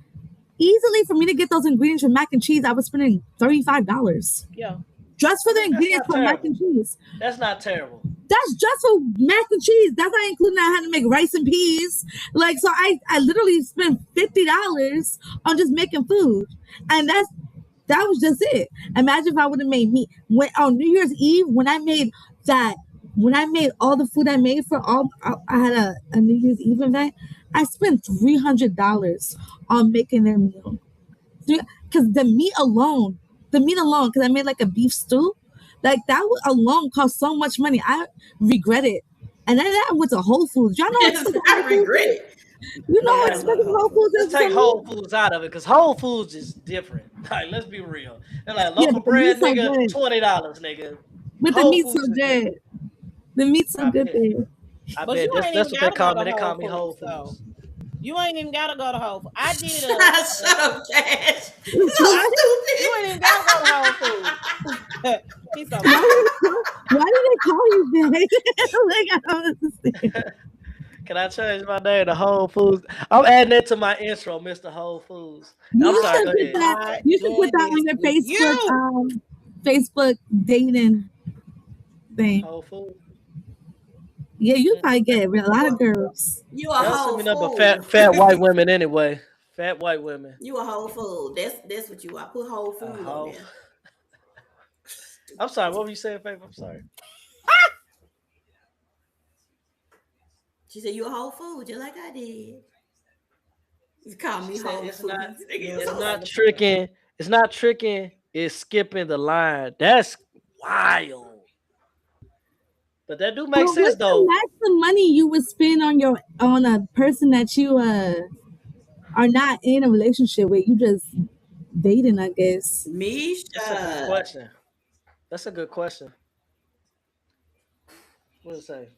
easily for me to get those ingredients for mac and cheese, I was spending $35 Yeah. just for the ingredients not for mac terrible. and cheese. That's not terrible. That's just for mac and cheese. That's not including I had to make rice and peas. Like, so I literally spent $50 on just making food. And that was just it. Imagine if I would have made meat. When on New Year's Eve, when I made all the food I made for I had a New Year's Eve event, I spent $300 on making their meal. Because the meat alone, because I made like a beef stew, like that alone cost so much money. I regret it. And then I went to Whole Foods. Y'all know I regret it. You know Yeah, what expensive Whole Foods is? Let's take for me? Whole Foods out of it because Whole Foods is different. Like, let's be real. They're like Yeah, local but the bread, meat's so nigga, good. $20, nigga. But the Whole meat's so Foods is good. The meat's so I good bet. there. I But bet you ain't that's even what they gotta call go me. to They call Whole me Whole Foods, though. Foods. You ain't even gotta go to Whole Foods. I did Shut up, Cash. You so You ain't stupid. even gotta go to Whole Foods. He's so Why do they call you that? Like, I don't understand. Can I change my name to Whole Foods? I'm adding it to my intro, Mr. Whole Foods. I'm You sorry, should go put ahead. that. You should put that on your With Facebook, Facebook dating thing. Whole Foods. Yeah, you probably get a lot of girls. You a Y'all whole send me number food. fat white women anyway. Fat white women. You a whole food. That's what you are. Put whole food on whole- there. I'm sorry. What were you saying, Faith? I'm sorry. She said you a whole food, just like I did. You call me She said whole it's food. not- Nigga, It's so not like- tricking. It's not tricking. It's skipping the line. That's wild. But that do make But sense what's though. the maximum money you would spend on a person that you are not in a relationship with? You just dating, I guess. Me, That's a good question. That's a good question. What does it say?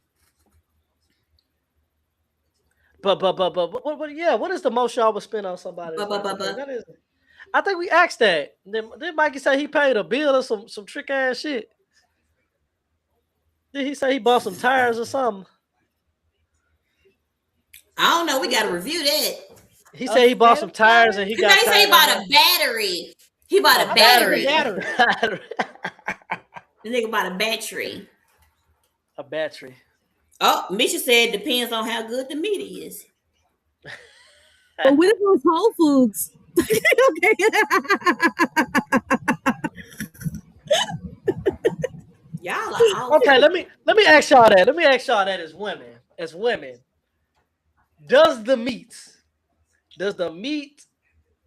But yeah, what is the most y'all would spend on somebody? But. That is, I think we asked that. Then Mikey say he paid a bill or some trick ass shit. Did he say he bought some tires or something? I don't know. We got to review that. He said he bought some tires and he He got. say he bought a battery. He bought a battery. battery. The nigga bought a battery. A battery. Oh, Misha said depends on how good the meat is. But what if it was Whole Foods? Okay. Y'all are all Okay, let me ask y'all that. Let me ask y'all that as women. As women, does the meat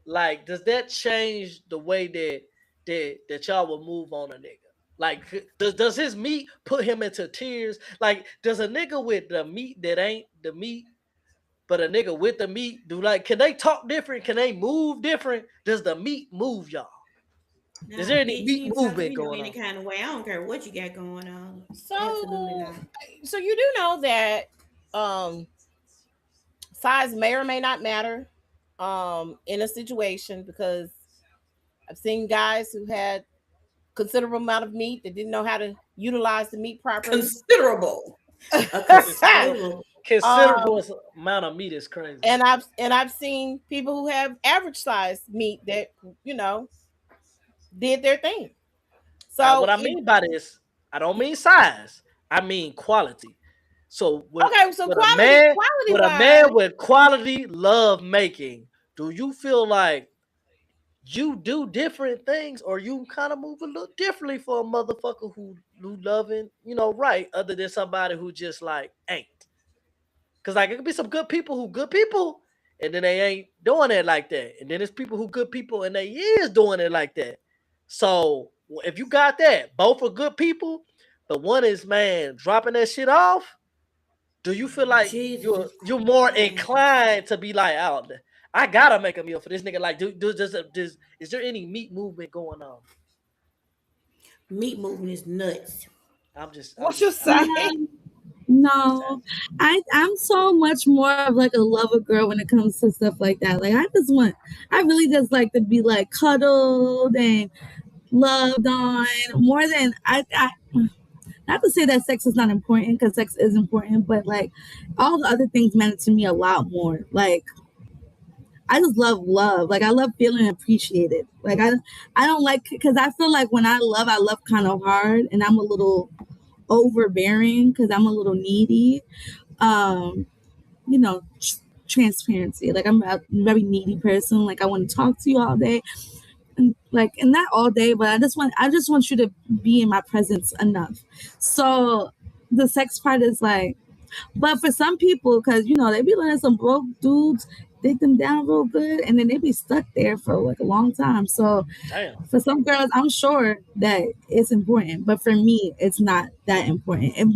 like does that change the way that y'all will move on a nigga? Like does his meat put him into tears? Like does a nigga with the meat that ain't the meat, but a nigga with the meat can they talk different? Can they move different? Does the meat move y'all? No, Is there any bitch, meat you ain't talking to movement me going any on? kind of way. I don't care what you got going on. So, Absolutely not. so you do know that size may or may not matter in a situation because I've seen guys who had considerable amount of meat that didn't know how to utilize the meat properly. Considerable. A considerable. Considerable amount of meat is crazy. And I've seen people who have average size meat that did their thing. So what I mean by this, I don't mean size. I mean quality. So with, so with quality with a man with quality love making, do you feel like you do different things, or you kind of move a little differently for a motherfucker who loving, right, other than somebody who just like ain't? Because like it could be some good people who good people, and then they ain't doing it like that, and then there's people who good people and they is doing it like that. So if you got that, both are good people, but one is dropping that shit off. Do you feel like you're more inclined to be like, oh, I gotta make a meal for this nigga? Like, is there any meat movement going on? Meat movement is nuts. What you saying? No, I'm so much more of like a lover girl when it comes to stuff like that. Like I really just like to be like cuddled and loved on more than I not to say that sex is not important, because sex is important, but like all the other things matter to me a lot more. Like I just love love. Like I love feeling appreciated. Like I don't like, because I feel like when I love kind of hard, and I'm a little overbearing because I'm a little needy. Transparency. Like I'm a very needy person. Like I want to talk to you all day. And not all day, but I just want you to be in my presence enough. So the sex part is like, but for some people, because they be letting some broke dudes dig them down real good, and then they be stuck there for like a long time. So for some girls, I'm sure that it's important, but for me, it's not that important. And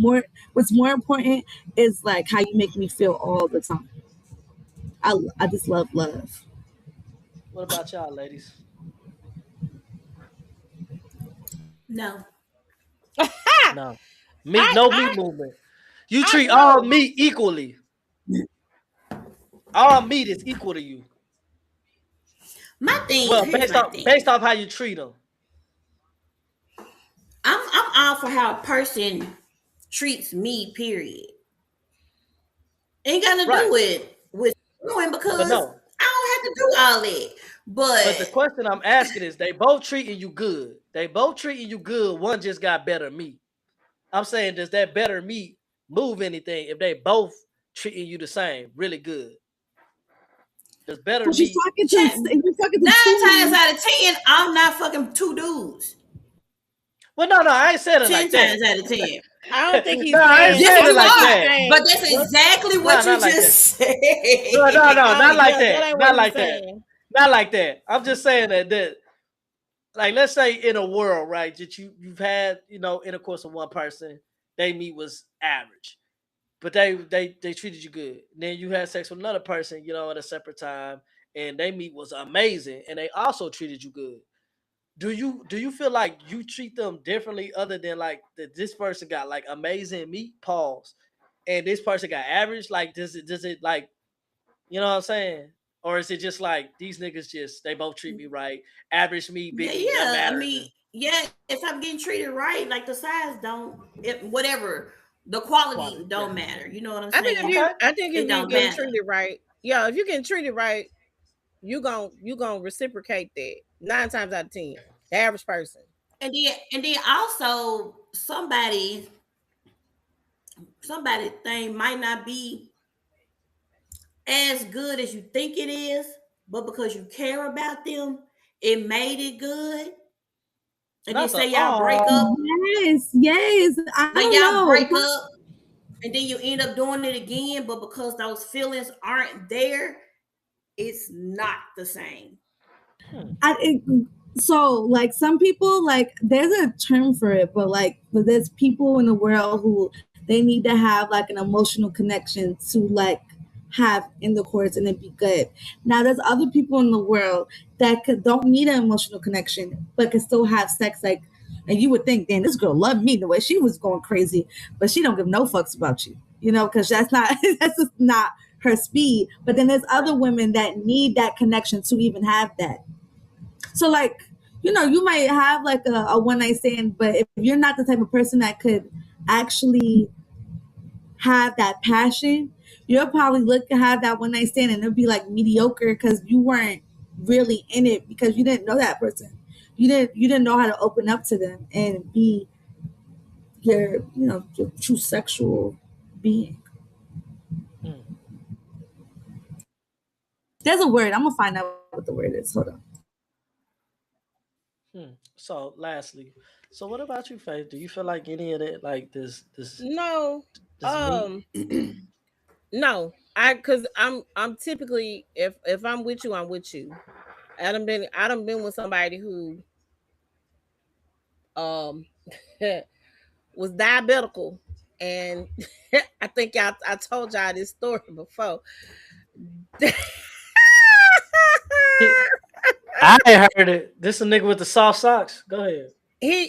what's more important is like how you make me feel all the time. I just love love. What about y'all, ladies? No. No. Meat movement. You treat all meat equally. All meat is equal to you. My thing. Well, based off how you treat them. I'm all for how a person treats me. Period. Ain't got to do with doing, because I don't have to do all that. But the question I'm asking is, they both treating you good. One just got better meat. I'm saying, does that better meat move anything if they both treating you the same, really good? Does better meat? 9 times out of 10, I'm not fucking two dudes. Well, no, I ain't saying it 10 like that. 10 times out of 10. I don't think he's saying it like that. But that's exactly what you just said. No, not like that. Not like that. Not like that. I'm just saying that like, let's say in a world, right, that you've had, intercourse with one person, they meat was average, but they treated you good. And then you had sex with another person, at a separate time, and they meat was amazing, and they also treated you good. Do you feel like you treat them differently, other than like that this person got like amazing meat, pause, and this person got average? Like, does it like, you know what I'm saying? Or is it just like these niggas they both treat me right? Average me, big me, don't matter. I mean, if I'm getting treated right, like the size whatever, the quality don't matter. You know what I'm saying? I think if you get treated right, if you get treated right, you gonna reciprocate that 9 times out of 10. The average person. And then also somebody thing might not be as good as you think it is, but because you care about them, it made it good. And then say y'all break up. Yes. Y'all break up, and then you end up doing it again, but because those feelings aren't there, it's not the same. So like some people, like there's a term for it, but there's people in the world who they need to have like an emotional connection to like have intercourse and it be good. Now there's other people in the world that don't need an emotional connection but can still have sex, like, and you would think, damn, this girl loved me the way she was going crazy, but she don't give no fucks about you, because that's just not her speed. But then there's other women that need that connection to even have that. So like you might have like a one night stand, but if you're not the type of person that could actually have that passion, you'll probably have that one night stand and it'll be like mediocre because you weren't really in it because you didn't know that person. You didn't know how to open up to them and be your true sexual being. Hmm. There's a word. I'm gonna find out what the word is. Hold on. So, lastly, so what about you, Faith? Do you feel like any of that, like No. this meat? No. Cause I'm typically, if I'm with you, I'm with you. I done been with somebody who um was diabetical, and I think I told y'all this story before. I ain't heard it. This a nigga with the soft socks. Go ahead. He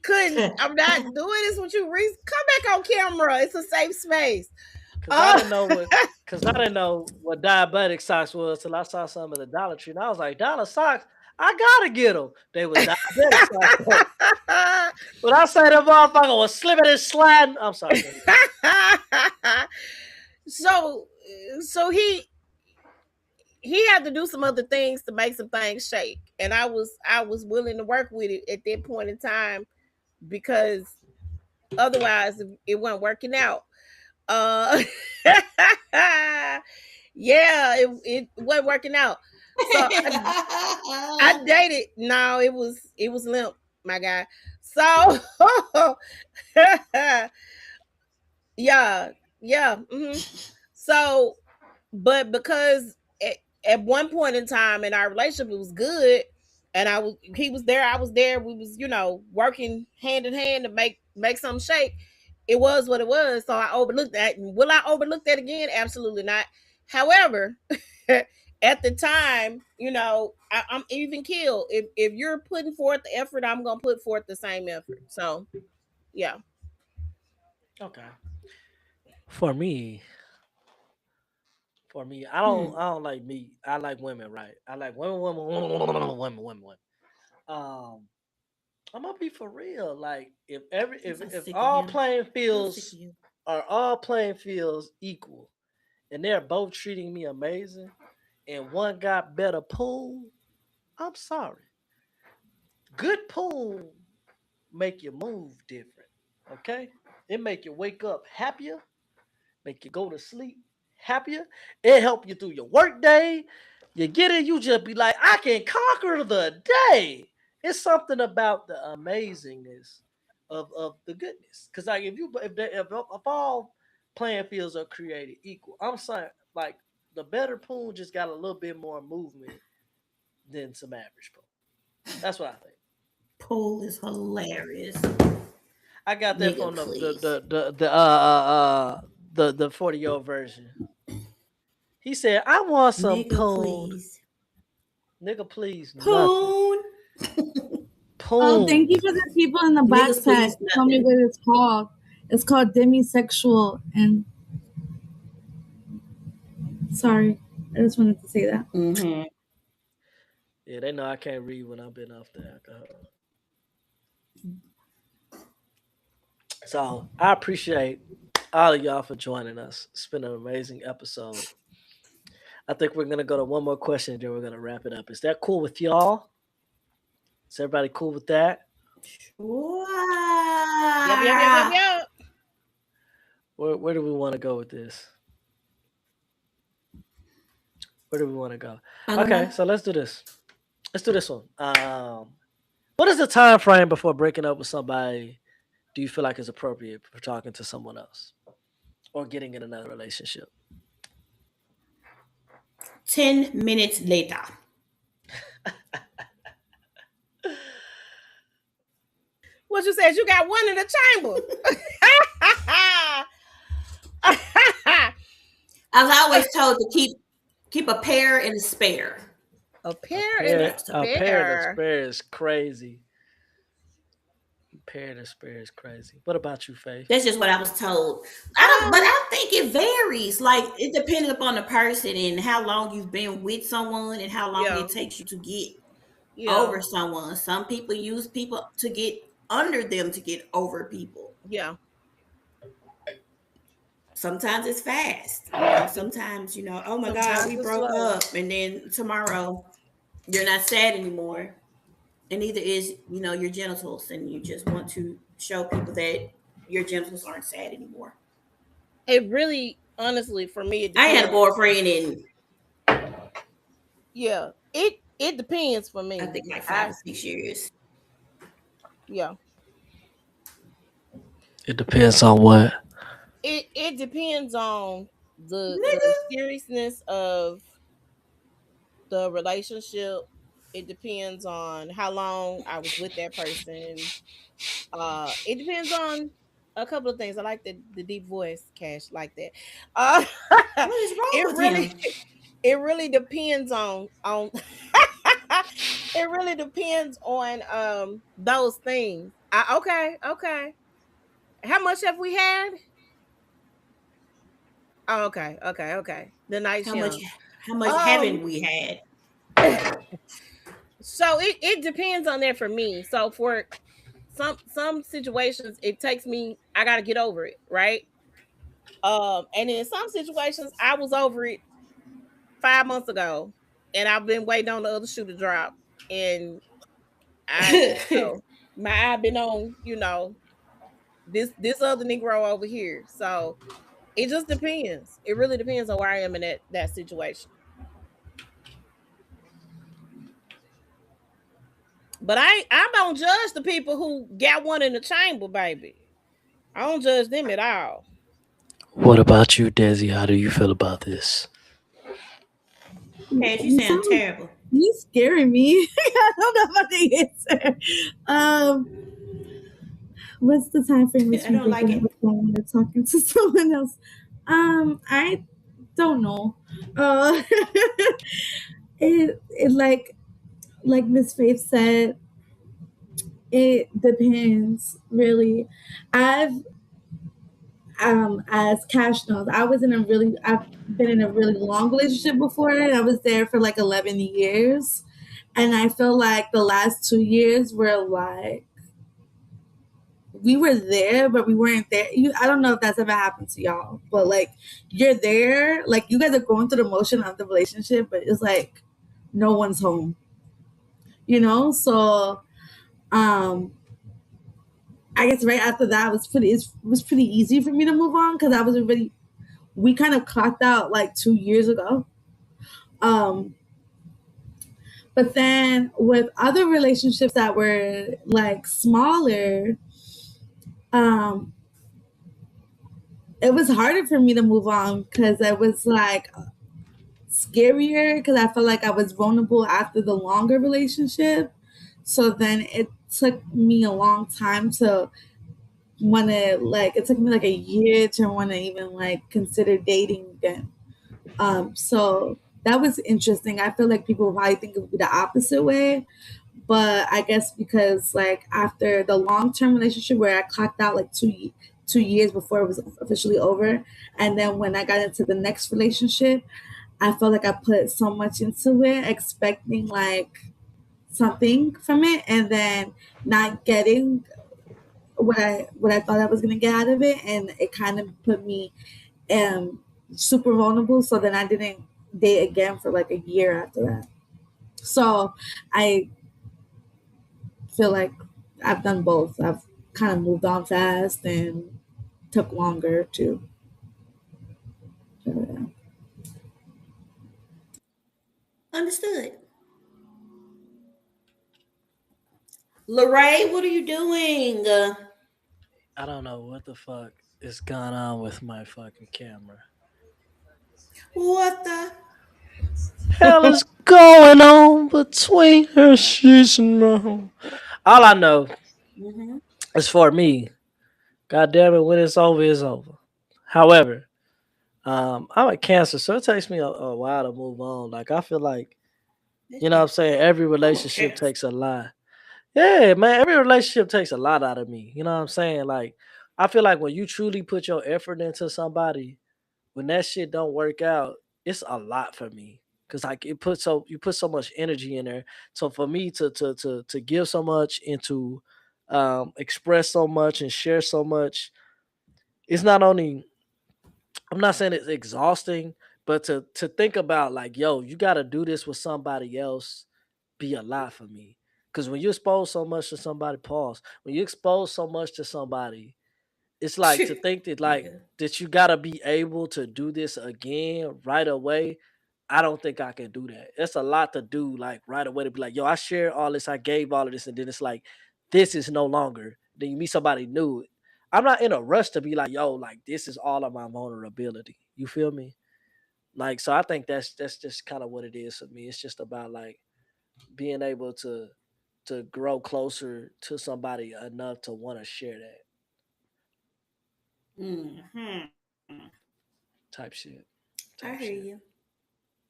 couldn't. I'm not doing this with you, Reese. Come back on camera. It's a safe space. Cause I didn't know what diabetic socks was till I saw some of the Dollar Tree, and I was like, dollar socks, I gotta get them. They was diabetic socks. But I say that motherfucker was slipping and sliding. I'm sorry. so he had to do some other things to make some things shake, and I was willing to work with it at that point in time because otherwise it wasn't working out. Yeah, it wasn't working out. So I dated. No, it was limp, my guy. So yeah. So, but because at one point in time in our relationship it was good, and he was there, I was there, we was working hand in hand to make something shake. It was what it was. So I overlooked that. And will I overlook that again? Absolutely not. However, at the time, I'm even killed. If you're putting forth the effort, I'm gonna put forth the same effort. So yeah. Okay. For me, I don't like meat. I like women, right? I like women. I'm gonna be for real. Like if all playing fields are all playing fields equal, and they're both treating me amazing, and one got better pool, I'm sorry. Good pool make you move different. Okay, it make you wake up happier, make you go to sleep happier. It help you through your work day. You get it, you just be like, I can conquer the day. It's something about the amazingness of the goodness. Because like if all playing fields are created equal, I'm saying like the better pool just got a little bit more movement than some average pool. That's what I think. Pool is hilarious. I got that Nigga, from please. the 40-year-old version. He said, "I want some Nigga, poon, please. nigga, please, nothing Poon. Oh, poon." thank you for the people in the Niggas, backpack. please, Tell me nothing. what it's called. It's called demisexual. And sorry, I just wanted to say that. Mm-hmm. Yeah, they know I can't read when I've been off the alcohol. So I appreciate all of y'all for joining us. It's been an amazing episode. I think we're gonna go to one more question, then we're gonna wrap it up. Is that cool with y'all? Is everybody cool with that? Wow. Yep. Where do we want to go with this? Where do we want to go? I don't Okay, know. so let's do this. Let's do this one. What is the time frame before breaking up with somebody? Do you feel like is appropriate for talking to someone else or getting in another relationship? 10 minutes later. What you said? You got one in the chamber. I was always told to keep a pair and a spare. A pair and a A pair and spare. spare is crazy. Pair and spare is crazy. What about you, Faith? That's just what I was told. But I think it varies. Like it depends upon the person and how long you've been with someone and how long Yeah. it takes you to get Yeah, over someone. Some people use people to get under them to get over people. yeah. Sometimes it's fast, you know. Sometimes, oh my God, Sometimes we it's broke slow. up, and then tomorrow you're not sad anymore. And neither is, your genitals, and you just want to show people that your genitals aren't sad anymore. It really, honestly, for me, it I had a depends. boyfriend in, Yeah, it depends for I me. think, like I 5 or 6 years. Yeah, It depends on what. it depends on the Nigga. seriousness of the relationship. It depends on how long I was with that person. It depends on a couple of things. I like the deep voice, Cash, like that. Uh, What is wrong it with really him? it really depends on it really depends on those things. Okay, okay. How much have we had? Oh, okay, okay, okay. The night's How much young. how much Um, haven't we had? so it depends on that for me. So for some situations, it takes me. I got to get over it, right? And in some situations, I was over it 5 months ago, and I've been waiting on the other shoe to drop, and I, my eye been on, this other Negro over here. So it just depends. It really depends on where I am in that situation. But I don't judge the people who got one in the chamber, baby. I don't judge them at all. What about you, Desi? How do you feel about this? Cash, you You sound sound terrible. you scaring me. I don't know about the answer. What's the time frame I between don't like breaking up it. with someone and talking to someone else? I don't know. Uh, it like Miss Faith said, it depends really. I've as Cash knows, I've been in a really long relationship before, and I was there for like 11 years. And I feel like the last 2 years were like we were there, but we weren't there. I don't know if that's ever happened to y'all, but like you're there, like you guys are going through the motion of the relationship, but it's like no one's home, So um I guess right after that it was pretty easy for me to move on because I was already we kind of clocked out like 2 years ago. Um, but then with other relationships that were like smaller, um, it was harder for me to move on because it was like scarier because I felt like I was vulnerable after the longer relationship. So then it took me a long time to want to like it took me like a year to want to even like consider dating again. So that was interesting. I feel like people probably think it would be the opposite way, but I guess because like after the long term relationship where I clocked out like 2 years before it was officially over, and then when I got into the next relationship, I felt like I put so much into it, expecting like something from it, and then not getting what I thought I was gonna get out of it, and it kind of put me super vulnerable. So then I didn't date again for like a year after that. So I feel like I've done both. I've kind of moved on fast and took longer too. So, yeah. Understood. Lorray, what are you doing? I don't know what the fuck is going on with my fucking camera. What the? Hell is going on between her sheets and my home? All I know Hmm. is for me. God damn it, when it's over, it's over. However, I'm a Cancer, so it takes me a while to move on. Like I feel like, what I'm saying, every I'm a relationship cancer. takes a lot. Yeah, man, every relationship takes a lot out of me. You know what I'm saying? Like I feel like when you truly put your effort into somebody, when that shit don't work out, it's a lot for me. Cause like you put so much energy in there. So for me to give so much and to express so much and share so much, it's not only, I'm not saying it's exhausting, but to think about like, yo, you got to do this with somebody else, be a lot for me. Because when you expose so much to somebody, pause. When you expose so much to somebody, it's like to think that like Nigga. that you gotta be able to do this again right away. I don't think I can do that. It's a lot to do like right away to be like, yo, I shared all this, I gave all of this, and then it's like, this is no longer. Then you meet somebody new. I'm not in a rush to be like, yo, like this is all of my vulnerability. You feel me? Like, so I think that's just kind of what it is for me. It's just about like being able to grow closer to somebody enough to want to share that Hmm. type shit. I Type hear shit. you.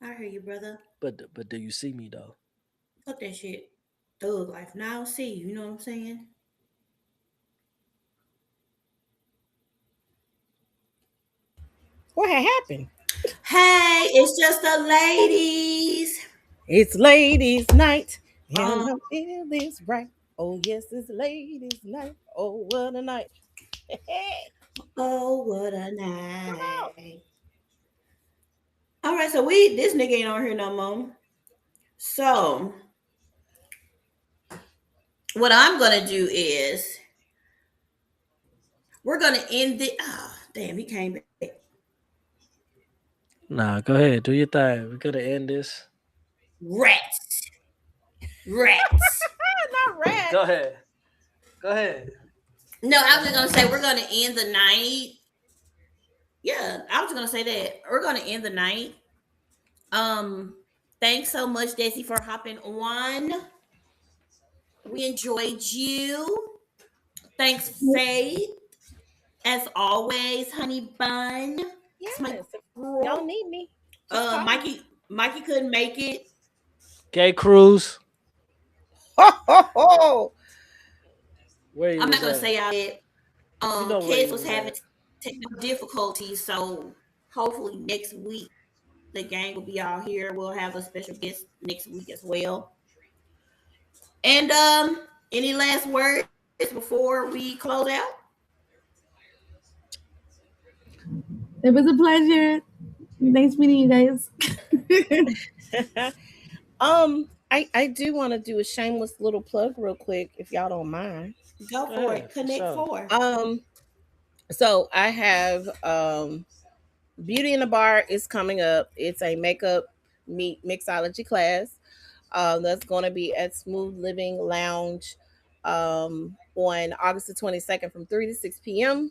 I hear you, brother. But do you see me though? Fuck that shit. Thug life. Now see, you know what I'm saying? What had happened? Hey, it's just the ladies. It's ladies' night, and Um, I feel this right. Oh yes, it's ladies' night. Oh what a night! oh, what a Come on. night. All right, so this nigga ain't on here no more. So what I'm gonna do is we're gonna end it. Oh, damn, he came back. Nah, go ahead, do your thing. We're gonna end this. Rats. Rats. Not rat. Go ahead. Go ahead. No, I was just gonna say we're gonna end the night. Yeah, I was gonna say that. We're gonna end the night. Um, thanks so much, Desi, for hopping on. We enjoyed you. Thanks, Faith. As always, honey bun. It's my Yes. If y'all need me, just call me. Mikey couldn't make it. Gay Cruz. Ho ho ho! Where you I'm was not gonna at? say all that. You know where Kids you was was having at. technical difficulties, so hopefully next week the gang will be all here. We'll have a special guest next week as well. And any last words before we close out? It was a pleasure. Nice meeting you guys. I do want to do a shameless little plug real quick, if y'all don't mind. Go Go for ahead, it. for Connect sure. four. So I have Beauty in the Bar is coming up. It's a makeup meet mixology class. That's going to be at Smooth Living Lounge on August the 22nd from 3 to 6 p.m.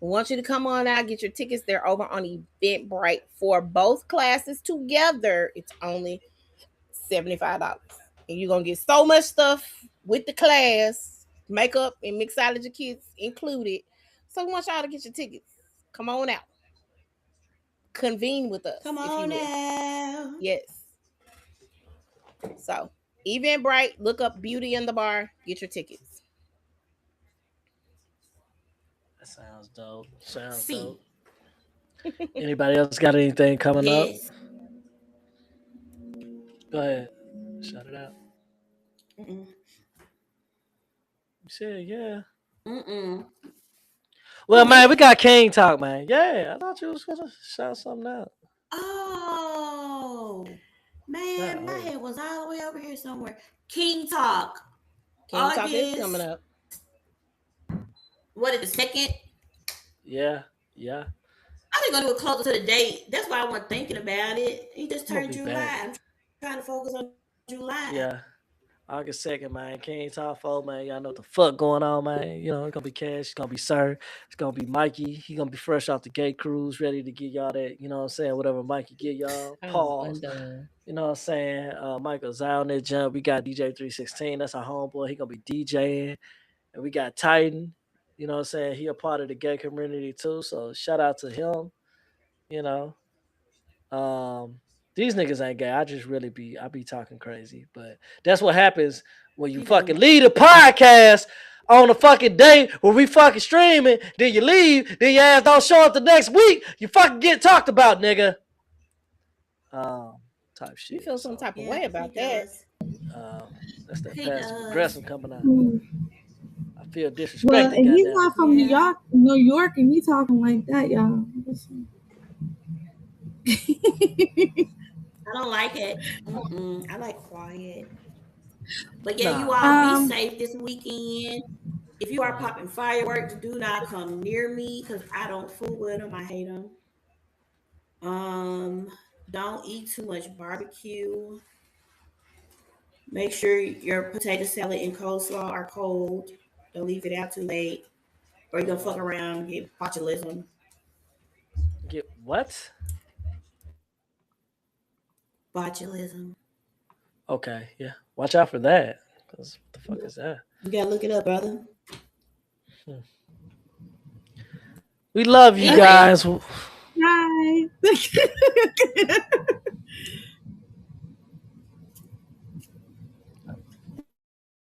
We want you to come on out, get your tickets. They're over on Eventbrite for both classes together. It's only $75. And you're going to get so much stuff with the class, makeup and mixology kits included. So we want y'all to get your tickets. Come on out. Convene with us, Come if you on will. now. Yes. So, Eventbrite, look up Beauty in the Bar, get your tickets. That sounds dope. Sounds See. dope. Anybody else got anything coming up? Yes. Go ahead. Shout it out. Mm-mm. You said yeah. Mm-mm. Well, man, we got King Talk, man. Yeah, I thought you was gonna shout something out. Oh man, my Oh. head was all the way over here somewhere. King Talk. King Talk is August. coming up. What is the second? Yeah. I think gonna do it closer to the date. That's why I wasn't thinking about it. He just I'm gonna turned be July. back. I'm trying to focus on July. Yeah. August 2nd, man. King Talk 4, man. Y'all know what the fuck going on, man. You know, it's gonna be Cash, it's gonna be Sir, it's gonna be Mikey. He gonna be fresh off the gate cruise, ready to get y'all that, you know what I'm saying? Whatever Mikey get y'all. Pause. Undone. You know what I'm saying? Michael's out on that jump. We got DJ 316. That's our homeboy. He gonna be DJing. And we got Titan. You know what I'm saying? He a part of the gay community too. So shout out to him. You know. These niggas ain't gay. I be talking crazy. But that's what happens when you You fucking do. leave the podcast on the fucking day where we fucking streaming, then you leave, then your ass don't show up the next week, you fucking get talked about, nigga. type shit. You feel some So, type of Yeah, way he about that. does. that's that He passive does. aggressive coming out. I feel disrespected. Well, and he's Goddamn. not from Yeah. New York, and he talking like that, y'all. I don't like it. I like quiet. But yeah, you Nah. all be safe this weekend. If you are Mhm. popping fireworks, do not come near me because I don't fool with them. I hate them. Don't eat too much barbecue. Make sure your potato salad and coleslaw are cold. Don't leave it out too late, or you're gonna fuck around and get botulism. Get what? Botulism. Okay, yeah. Watch out for that. Cause what the fuck is that? You gotta look it up, brother. We love you Anyway. guys. Hi.